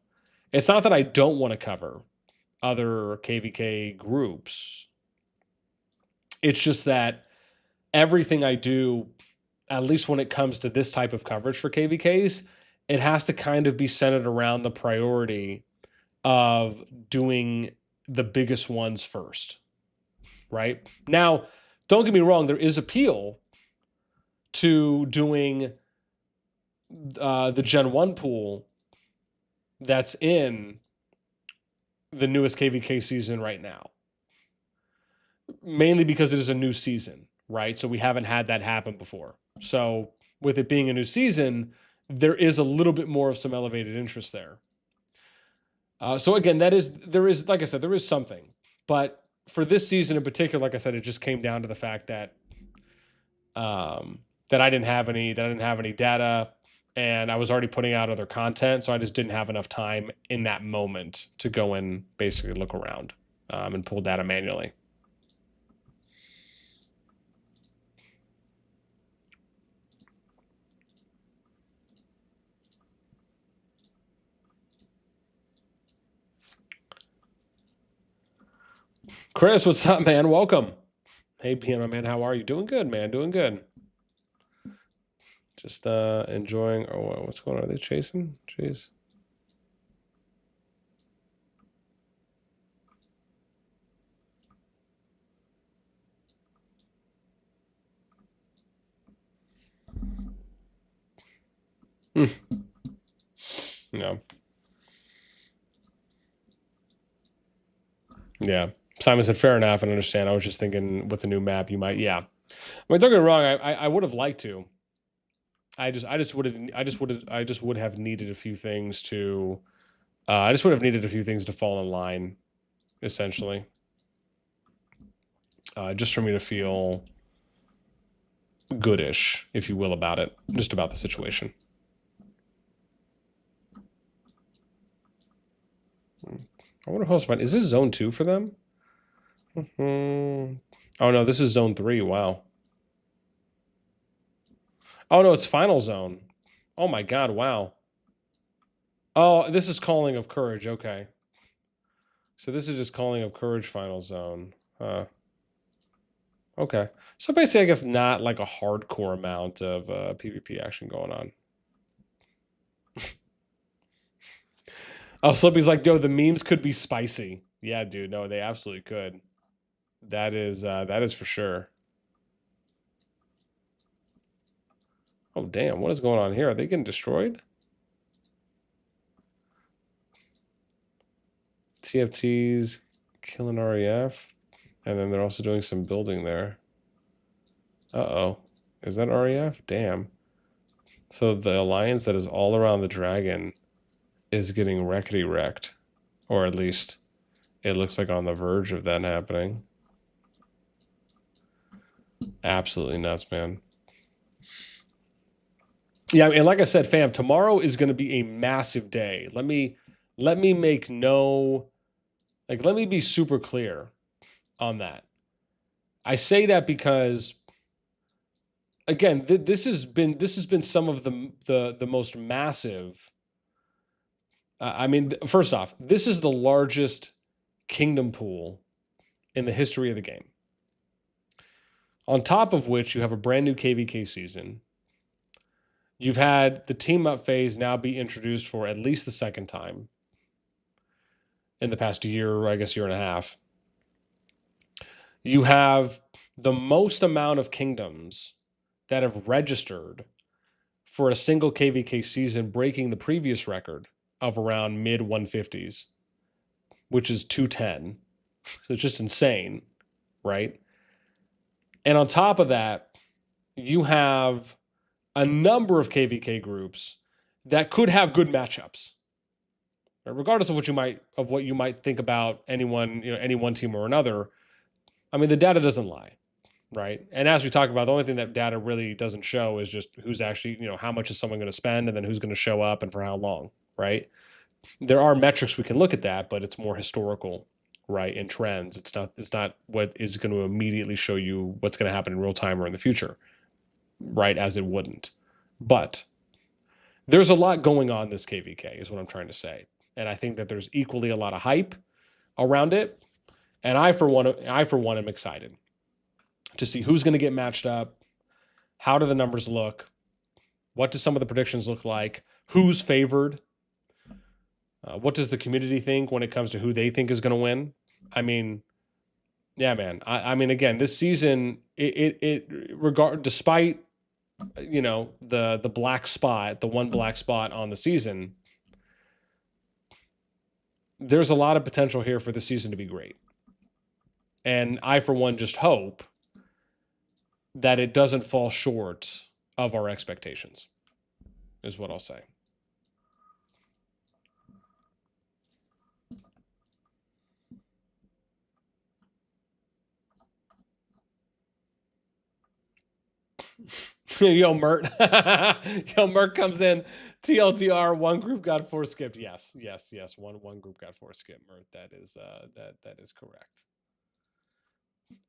it's not that I don't want to cover other KvK groups. It's just that everything I do, at least when it comes to this type of coverage for KvKs, it has to kind of be centered around the priority of doing the biggest ones first, right? Now, don't get me wrong, there is appeal to doing the Gen 1 pool that's in the newest KvK season right now, mainly because it is a new season, right? So we haven't had that happen before. So with it being a new season, there is a little bit more of some elevated interest there. So again, there is, like I said, there is something, but for this season in particular, like I said, it just came down to the fact that that I didn't have any data, and I was already putting out other content, so I just didn't have enough time in that moment to go and basically look around and pull data manually. Chris, what's up, man? Welcome. Hey, piano man, how are you? Doing good, man. Doing good. Just enjoying. Oh, what's going on? Are they chasing? Jeez. No. Yeah. Simon said, fair enough, and understand. I was just thinking with the new map, you might, yeah. I mean, don't get me wrong. I would have liked to. I just would have needed a few things to. I just would have needed a few things to fall in line, essentially. Just for me to feel goodish, if you will, about it, just about the situation. I wonder who else find. Is this zone 2 for them? Oh no, this is zone 3. Wow. Oh no, it's final zone. Oh my god, wow. Oh, this is calling of courage. Okay. So this is just calling of courage final zone. Okay. So basically, I guess not like a hardcore amount of PvP action going on. Oh, Slippy's like, yo, the memes could be spicy. Yeah, dude. No, they absolutely could. That is for sure. Oh, damn. What is going on here? Are they getting destroyed? TFTs killing REF. And then they're also doing some building there. Uh-oh. Is that REF? Damn. So the alliance that is all around the dragon is getting wreckety wrecked. Or at least it looks like on the verge of that happening. Absolutely nuts, man. Yeah, and like I said, fam, tomorrow is going to be a massive day. Let me make let me be super clear on that. I say that because again, this has been some of the most massive. I mean, first off, this is the largest kingdom pool in the history of the game. On top of which, you have a brand new KvK season. You've had the team up phase now be introduced for at least the second time in the past year, I guess year and a half. You have the most amount of kingdoms that have registered for a single KvK season, breaking the previous record of around mid 150s, which is 210. So it's just insane, right? And on top of that, you have a number of KvK groups that could have good matchups, regardless of what you might think about any one team or another. I mean, the data doesn't lie, right? And as we talk about, the only thing that data really doesn't show is just who's actually, how much is someone going to spend, and then who's going to show up and for how long, right? There are metrics we can look at that, but it's more historical, right? And trends. It's not what is going to immediately show you what's going to happen in real time or in the future, right? As it wouldn't. But there's a lot going on this KvK is what I'm trying to say. And I think that there's equally a lot of hype around it. And I for one am excited to see who's going to get matched up. How do the numbers look? What do some of the predictions look like? Who's favored? What does the community think when it comes to who they think is going to win? I mean, yeah, man. I mean, again, this season, despite the black spot, the one black spot on the season, there's a lot of potential here for the season to be great. And I, for one, just hope that it doesn't fall short of our expectations, is what I'll say. Yo, Mert. Yo, Mert comes in. TLDR, one group got 4 skipped. Yes. One group got 4 skipped, Mert. That is that is correct.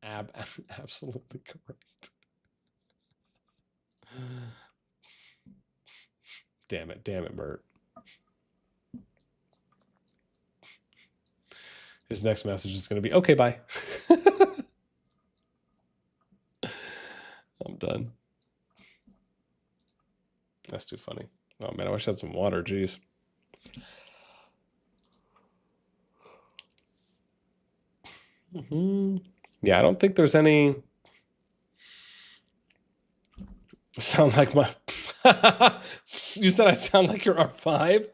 Absolutely correct. Damn it, Mert. His next message is going to be, okay, bye. I'm done. That's too funny. Oh, man, I wish I had some water. Jeez. Yeah, I don't think there's any... Sound like my... You said I sound like your R5?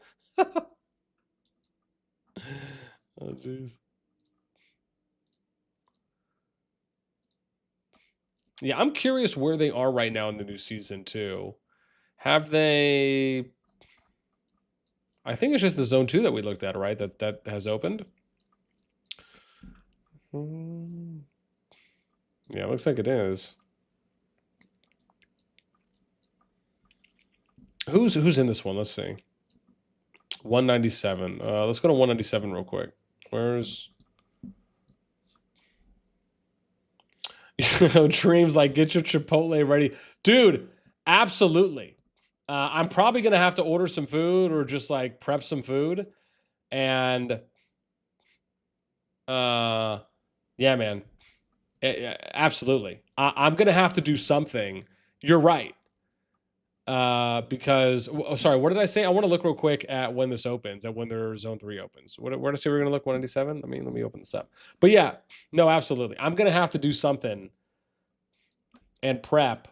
Oh, jeez. Yeah, I'm curious where they are right now in the new season, too. Have they... I think it's just the Zone 2 that we looked at, right? That has opened. Yeah, it looks like it is. Who's in this one? Let's see. 197. Let's go to 197 real quick. Where's Dreams like get your Chipotle ready, dude? Absolutely. I'm probably gonna have to order some food or just like prep some food, and yeah, man, absolutely. I'm gonna have to do something. You're right. Because sorry, what did I say? I want to look real quick at when this opens, at when their zone 3 opens. Where did I say we're gonna look? 197. Let me open this up. But yeah, no, absolutely. I'm gonna have to do something and prep.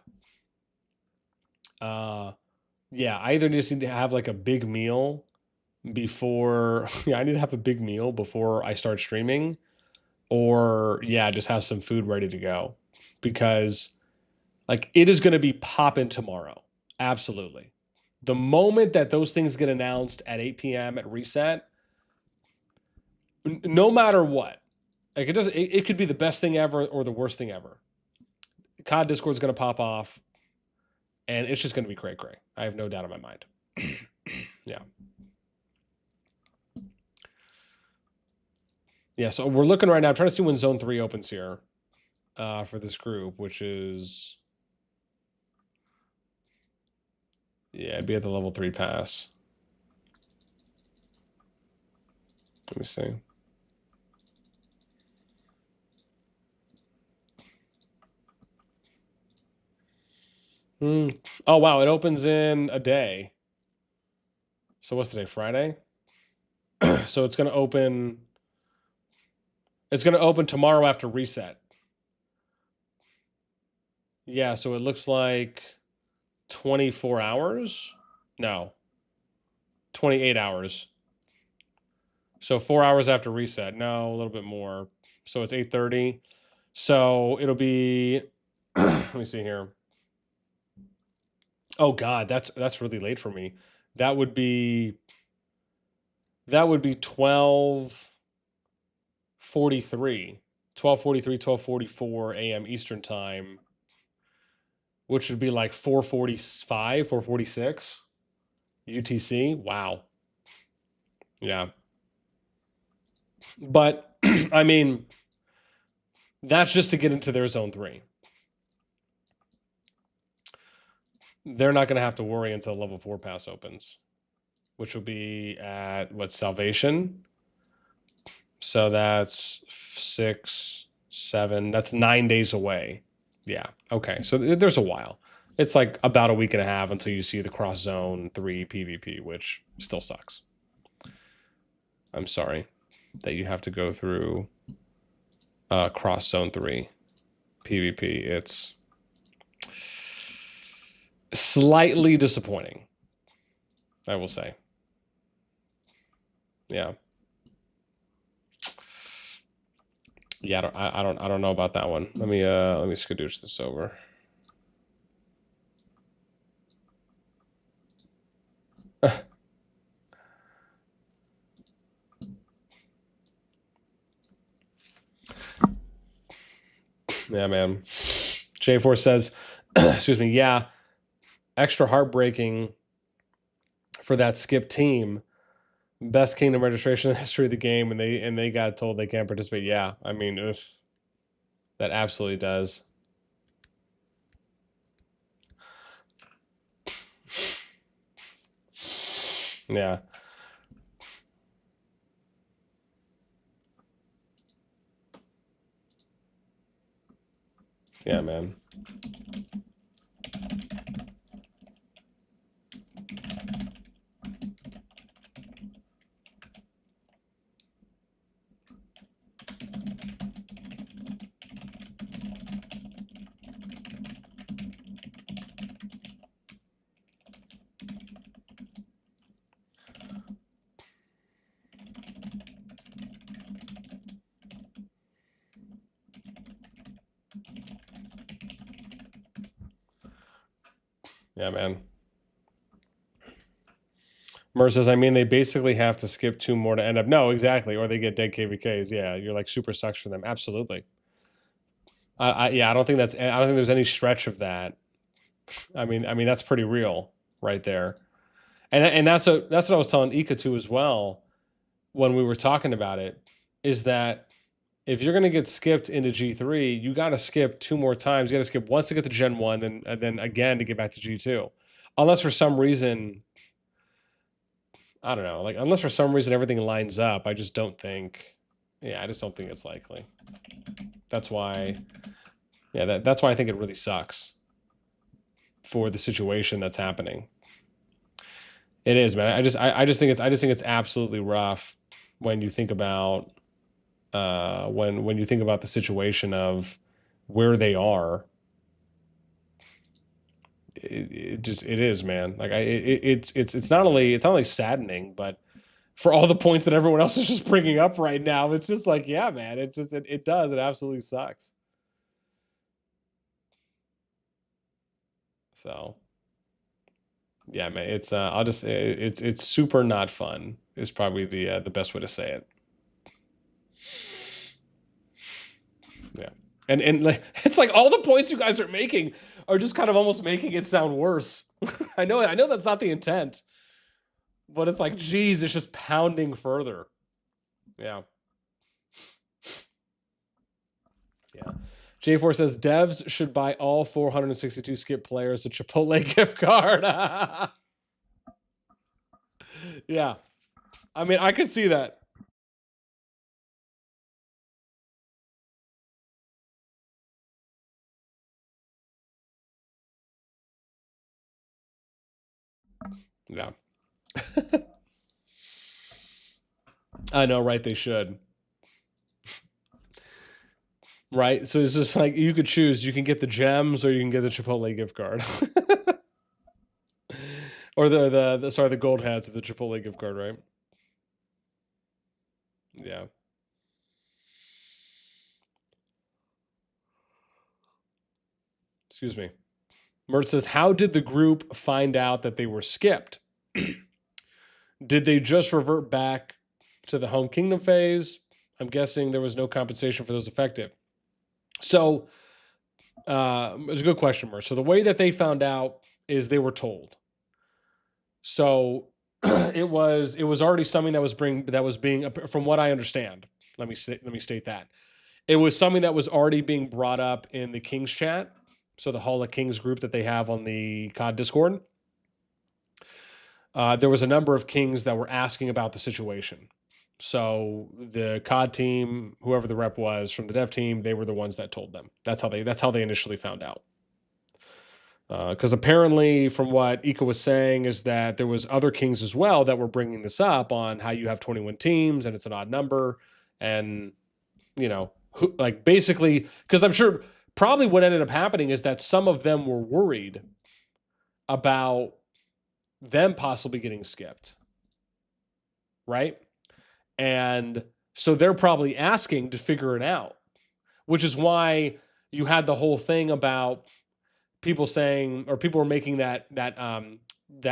Yeah, I either just need to have like a big meal before. Yeah, I need to have a big meal before I start streaming, or yeah, just have some food ready to go, because like it is gonna be popping tomorrow. Absolutely. The moment that those things get announced at 8 p.m. at reset, no matter what, like it could be the best thing ever or the worst thing ever. COD Discord is going to pop off, and it's just going to be cray cray. I have no doubt in my mind. Yeah. Yeah, so we're looking right now. I'm trying to see when Zone 3 opens here for this group, which is... Yeah, it'd be at the level 3 pass. Let me see. Oh, wow, it opens in a day. So what's today, Friday? So it's going to open... It's going to open tomorrow after reset. Yeah, so it looks like 24 hours? No. 28 hours. So 4 hours after reset. No, a little bit more. So it's 8:30. So it'll be... Let me see here. Oh God, that's really late for me. That would be 12:43. 12:43, 12:44 a.m. Eastern time, which would be like 4:45, 4:46 UTC. Wow. Yeah. But I mean, that's just to get into their zone 3. They're not going to have to worry until level 4 pass opens, which will be at what, Salvation? So that's 6, 7. That's 9 days away. Yeah. Okay. So there's a while. It's like about a week and a half until you see the cross zone 3 PvP, which still sucks. I'm sorry that you have to go through cross zone 3 PvP. It's slightly disappointing, I will say. Yeah. Yeah, I don't know about that one. Let me skadoosh this over. Yeah, man. J4 says, excuse me, yeah, extra heartbreaking for that skip team. Best kingdom registration in the history of the game, and they got told they can't participate. Yeah, I mean, that absolutely does. Yeah. Yeah, man. Yeah, man. Mer says, I mean, they basically have to skip 2 more to end up. No, exactly. Or they get dead KvKs. Yeah, you're like super sucks for them. Absolutely. Yeah, I don't think there's any stretch of that. I mean, that's pretty real right there. And that's what I was telling Ika too as well when we were talking about it, is that if you're going to get skipped into G3, you got to skip 2 more times. You got to skip once to get to Gen 1, and then again to get back to G2. Unless for some reason, I don't know, like unless for some reason everything lines up, I just don't think, I just don't think it's likely. That's why, that's why I think it really sucks for the situation that's happening. It is, man. I just think it's absolutely rough when you think about when you think about the situation of where they are. It is, man. Like it's not only saddening, but for all the points that everyone else is just bringing up right now, it's just like, yeah, man. It absolutely sucks. So yeah, man, it's super not fun is probably the best way to say it. Yeah. And like, it's like all the points you guys are making are just kind of almost making it sound worse. I know that's not the intent, but it's like, geez, it's just pounding further. Yeah. Yeah. J4 says devs should buy all 462 skip players a Chipotle gift card. Yeah. I mean, I could see that. Yeah. I know, right? They should. Right? So it's just like, you could choose. You can get the gems or you can get the Chipotle gift card. Or the gold hats of the Chipotle gift card, right? Yeah. Excuse me. Mert says, how did the group find out that they were skipped? Did they just revert back to the home kingdom phase? I'm guessing there was no compensation for those affected. So it's a good question, Mert. So the way that they found out is they were told. So it was already something that was being, from what I understand. Let me state that it was something that was already being brought up in the Kings chat. So the Hall of Kings group that they have on the COD Discord. There was a number of Kings that were asking about the situation. So the COD team, whoever the rep was from the dev team, they were the ones that told them. That's how they initially found out. Because apparently, from what Ika was saying, is that there was other Kings as well that were bringing this up on how you have 21 teams and it's an odd number, and like basically, because I'm sure probably what ended up happening is that some of them were worried about them possibly getting skipped, right? And so they're probably asking to figure it out, which is why you had the whole thing about people saying, or people were making that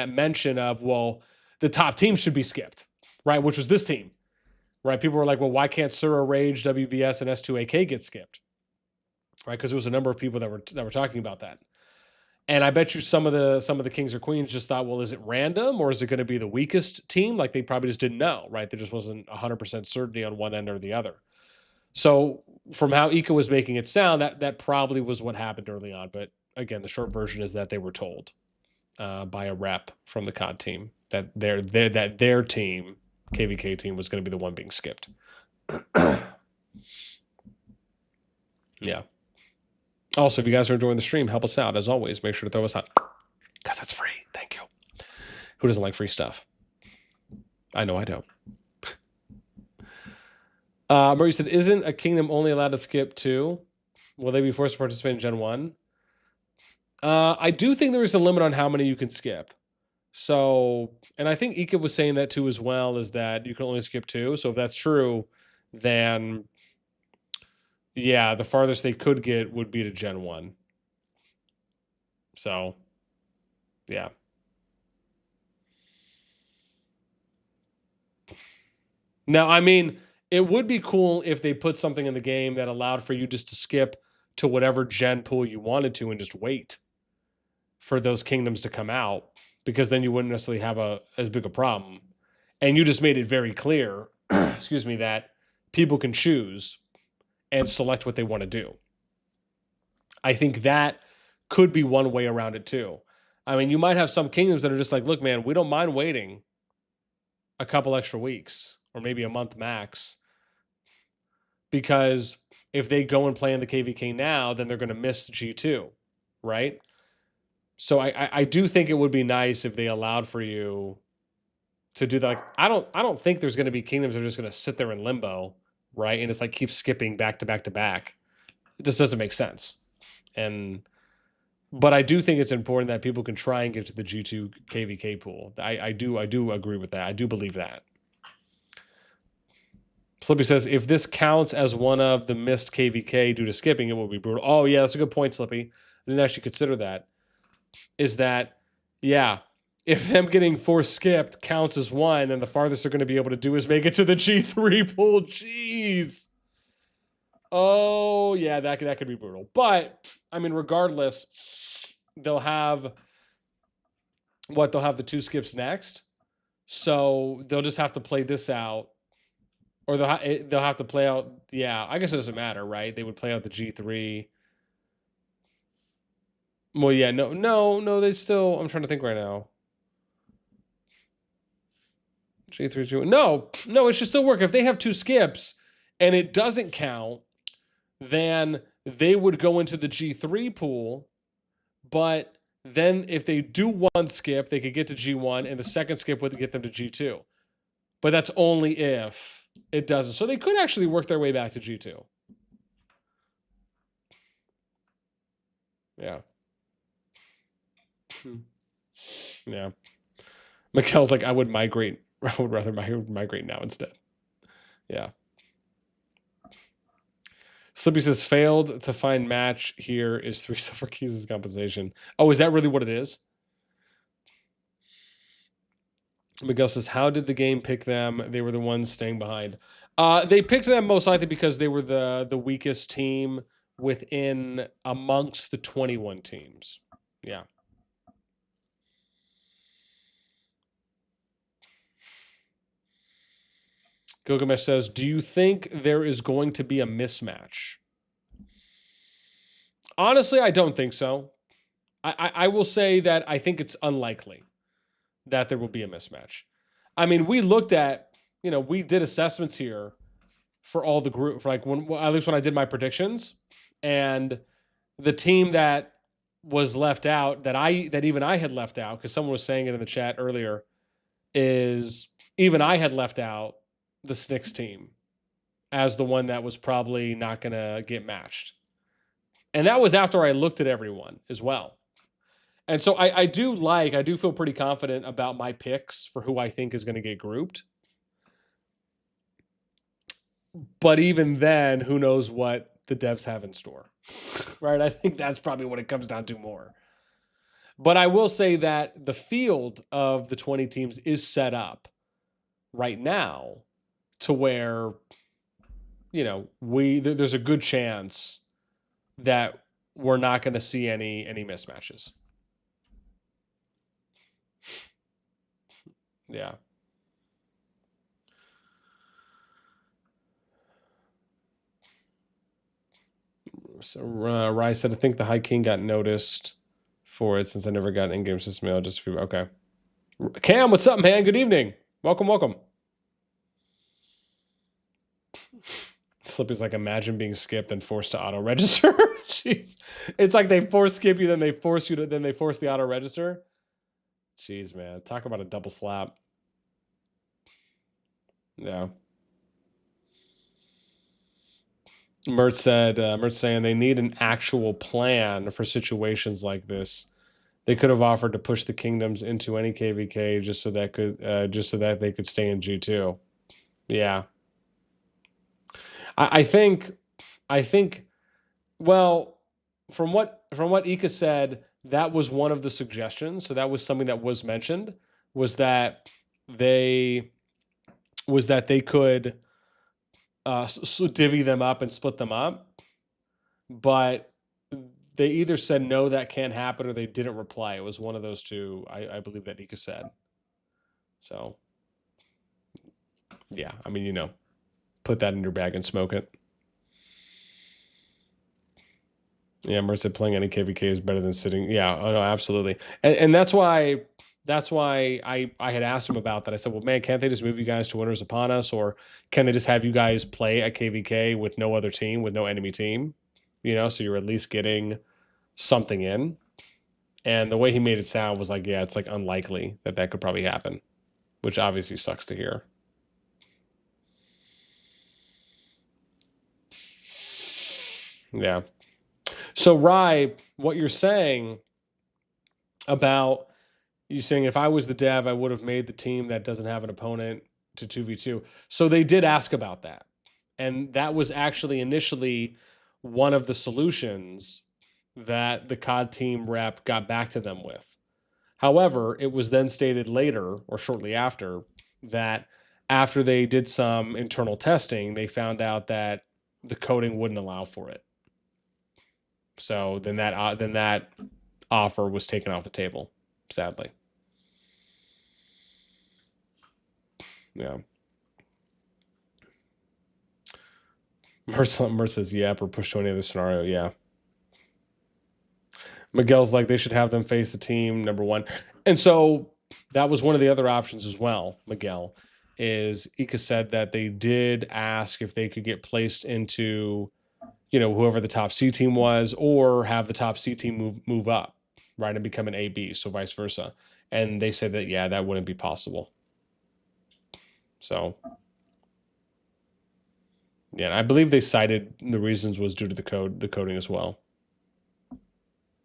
mention of, well, the top team should be skipped, right? Which was this team, right? People were like, well, why can't Sura, Rage, WBS, and S2AK get skipped, right? Because there was a number of people that were talking about that. And I bet you some of the Kings or Queens just thought, well, is it random or is it going to be the weakest team? Like they probably just didn't know, right? There just wasn't 100% certainty on one end or the other. So from how Ika was making it sound, that probably was what happened early on. But again, the short version is that they were told by a rep from the COD team that their team, KvK team, was going to be the one being skipped. Yeah. Also, if you guys are enjoying the stream, help us out. As always, make sure to throw us out. Because it's free. Thank you. Who doesn't like free stuff? I know I don't. Murray said, isn't a kingdom only allowed to skip 2? Will they be forced to participate in Gen 1? I do think there is a limit on how many you can skip. So, and I think Ika was saying that too as well, is that you can only skip 2. So if that's true, then yeah, the farthest they could get would be to Gen 1. So, yeah. Now, I mean, it would be cool if they put something in the game that allowed for you just to skip to whatever gen pool you wanted to and just wait for those kingdoms to come out. because then you wouldn't necessarily have as big a problem. And you just made it very clear, excuse me, that people can choose and select what they want to do. I think that could be one way around it too. I mean, you might have some kingdoms that are just like, look, man, we don't mind waiting a couple extra weeks or maybe a month max, because if they go and play in the KvK now, then they're going to miss G2, right? So I do think it would be nice if they allowed for you to do that. Like, I don't think there's going to be kingdoms that are just going to sit there in limbo, right? And it's like keep skipping back to back to back. It just doesn't make sense. But I do think it's important that people can try and get to the G2 KvK pool. I do agree with that. I do believe that. Slippy says, if this counts as one of the missed KvK due to skipping, it will be brutal. Oh, yeah, that's a good point, Slippy. I didn't actually consider that. Is that, yeah, if them getting 4 skipped counts as one, then the farthest they're going to be able to do is make it to the G3 pool. Jeez. Oh, yeah, that could be brutal. But, I mean, regardless, they'll have the 2 skips next. So they'll just have to play this out. Or they'll have to play out, yeah, I guess it doesn't matter, right? They would play out the G3. Well, yeah, no, they still, I'm trying to think right now. G3, G1. No, it should still work. If they have 2 skips and it doesn't count, then they would go into the G3 pool. But then if they do 1 skip, they could get to G1, and the second skip would get them to G2. But that's only if it doesn't. So they could actually work their way back to G2. Yeah. Yeah. Mikkel's like, I would migrate. I would rather migrate now instead. Yeah. Slippy says, failed to find match here is 3 silver keys as compensation. Oh, is that really what it is? Miguel says, how did the game pick them? They were the ones staying behind. They picked them most likely because they were the weakest team amongst the 21 teams. Yeah. Gilgamesh says, do you think there is going to be a mismatch? Honestly, I don't think so. I will say that I think it's unlikely that there will be a mismatch. I mean, we looked at, we did assessments here for all the group, for like at least when I did my predictions, and the team that was left out, that even I had left out, because someone was saying it in the chat earlier, is even I had left out the SNIX team as the one that was probably not going to get matched. And that was after I looked at everyone as well. And so I do feel pretty confident about my picks for who I think is going to get grouped. But even then, who knows what the devs have in store, right? I think that's probably what it comes down to more. But I will say that the field of the 20 teams is set up right now to where, there's a good chance that we're not going to see any mismatches. Yeah. So Rai said, I think the High King got noticed for it since I never got an in-game system mail. Okay. Cam, what's up, man? Good evening. Welcome. Slippy's like, imagine being skipped and forced to auto register. Jeez, it's like they force skip you, then they force the auto register. Jeez, man, talk about a double slap. Yeah. Mert saying they need an actual plan for situations like this. They could have offered to push the kingdoms into any KvK just so that they could stay in G2. Yeah. I think, well, from what Ika said, that was one of the suggestions. So that was something that was mentioned, was that they could divvy them up and split them up. But they either said no, that can't happen, or they didn't reply. It was one of those two. I believe that Ika said. So, yeah, I mean, put that in your bag and smoke it. Yeah, Mert said playing any KvK is better than sitting. Yeah, oh no, absolutely. And that's why I had asked him about that. I said, well, man, can't they just move you guys to Winners Upon Us, or can they just have you guys play at KvK with no other team, with no enemy team? So you're at least getting something in. And the way he made it sound was like, yeah, it's like unlikely that could probably happen, which obviously sucks to hear. Yeah. So, Rye, what you're saying about you saying if I was the dev, I would have made the team that doesn't have an opponent to 2v2. So they did ask about that. And that was actually initially one of the solutions that the COD team rep got back to them with. However, it was then stated later or shortly after that after they did some internal testing, they found out that the coding wouldn't allow for it. So then that offer was taken off the table, sadly. Yeah. Mert says, yep, or push to any other scenario. Yeah. Miguel's like, they should have them face the team, number one. And so that was one of the other options as well, Miguel, is Ika said that they did ask if they could get placed into, whoever the top C team was, or have the top C team move up, right, and become an AB, so vice versa. And they said that, yeah, that wouldn't be possible. So, yeah, and I believe they cited the reasons was due to the coding as well.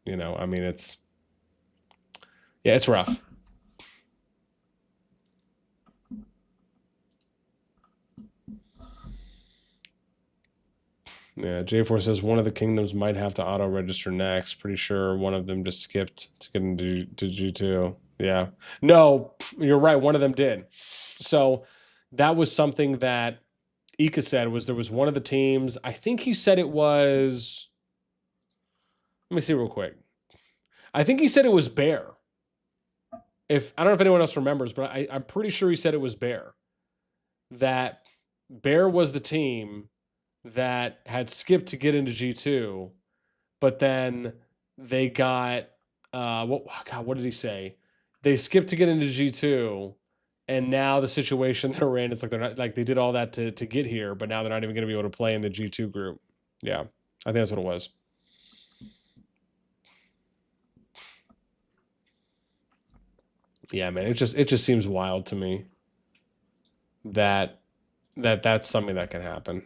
I mean, it's rough. Yeah, J4 says one of the kingdoms might have to auto-register next. Pretty sure one of them just skipped to get into G2. Yeah. No, you're right. One of them did. So that was something that Ika said was there was one of the teams. I think he said it was. Let me see real quick. I think he said it was BeaR. I don't know if anyone else remembers, but I'm pretty sure he said it was BeaR. That BeaR was the team that had skipped to get into G2, but then they got what did he say? They skipped to get into G2, and now the situation they're in, it's like they're not like they did all that to get here, but now they're not even going to be able to play in the G2 group. Yeah, I think that's what it was. Yeah, man, it just seems wild to me that that's something that can happen.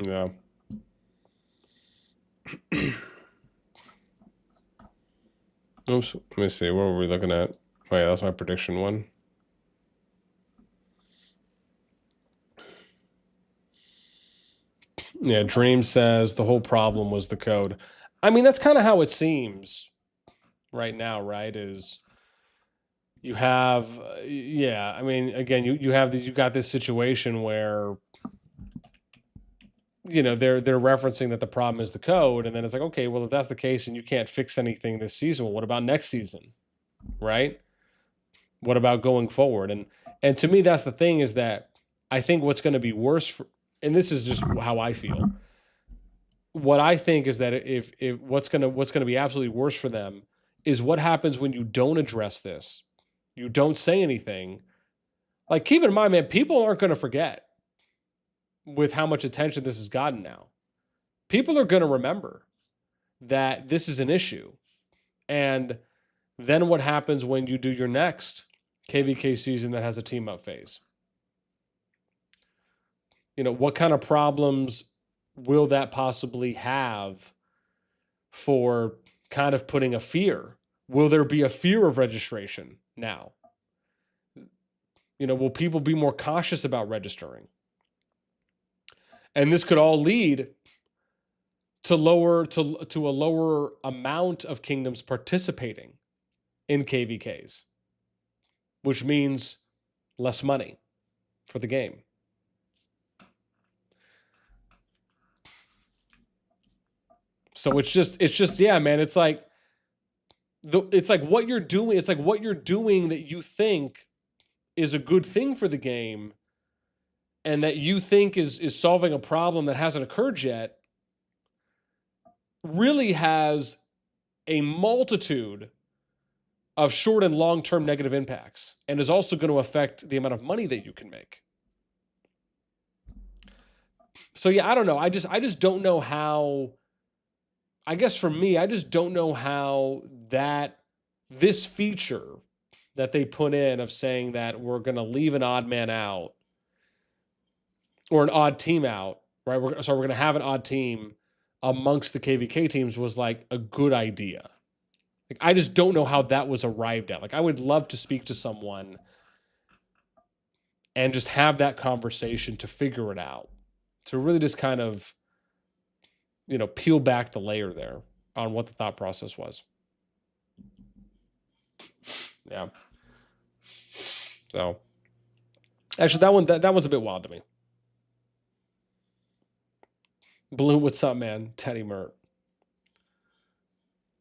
Yeah. Oops. Let me see. What were we looking at? Oh, yeah, that's my prediction one. Yeah, Dream says the whole problem was the code. I mean, that's kind of how it seems right now, right? Is you have, yeah. I mean, again, you got this situation where they're referencing that the problem is the code, and then it's like, okay, well, if that's the case and you can't fix anything this season, well, what about next season, right? What about going forward? And to me, that's the thing, is that I think what's going to be worse and this is just how I feel. What I think is that if what's going to be absolutely worse for them is what happens when you don't address this. You don't say anything. Like, keep in mind, man, people aren't going to forget with how much attention this has gotten now. People are going to remember that this is an issue. And then what happens when you do your next KvK season that has a team up phase? What kind of problems will that possibly have for kind of putting a fear. Will there be a fear of registration now? Will people be more cautious about registering? And this could all lead to a lower amount of kingdoms participating in KvKs, which means less money for the game. So it's just yeah, man. It's like what you're doing. It's like what you're doing that you think is a good thing for the game, and that you think is solving a problem that hasn't occurred yet, really has a multitude of short and long-term negative impacts, and is also going to affect the amount of money that you can make. So yeah, I don't know. I just don't know how. I guess for me, I just don't know how this feature that they put in of saying that we're going to leave an odd man out or an odd team out, right? We're going to have an odd team amongst the KvK teams was like a good idea. Like, I just don't know how that was arrived at. Like, I would love to speak to someone and just have that conversation to figure it out, to really just kind of, peel back the layer there on what the thought process was. Yeah. So, actually, that one's a bit wild to me. Blue, what's up, man? Teddy Mert.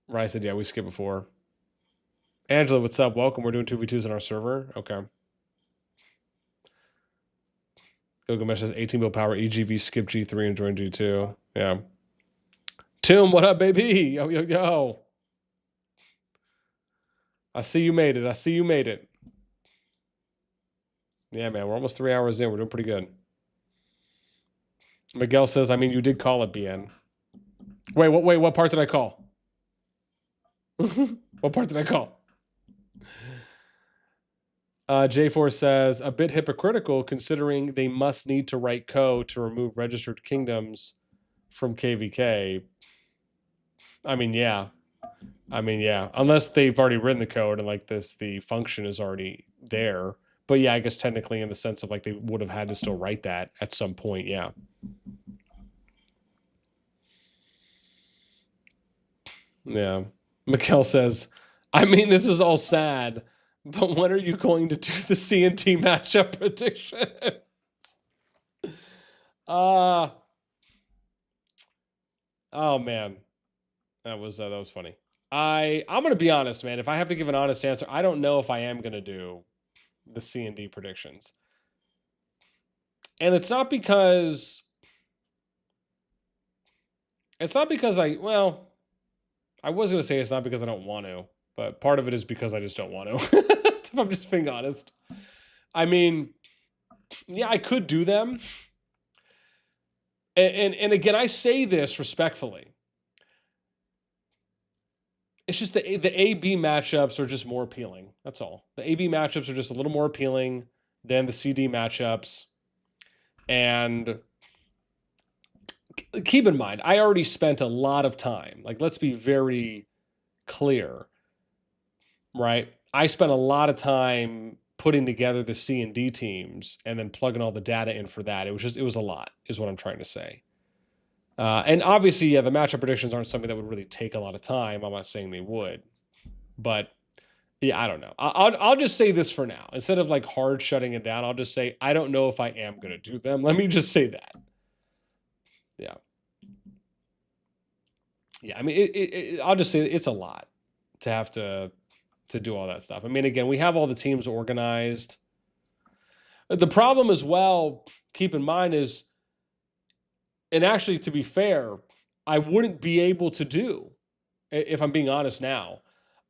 Ryan said, yeah, we skipped before. Angela, what's up? Welcome. We're doing 2v2s on our server. Okay. Gilgamesh says 18 bill power, EGV, skip G3 and join G2. Yeah. Tim, what up, baby? Yo, yo, yo. I see you made it. Yeah, man, we're almost 3 hours in. We're doing pretty good. Miguel says, I mean, you did call it, BN. Wait, what part did I call? What part did I call? J4 says, a bit hypocritical considering they must need to write code to remove registered kingdoms from KvK. I mean, yeah. Unless they've already written the code and like the function is already there. But yeah, I guess technically in the sense of like they would have had to still write that at some point, yeah. Yeah. Mikkel says, I mean, this is all sad, but when are you going to do the CNT matchup prediction? Oh man. That was funny. I'm going to be honest, man. If I have to give an honest answer, I don't know if I am going to do the C&D predictions. And it's not because I was going to say it's not because I don't want to, but part of it is because I just don't want to. If I'm just being honest. I mean, yeah, I could do them. And again, I say this respectfully. It's just the A-B matchups are just more appealing. That's all. The A-B matchups are just a little more appealing than the CD matchups. And keep in mind, I already spent a lot of time. Like, let's be very clear, right? I spent a lot of time putting together the C and D teams and then plugging all the data in for that. It was a lot, is what I'm trying to say. And obviously, yeah, the matchup predictions aren't something that would really take a lot of time. I'm not saying they would, but yeah, I don't know. I'll just say this for now. Instead of like hard shutting it down, I'll just say I don't know if I am going to do them. Let me just say that. Yeah. Yeah, I mean, I'll just say it's a lot to have to do all that stuff. I mean, again, we have all the teams organized. The problem as well, keep in mind, is, and actually, to be fair, I wouldn't be able to do, if I'm being honest now,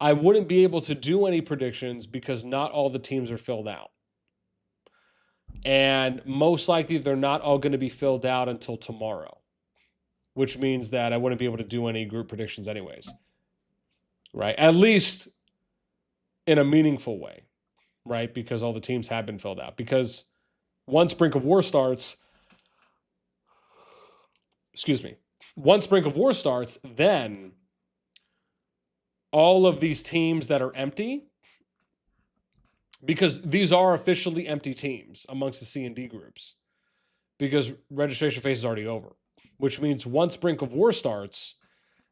I wouldn't be able to do any predictions because not all the teams are filled out. And most likely, they're not all going to be filled out until tomorrow, which means that I wouldn't be able to do any group predictions anyways, right? At least in a meaningful way, right? Because all the teams have been filled out. Because once Brink of War starts, once Brink of War starts, then all of these teams that are empty, because these are officially empty teams amongst the C and D groups, because registration phase is already over, which means once Brink of War starts,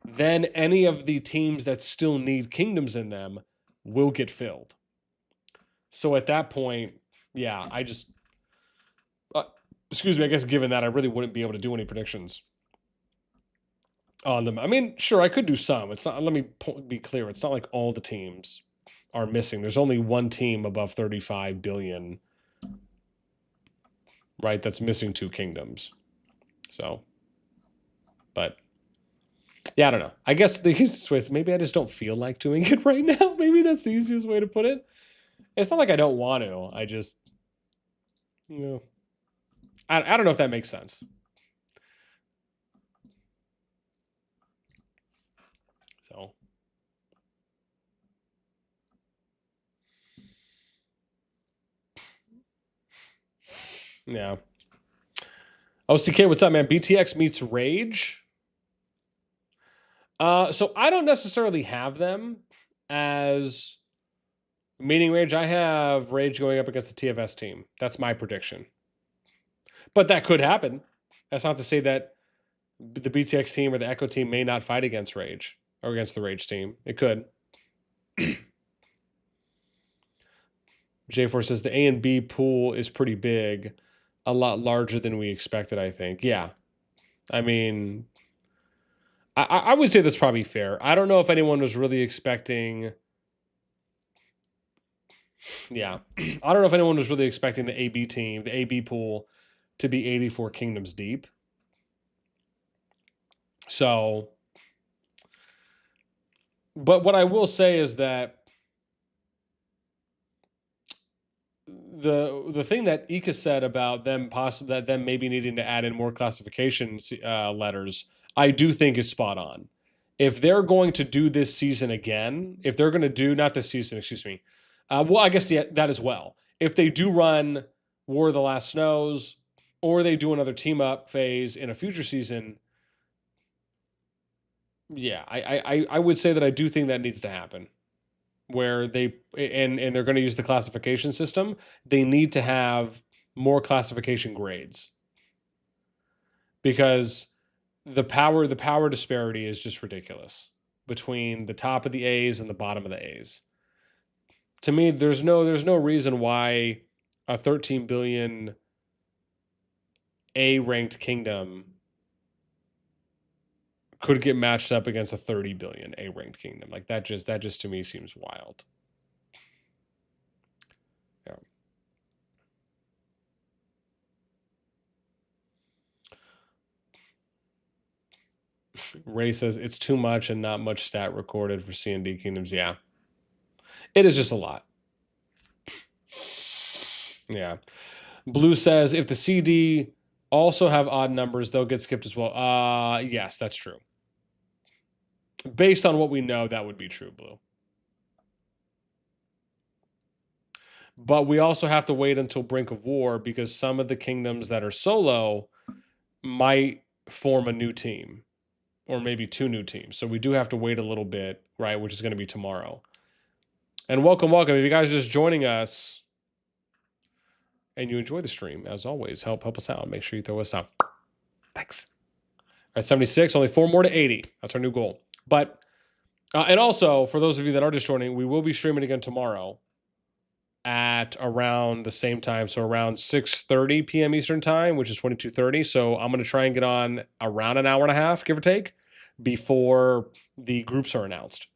then any of the teams that still need kingdoms in them will get filled. So at that point, yeah, I just, excuse me, I guess given that, I really wouldn't be able to do any predictions on them. I mean, sure, I could do some. It's not, let me be clear, it's not like all the teams are missing. There's only one team above 35 billion, right, that's missing 2 kingdoms. So, but yeah, I don't know. I guess the easiest way is maybe I just don't feel like doing it right now. Maybe that's the easiest way to put it. It's not like I don't want to. I just, you know, I don't know if that makes sense. So, yeah. OCK, what's up, man? BTX meets Rage. So I don't necessarily have them as meeting Rage. I have Rage going up against the TFS team. That's my prediction. But that could happen. That's not to say that the BTX team or the Echo team may not fight against Rage or against the Rage team. It could. J4 says the A and B pool is pretty big, a lot larger than we expected, I think. Yeah. I mean, I would say that's probably fair. I don't know if anyone was really expecting. Yeah. I don't know if anyone was really expecting the AB team, the AB pool, to be 84 kingdoms deep. So, but what I will say is that the thing that Ika said about them maybe needing to add in more classification letters, I do think is spot on. If they're going to do this season again, if they're going to do, not this season, excuse me. Well, I guess that as well. If they do run War of the Last Snows, or they do another team up phase in a future season, yeah, I would say that I do think that needs to happen. Where they and they're going to use the classification system, they need to have more classification grades, because the power disparity is just ridiculous between the top of the A's and the bottom of the A's. To me, there's no reason why a 13 billion A ranked kingdom could get matched up against a 30 billion A ranked kingdom. Like that just to me seems wild. Yeah. Ray says it's too much and not much stat recorded for C and D kingdoms. Yeah. It is just a lot. Yeah. Blue says if the CD also have odd numbers, they'll get skipped as well. Yes, that's true. Based on what we know, that would be true, Blue. But we also have to wait until Brink of War, because some of the kingdoms that are solo might form a new team, or maybe 2 new teams. So we do have to wait a little bit, right? Which is going to be tomorrow. And welcome. If you guys are just joining us and you enjoy the stream, as always, help us out. Make sure you throw us out. Thanks. All right, 76, only 4 more to 80. That's our new goal. But, and also, for those of you that are just joining, we will be streaming again tomorrow at around the same time. So around 6:30 p.m. Eastern time, which is 22:30. So I'm going to try and get on around an hour and a half, give or take, before the groups are announced.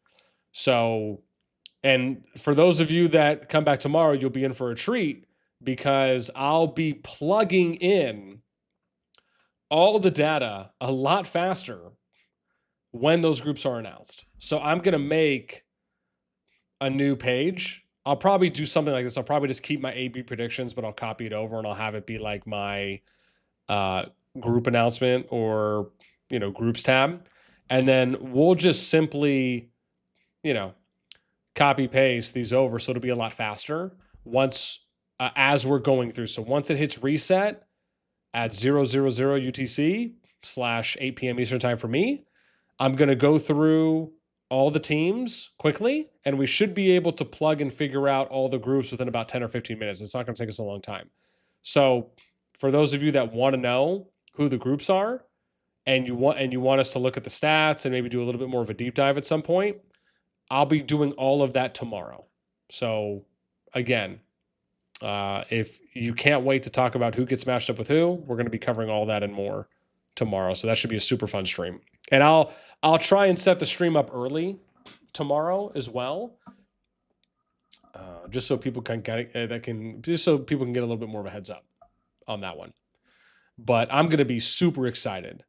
So, and for those of you that come back tomorrow, you'll be in for a treat, because I'll be plugging in all the data a lot faster when those groups are announced. So I'm going to make a new page. I'll probably do something like this. I'll probably just keep my AB predictions, but I'll copy it over and I'll have it be like my group announcement, or, groups tab. And then we'll just simply, copy paste these over. So it'll be a lot faster once, as we're going through. So once it hits reset at 000 UTC /8 p.m. Eastern time for me, I'm going to go through all the teams quickly, and we should be able to plug and figure out all the groups within about 10 or 15 minutes. It's not going to take us a long time. So for those of you that want to know who the groups are, and you want us to look at the stats and maybe do a little bit more of a deep dive at some point, I'll be doing all of that tomorrow. So again, if you can't wait to talk about who gets matched up with who, we're going to be covering all that and more tomorrow. So that should be a super fun stream. And I'll try and set the stream up early tomorrow as well, just so people can get just so people can get a little bit more of a heads up on that one. But I'm going to be super excited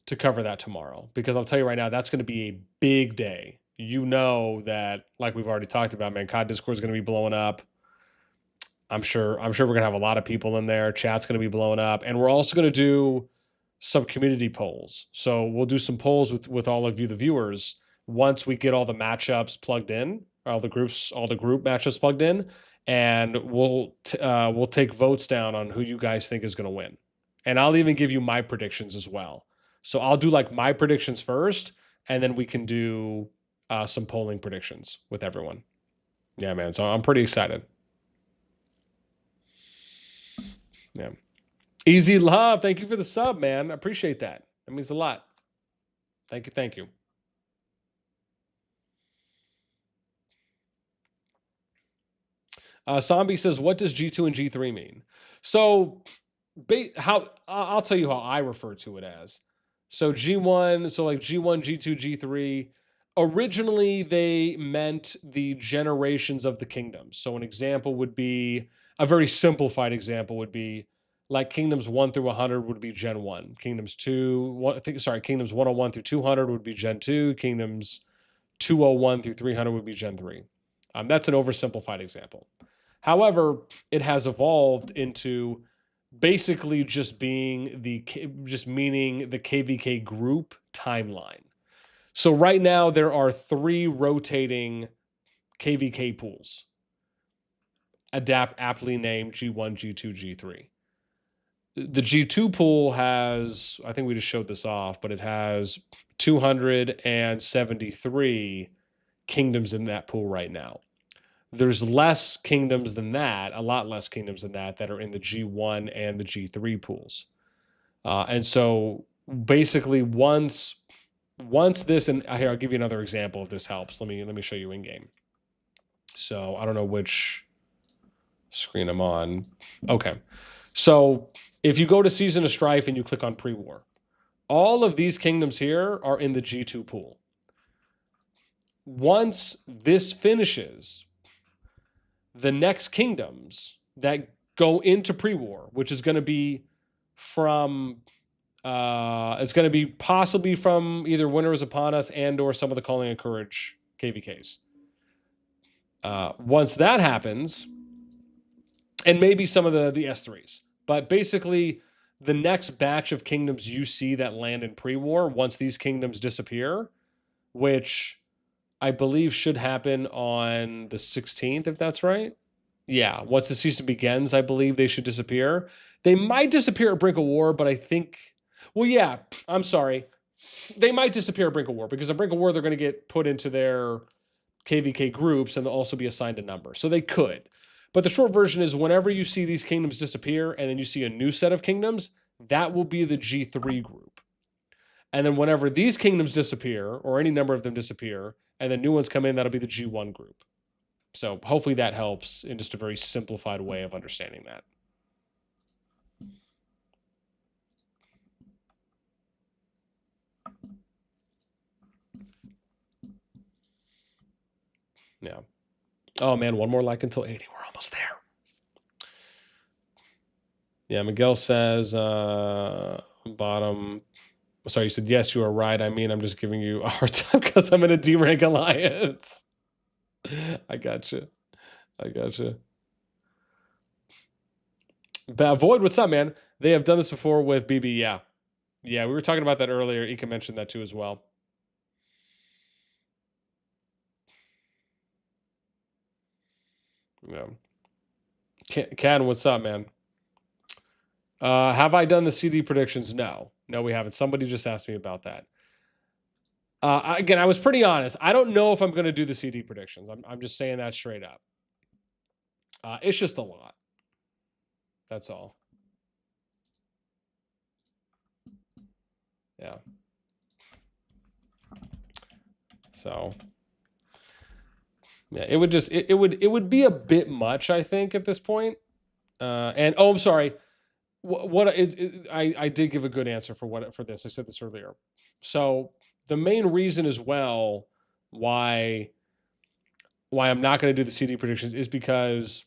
to cover that tomorrow, because I'll tell you right now, that's going to be a big day. You know that, like we've already talked about, man, COD Discord is going to be blowing up. I'm sure we're going to have a lot of people in there. Chat's going to be blowing up. And we're also going to do some community polls. So we'll do some polls with all of you, the viewers, once we get all the matchups plugged in, all the group matchups plugged in, and we'll take votes down on who you guys think is going to win. And I'll even give you my predictions as well. So I'll do like my predictions first, and then we can do some polling predictions with everyone. Yeah, man. So I'm pretty excited. Yeah. Easy Love, thank you for the sub, man. I appreciate that. That means a lot. Thank you, thank you. Zombie says, what does G2 and G3 mean? So I'll tell you how I refer to it as. So G1, so like G1, G2, G3, originally they meant the generations of the kingdoms. So an example would be, a very simplified example would be, like kingdoms 1 through 100 would be Gen 1. Kingdoms 101 through 200 would be Gen 2. Kingdoms 201 through 300 would be Gen 3. That's an oversimplified example. However, it has evolved into basically just meaning the KvK group timeline. So right now there are 3 rotating KvK pools, aptly named G1, G2, G3. The G2 pool has, I think we just showed this off, but it has 273 kingdoms in that pool right now. There's less kingdoms than that, a lot less kingdoms than that are in the G1 and the G3 pools. And so basically once this, and here, I'll give you another example if this helps. Let me show you in game. So I don't know which screen I'm on. Okay. So if you go to Season of Strife and you click on pre-war, all of these kingdoms here are in the G2 pool. Once this finishes, the next kingdoms that go into pre-war, which is going to be from, it's going to be possibly from either Winter is Upon Us and or some of the Calling and Courage KvKs. Once that happens, and maybe some of the S3s, but basically the next batch of kingdoms you see that land in pre-war, once these kingdoms disappear, which I believe should happen on the 16th, if that's right. Yeah, once the season begins, I believe they should disappear. They might disappear at Brink of War, but I think, well, yeah, I'm sorry. They might disappear at Brink of War, because at Brink of War, they're going to get put into their KvK groups, and they'll also be assigned a number. So they could. But the short version is, whenever you see these kingdoms disappear and then you see a new set of kingdoms, that will be the G3 group. And then whenever these kingdoms disappear, or any number of them disappear, and then new ones come in, that'll be the G1 group. So hopefully that helps in just a very simplified way of understanding that. Yeah. Oh man, one more like until 80. We're almost there. Yeah, Miguel says, bottom. Sorry, you said, yes, you are right. I mean, I'm just giving you a hard time because I'm in a D-rank alliance. I gotcha. Void, what's up, man? They have done this before with BB, yeah. Yeah, we were talking about that earlier. Ika mentioned that too as well. Yeah. Ken, what's up, man? Have I done the CD predictions? No, we haven't. Somebody just asked me about that. Again, I was pretty honest. I don't know if I'm going to do the CD predictions. I'm just saying that straight up. It's just a lot. That's all. Yeah. So yeah, it would just it would be a bit much, I think, at this point. And I'm sorry. What is I did give a good answer for this. I said this earlier. So the main reason as well why I'm not going to do the CD predictions is because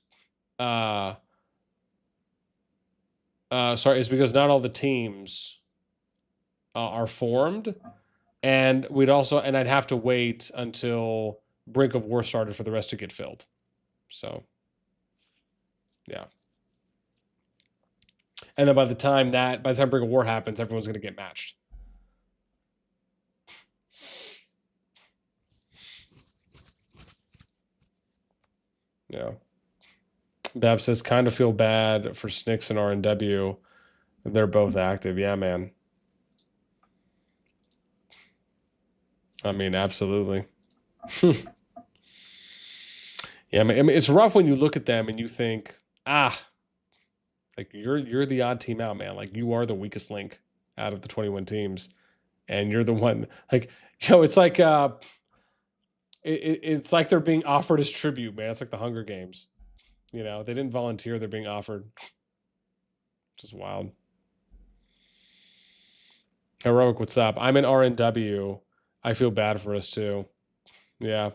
is because not all the teams are formed, and I'd have to wait until Brink of War started for the rest to get filled. So, yeah. And then by the time Brink of War happens, everyone's going to get matched. Yeah. Bab says, kind of feel bad for SNIX and RNW. They're both active. Yeah, man. I mean, absolutely. Yeah, I mean, it's rough when you look at them and you think, like you're the odd team out, man. Like you are the weakest link out of the 21 teams, and you're the one. Like, it's like it's like they're being offered as tribute, man. It's like the Hunger Games. They didn't volunteer; they're being offered. Just wild. Heroic, what's up? I'm in RNW. I feel bad for us too. Yeah.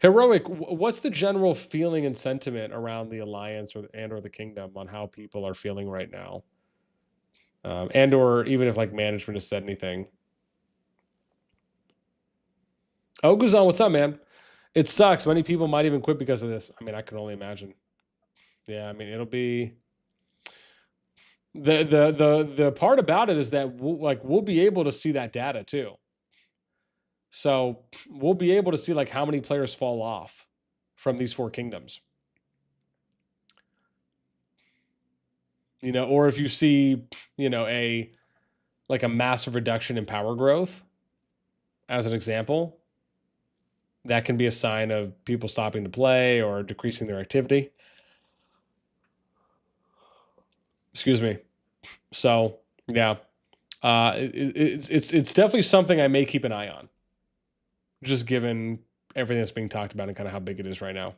Heroic, what's the general feeling and sentiment around the Alliance or the Kingdom on how people are feeling right now? And or even if like management has said anything. Oh, Guzan, what's up, man? It sucks. Many people might even quit because of this. I mean, I can only imagine. Yeah, I mean, it'll be the part about it is that we'll be able to see that data too. So we'll be able to see like how many players fall off from these 4 kingdoms. Or if you see, a massive reduction in power growth, as an example, that can be a sign of people stopping to play or decreasing their activity. Excuse me. So yeah, it's definitely something I may keep an eye on, just given everything that's being talked about and kind of how big it is right now.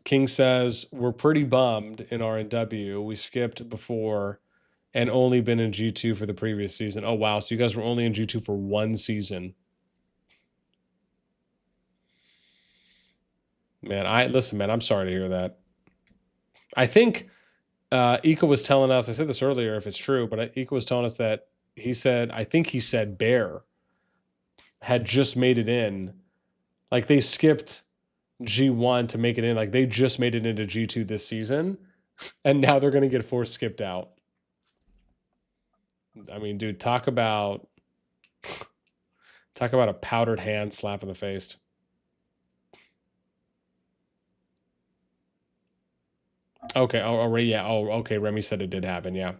King says, we're pretty bummed in RNW. We skipped before and only been in G2 for the previous season. Oh, wow. So you guys were only in G2 for 1 season. Man, listen, man, I'm sorry to hear that. I think Ika was telling us, I said this earlier if it's true, but Ika was telling us that he said BeaR had just made it in. Like they skipped G1 to make it in. Like they just made it into G2 this season, and now they're going to get forced skipped out. I mean, dude, talk about a powdered hand slap in the face. Okay. Oh, yeah. Oh, okay. Remy said it did happen. Yeah.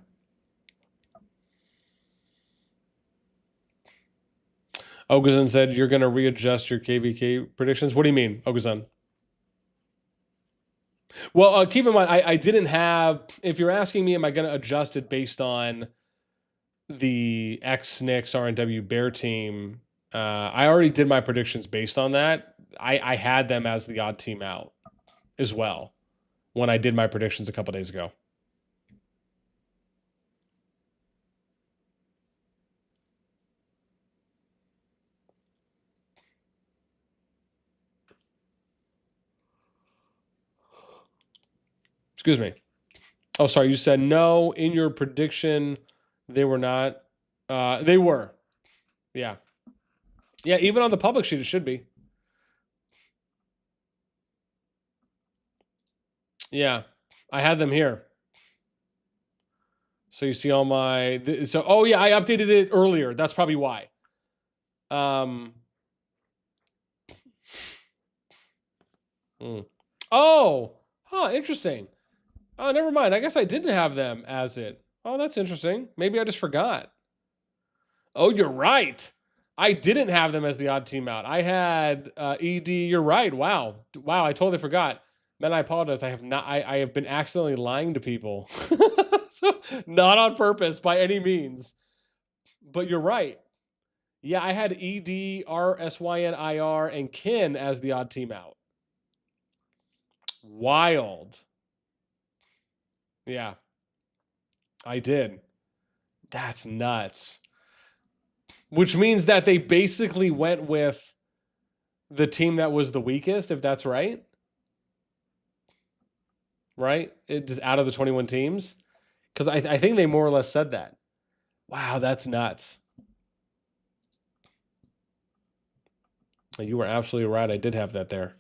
Oguzan said you're going to readjust your KvK predictions. What do you mean, Oguzan? Well, keep in mind, I didn't have. If you're asking me, am I going to adjust it based on the SNIX RNW BeaR team? I already did my predictions based on that. I had them as the odd team out as well when I did my predictions a couple days ago. Excuse me. Oh, sorry. You said no in your prediction. They were not. They were. Yeah. Yeah. Even on the public sheet, it should be. Yeah. I had them here. So you see all my. Oh yeah, I updated it earlier. That's probably why. Oh, huh. Interesting. Oh, never mind. I guess I didn't have them as it. Oh, that's interesting. Maybe I just forgot. Oh, you're right. I didn't have them as the odd team out. I had ED. You're right. Wow. Wow. I totally forgot. Man, I apologize. I have not. I have been accidentally lying to people. So not on purpose by any means. But you're right. Yeah, I had ED, RSYNIR, and Kin as the odd team out. Wild. Yeah, I did. That's nuts. Which means that they basically went with the team that was the weakest, if that's right. Right? It just out of the 21 teams. Because I think they more or less said that. Wow, that's nuts. You were absolutely right. I did have that there.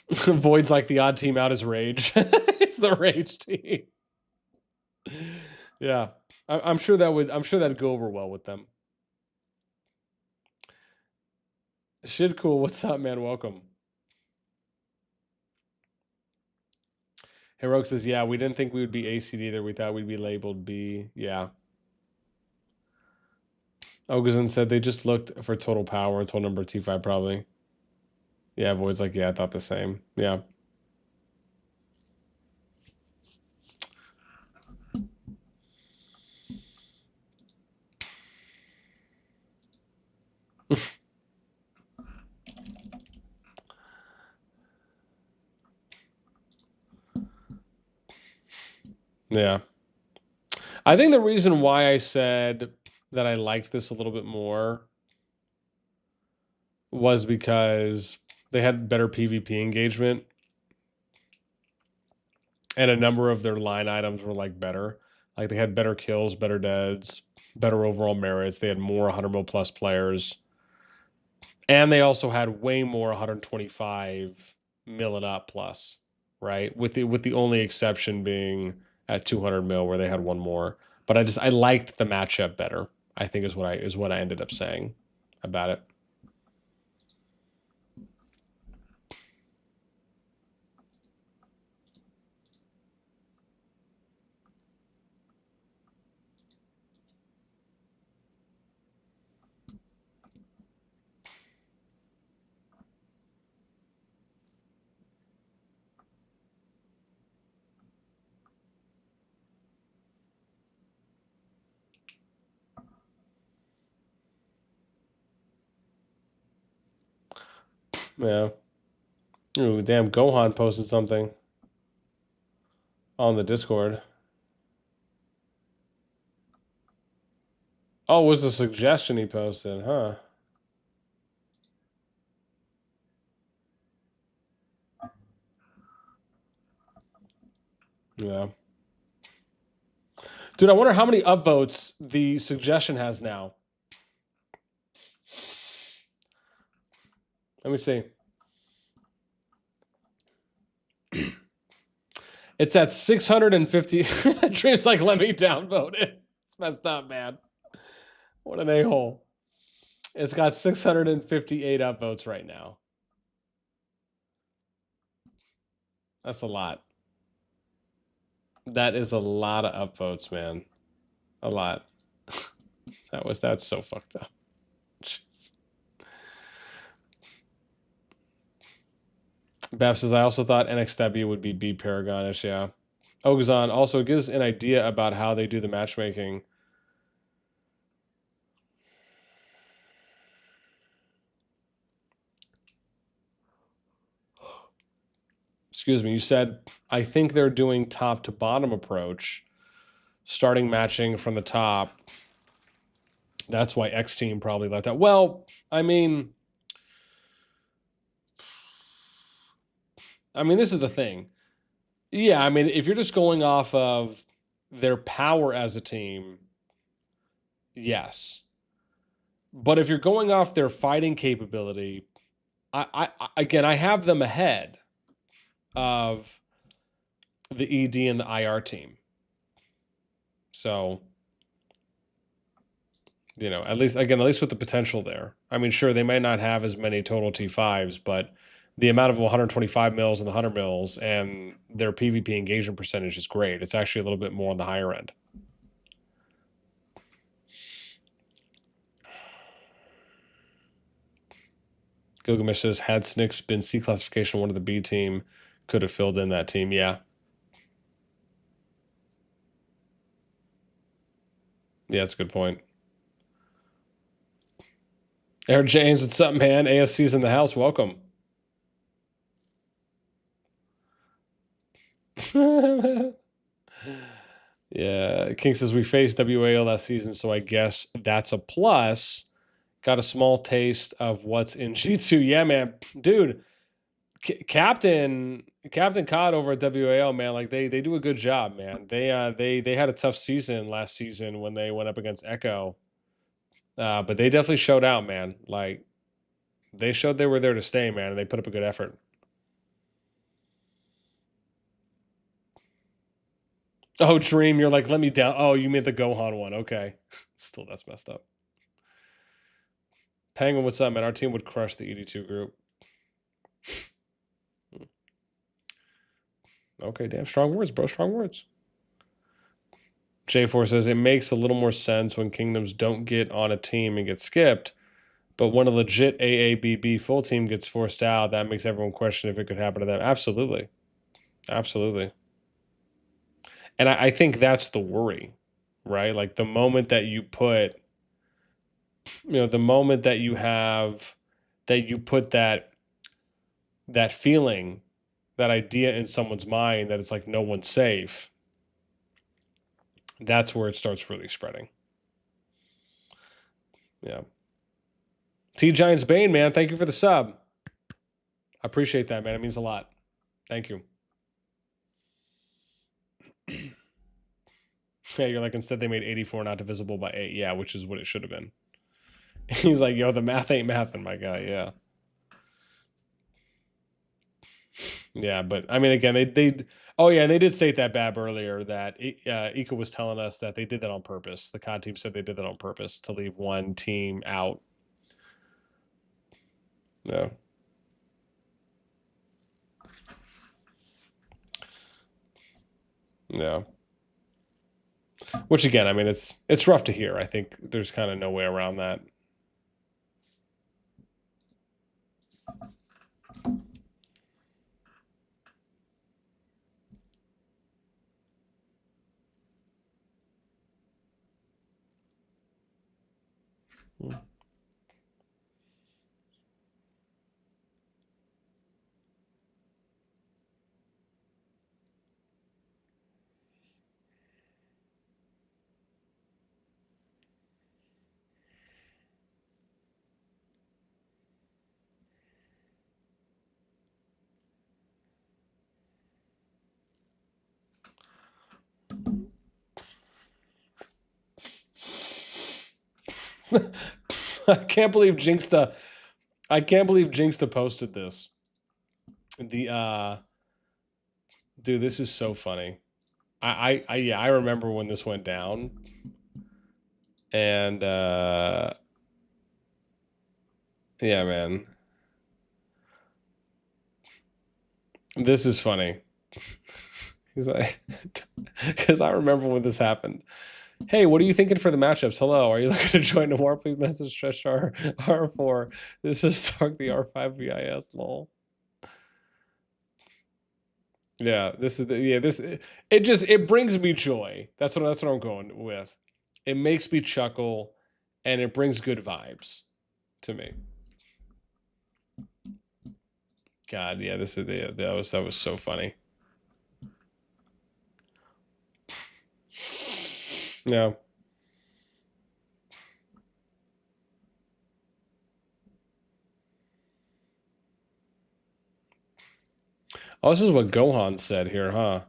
Void's like the odd team out is Rage. It's the Rage team. Yeah, I'm sure that would. I'm sure that'd go over well with them. Shit, cool. What's up, man? Welcome. Heroic says, "Yeah, we didn't think we would be AC'd either. We thought we'd be labeled B. Yeah." Oguzin said they just looked for total power and total number of T5 probably. Yeah, Void's like, yeah, I thought the same. Yeah. Yeah. I think the reason why I said that I liked this a little bit more was because they had better PvP engagement and a number of their line items were like better. Like they had better kills, better deads, better overall merits. They had more 100 mil plus players. And they also had way more 125 mil and up plus, right? With the only exception being at 200 mil where they had one more. But I liked the matchup better. I think is what I ended up saying about it. Yeah. Ooh, damn, Gohan posted something on the Discord. Oh, it was a suggestion he posted, huh? Yeah. Dude, I wonder how many upvotes the suggestion has now. Let me see. It's at 650. Dream's like, let me downvote it. It's messed up, man. What an a-hole. It's got 658 upvotes right now. That's a lot. That is a lot of upvotes, man. A lot. That's so fucked up. Jeez. Bab says, I also thought NXW would be B Paragonish, yeah. Oguzon also gives an idea about how they do the matchmaking. Excuse me, you said, I think they're doing top to bottom approach, starting matching from the top. That's why X Team probably left out. Well, I mean, this is the thing. Yeah, I mean, if you're just going off of their power as a team, yes. But if you're going off their fighting capability, I have them ahead of the ED and the IR team. So, at least with the potential there. I mean, sure, they might not have as many total T5s, but the amount of 125 mils and the 100 mils, and their PvP engagement percentage is great. It's actually a little bit more on the higher end. Gilgamesh says, had SNIX been C classification, one of the B team could have filled in that team. Yeah. Yeah, that's a good point. Eric James, what's up, man? ASC's in the house. Welcome. Yeah, King says we faced WAL last season, so I guess that's a plus. Got a small taste of what's in G2. Yeah, man, dude. Captain CoD over at WAL, man, like they do a good job, man. They had a tough season last season when they went up against Echo, but they definitely showed out, man. Like they showed they were there to stay, man, and they put up a good effort. Oh, Dream, you're like, let me down. Oh, you mean the Gohan one? Okay, still that's messed up. Penguin, what's up, man? Our team would crush the ED2 group. Okay, damn, strong words, bro. Strong words. J4 says it makes a little more sense when kingdoms don't get on a team and get skipped, but when a legit AABB full team gets forced out, that makes everyone question if it could happen to them. Absolutely. Absolutely. And I think that's the worry, right? Like the moment that you put, the moment that you have, that you put that feeling, that idea in someone's mind that it's like no one's safe, that's where it starts really spreading. Yeah. T Giants Bane, man, thank you for the sub. I appreciate that, man. It means a lot. Thank you. Yeah, you're like, instead they made 84 not divisible by 8. Yeah, which is what it should have been. He's like, yo, the math ain't mathin', my guy. Yeah. Yeah, but I mean, again, they oh yeah, they did state that, Bab, earlier, that Ika was telling us that they did that on purpose. The COD team said they did that on purpose to leave one team out. Yeah. Yeah. Which again, I mean, it's rough to hear. I think there's kind of no way around that. I can't believe Jinxta posted this. The dude, this is so funny. I remember when this went down. And yeah, man. This is funny. He's like, because I remember when this happened. Hey, what are you thinking for the matchups? Hello, are you looking to join the war? Please message Trish R4. This is Stark the R5 VIS, lol. Yeah, this is it brings me joy. That's what I'm going with. It makes me chuckle, and it brings good vibes to me. God, yeah, that was so funny. Yeah. Oh, this is what Gohan said here, huh?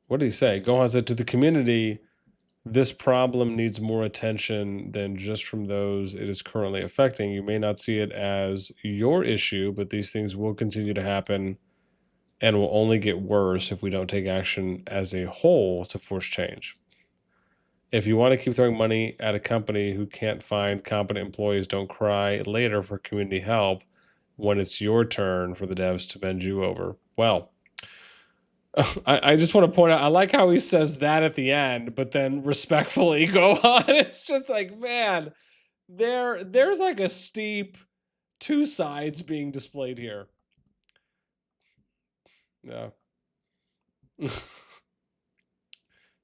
What did he say? Gohan said, to the community, this problem needs more attention than just from those it is currently affecting. You may not see it as your issue, but these things will continue to happen and will only get worse if we don't take action as a whole to force change. If you want to keep throwing money at a company who can't find competent employees, don't cry later for community help when it's your turn for the devs to bend you over. Well, I just want to point out, I like how he says that at the end, but then respectfully go on. It's just like, man, there's like a steep two sides being displayed here. Yeah.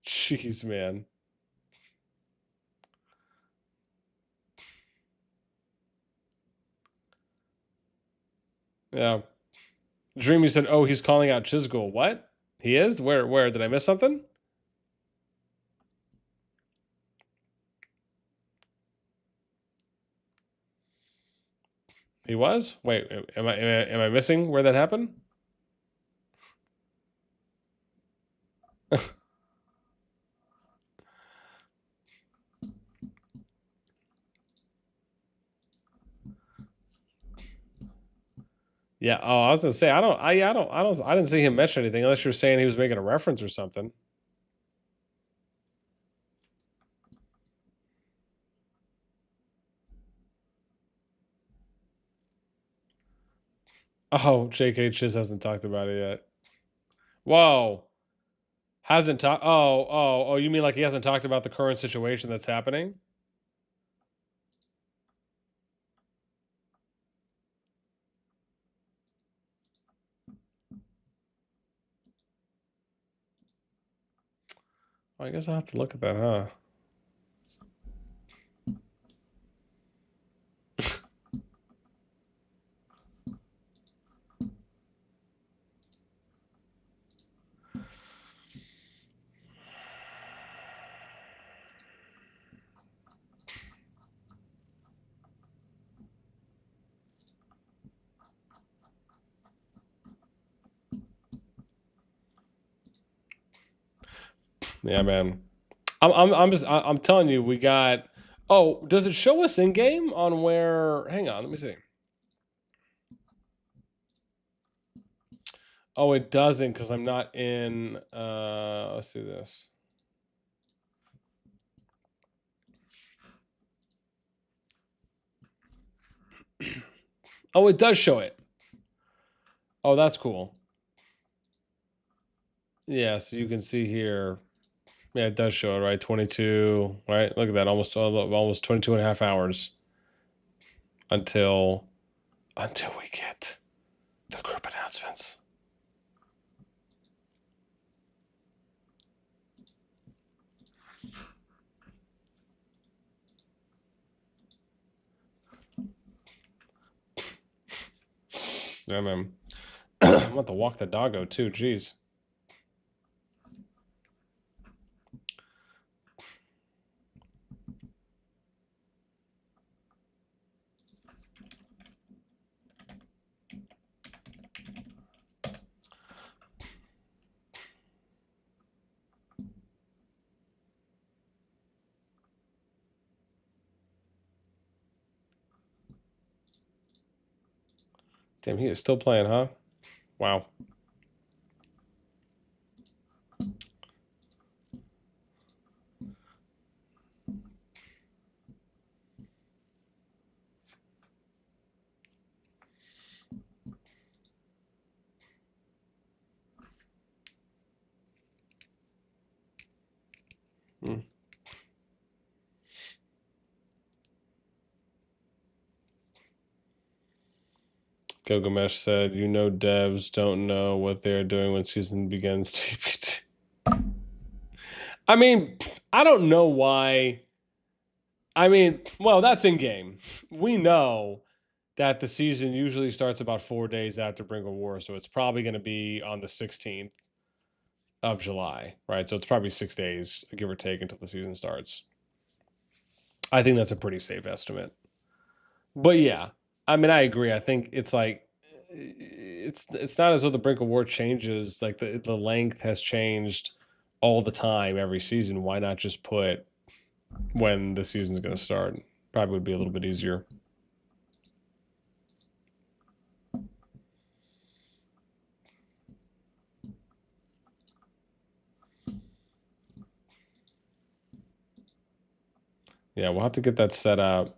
Jeez, man. Yeah. Dreamy said, "Oh, he's calling out Chisgul." What? He is? Where? Did I miss something? He was? Wait, am I missing where that happened? Yeah. Oh, I was gonna say I didn't see him mention anything unless you're saying he was making a reference or something. Oh, JK Chiz hasn't talked about it yet. Whoa. Hasn't talked. Oh, you mean like he hasn't talked about the current situation that's happening? Well, I guess I'll have to look at that, huh? Yeah, man. I'm telling you, we got. Oh, does it show us in game on where? Hang on, let me see. Oh, it doesn't because I'm not in. Let's do this. Oh, it does show it. Oh, that's cool. Yeah, so you can see here. Yeah, it does show it, right? 22, right? Look at that, almost 22 and a half hours until we get the group announcements. Yeah, man. I want to walk the doggo too. Jeez. Damn, he is still playing, huh? Wow. Hmm. Gilgamesh said, "You know, devs don't know what they're doing when season begins." TPT. I mean, I don't know why. I mean, well, that's in game. We know that the season usually starts about 4 days after Brink of War, so it's probably going to be on the 16th of July, right? So it's probably 6 days, give or take, until the season starts. I think that's a pretty safe estimate. But yeah, I mean, I agree. I think it's like it's not as though the Brink of War changes. Like the length has changed all the time every season. Why not just put when the season's going to start? Probably would be a little bit easier. Yeah, we'll have to get that set up.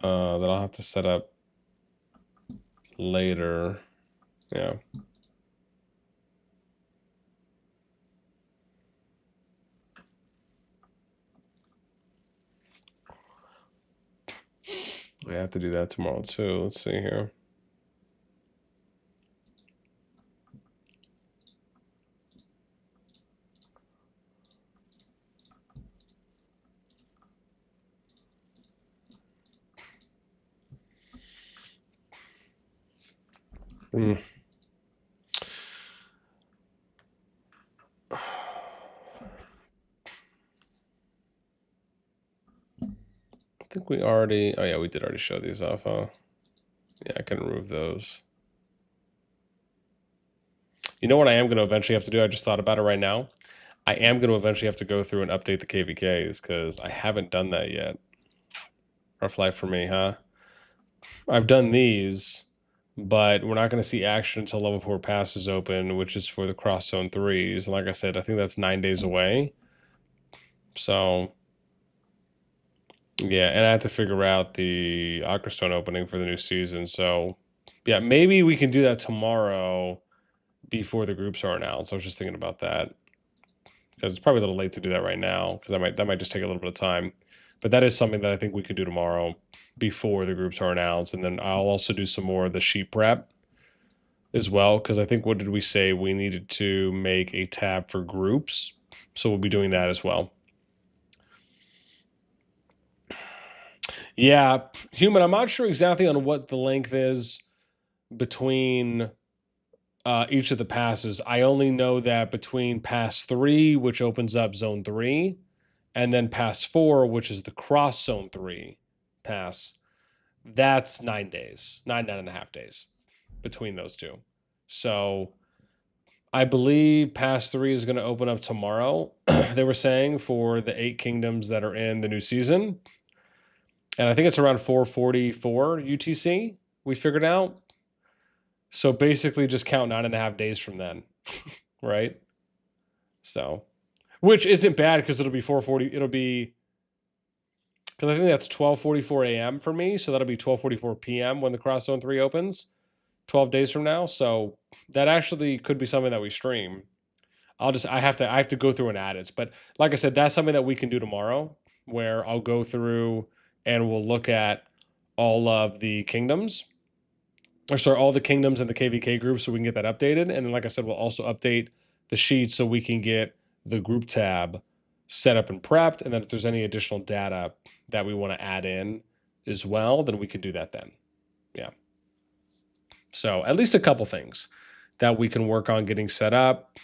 That I'll have to set up later. Yeah. I have to do that tomorrow too. Let's see here. I think we already, oh yeah, we did already show these off, huh? Yeah, I can remove those. You know what I am going to eventually have to do? I just thought about it right now. I am going to eventually have to go through and update the KvKs because I haven't done that yet. Rough life for me, huh? I've done these, but we're not going to see action until level 4 pass is open, which is for the cross zone 3s. And like I said, I think that's 9 days away. So, yeah, and I have to figure out the Aquastone opening for the new season. So, yeah, maybe we can do that tomorrow before the groups are announced. I was just thinking about that because it's probably a little late to do that right now because that might just take a little bit of time. But that is something that I think we could do tomorrow before the groups are announced. And then I'll also do some more of the sheet prep as well because I think, what did we say? We needed to make a tab for groups. So we'll be doing that as well. Yeah, Human, I'm not sure exactly on what the length is between each of the passes. I only know that between pass 3, which opens up zone 3, and then pass 4, which is the cross zone 3 pass, that's 9 days, 9.5 days between those two. So I believe pass 3 is going to open up tomorrow, they were saying, for the 8 kingdoms that are in the new season. And I think it's around 4:44 UTC, we figured out. So basically just count 9.5 days from then, right? So, which isn't bad because it'll be 4:40. It'll be, because I think that's 12:44 a.m. for me. So that'll be 12:44 p.m. when the Cross Zone 3 opens 12 days from now. So that actually could be something that we stream. I have to go through and add it. But like I said, that's something that we can do tomorrow where I'll go through and we'll look at all of the kingdoms, or sorry, all the kingdoms in the KvK group so we can get that updated. And then, like I said, we'll also update the sheet so we can get the group tab set up and prepped. And then if there's any additional data that we want to add in as well, then we could do that then. Yeah. So at least a couple things that we can work on getting set up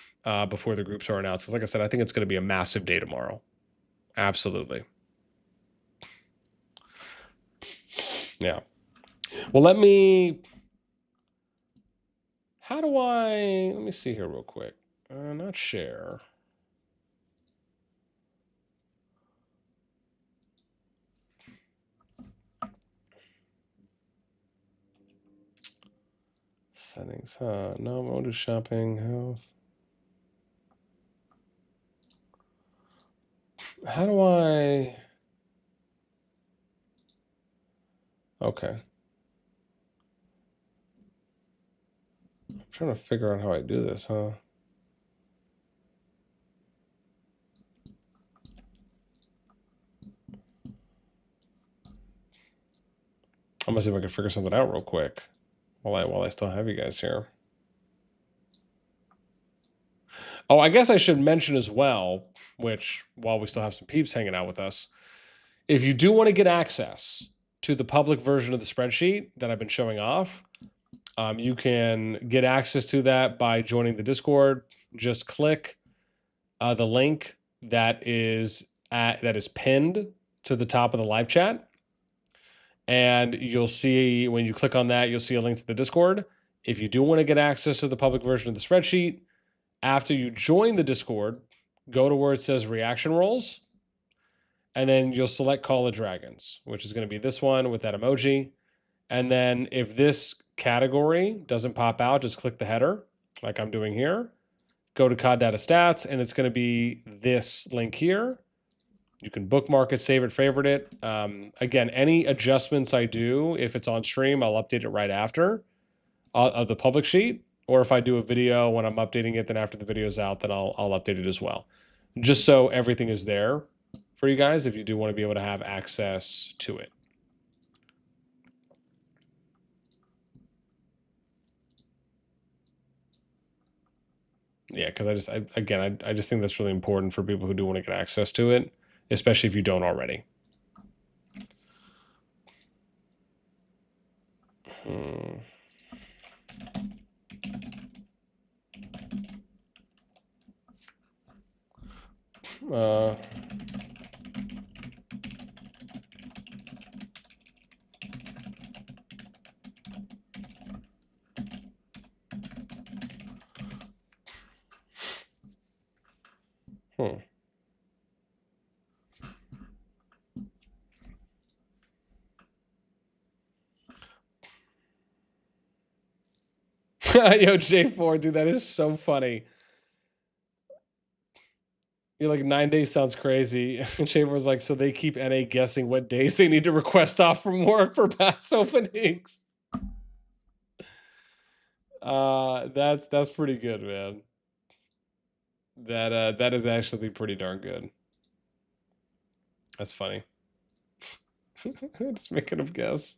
before the groups are announced. Because like I said, I think it's going to be a massive day tomorrow. Absolutely. Yeah. Well, let me see here real quick. Not share. Settings, huh? No, I want to do shopping house. How do I? Okay. I'm trying to figure out how I do this, huh? I'm gonna see if I can figure something out real quick while I still have you guys here. Oh, I guess I should mention as well, which while we still have some peeps hanging out with us, if you do want to get access to the public version of the spreadsheet that I've been showing off, you can get access to that by joining the Discord. Just click the link that is pinned to the top of the live chat, and you'll see, when you click on that, you'll see a link to the Discord. If you do want to get access to the public version of the spreadsheet, after you join the Discord, go to where it says reaction roles, and then you'll select Call of Dragons, which is going to be this one with that emoji. And then if this category doesn't pop out, just click the header like I'm doing here. Go to COD Data Stats, and it's going to be this link here. You can bookmark it, save it, favorite it. Again, any adjustments I do, if it's on stream, I'll update it right after of the public sheet. Or if I do a video when I'm updating it, then after the video's out, then I'll update it as well. Just so everything is there for you guys if you do want to be able to have access to it. Yeah, because I just think that's really important for people who do want to get access to it, especially if you don't already. Yo, J4, dude, that is so funny. You're like 9 days sounds crazy. And J4 was like, so they keep NA guessing what days they need to request off from work for pass openings. That's pretty good, man. That is actually pretty darn good. That's funny. Just making them guess.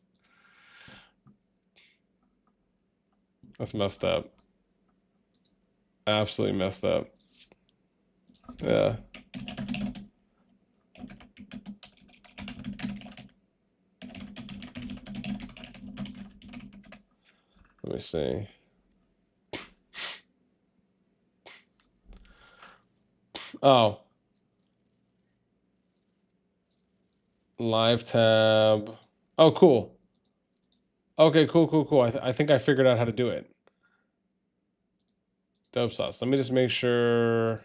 That's messed up. Absolutely messed up. Yeah. Let me see. Oh. Live tab. Oh, cool. Okay, cool. I think I figured out how to do it. Dope sauce. Let me just make sure.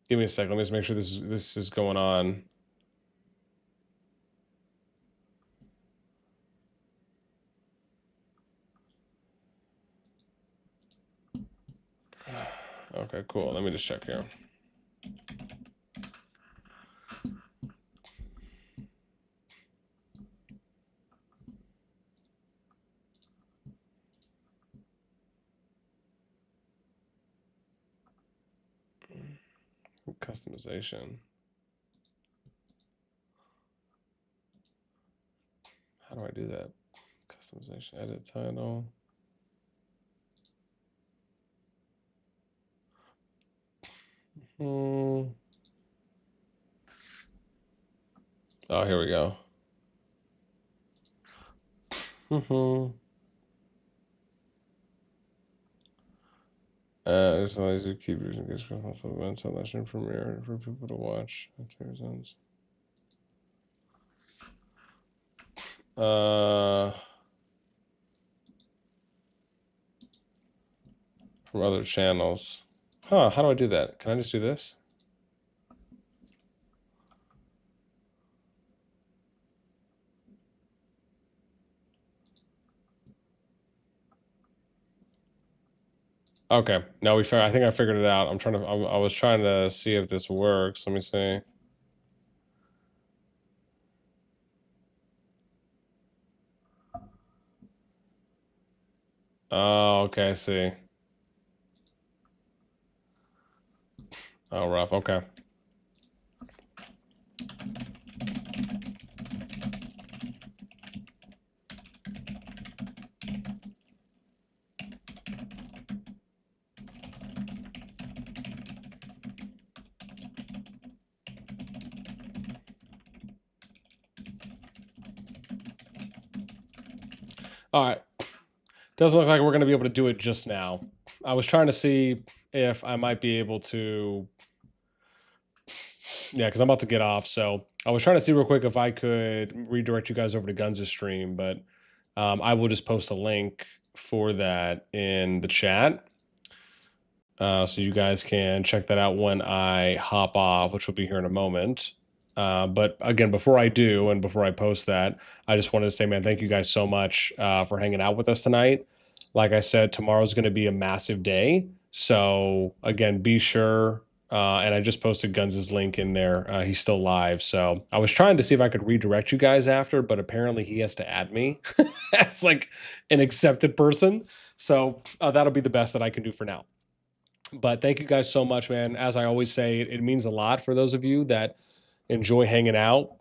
Give me a second. Let me just make sure this is going on. Okay, cool. Let me just check here. Customization. How do I do that? Customization, edit title. Oh, here we go. There's always to keep using this events on Legendary Premiere for people to watch. From other channels. Huh, how do I do that? Can I just do this? Okay, now I think I figured it out. I was trying to see if this works. Let me see. Oh, okay, I see. Oh, rough. Okay. All right. Doesn't look like we're going to be able to do it just now. I was trying to see if I might be able to. Yeah, because I'm about to get off. So I was trying to see real quick if I could redirect you guys over to Guns' stream, but I will just post a link for that in the chat. So you guys can check that out when I hop off, which will be here in a moment. But again, before I do and before I post that, I just wanted to say, man, thank you guys so much for hanging out with us tonight. Like I said, tomorrow's going to be a massive day. So again, be sure And I just posted Guns' link in there. He's still live. So I was trying to see if I could redirect you guys after, but apparently he has to add me as like an accepted person. So that'll be the best that I can do for now. But thank you guys so much, man. As I always say, it means a lot for those of you that enjoy hanging out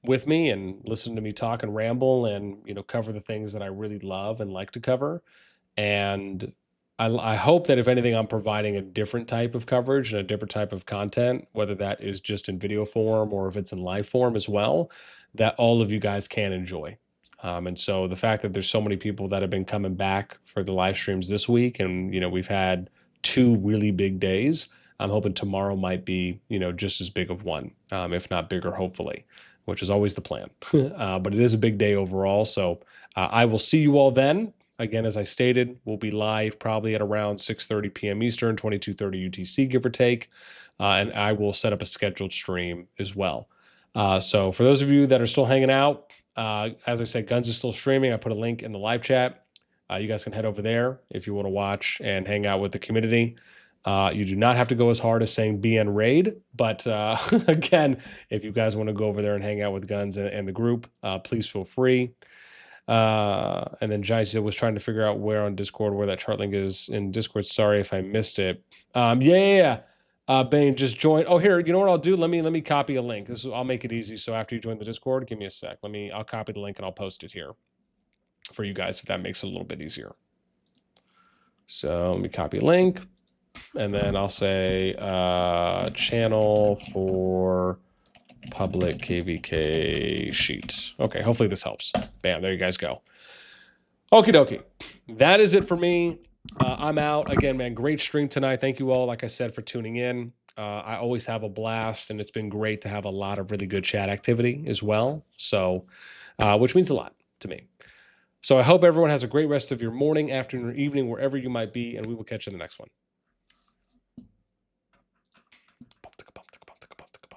with me and listen to me talk and ramble and, you know, cover the things that I really love and like to cover. And I hope that if anything, I'm providing a different type of coverage and a different type of content, whether that is just in video form or if it's in live form as well, that all of you guys can enjoy. And so the fact that there's so many people that have been coming back for the live streams this week, and you know, we've had 2 really big days. I'm hoping tomorrow might be, you know, just as big of one, if not bigger, hopefully, which is always the plan. But it is a big day overall. So I will see you all then. Again, as I stated, we'll be live probably at around 6:30 p.m. Eastern, 22:30 UTC, give or take. And I will set up a scheduled stream as well. So for those of you that are still hanging out, as I said, Guns is still streaming. I put a link in the live chat. You guys can head over there if you want to watch and hang out with the community. You do not have to go as hard as saying BN raid, but again, if you guys want to go over there and hang out with Guns and the group, please feel free. And then Jaisa was trying to figure out where on Discord where that chart link is in Discord. Sorry if I missed it. Yeah. Bane, just join. Oh, here, you know what I'll do? Let me copy a link. I'll make it easy. So after you join the Discord, give me a sec. I'll copy the link and I'll post it here for you guys if that makes it a little bit easier. So let me copy a link, and then I'll say channel for public KvK sheet. Okay, hopefully this helps. Bam, there you guys go. Okie dokie. That is it for me. I'm out. Again, man, great stream tonight. Thank you all, like I said, for tuning in. I always have a blast, and it's been great to have a lot of really good chat activity as well. So, which means a lot to me. So I hope everyone has a great rest of your morning, afternoon, or evening, wherever you might be, and we will catch you in the next one.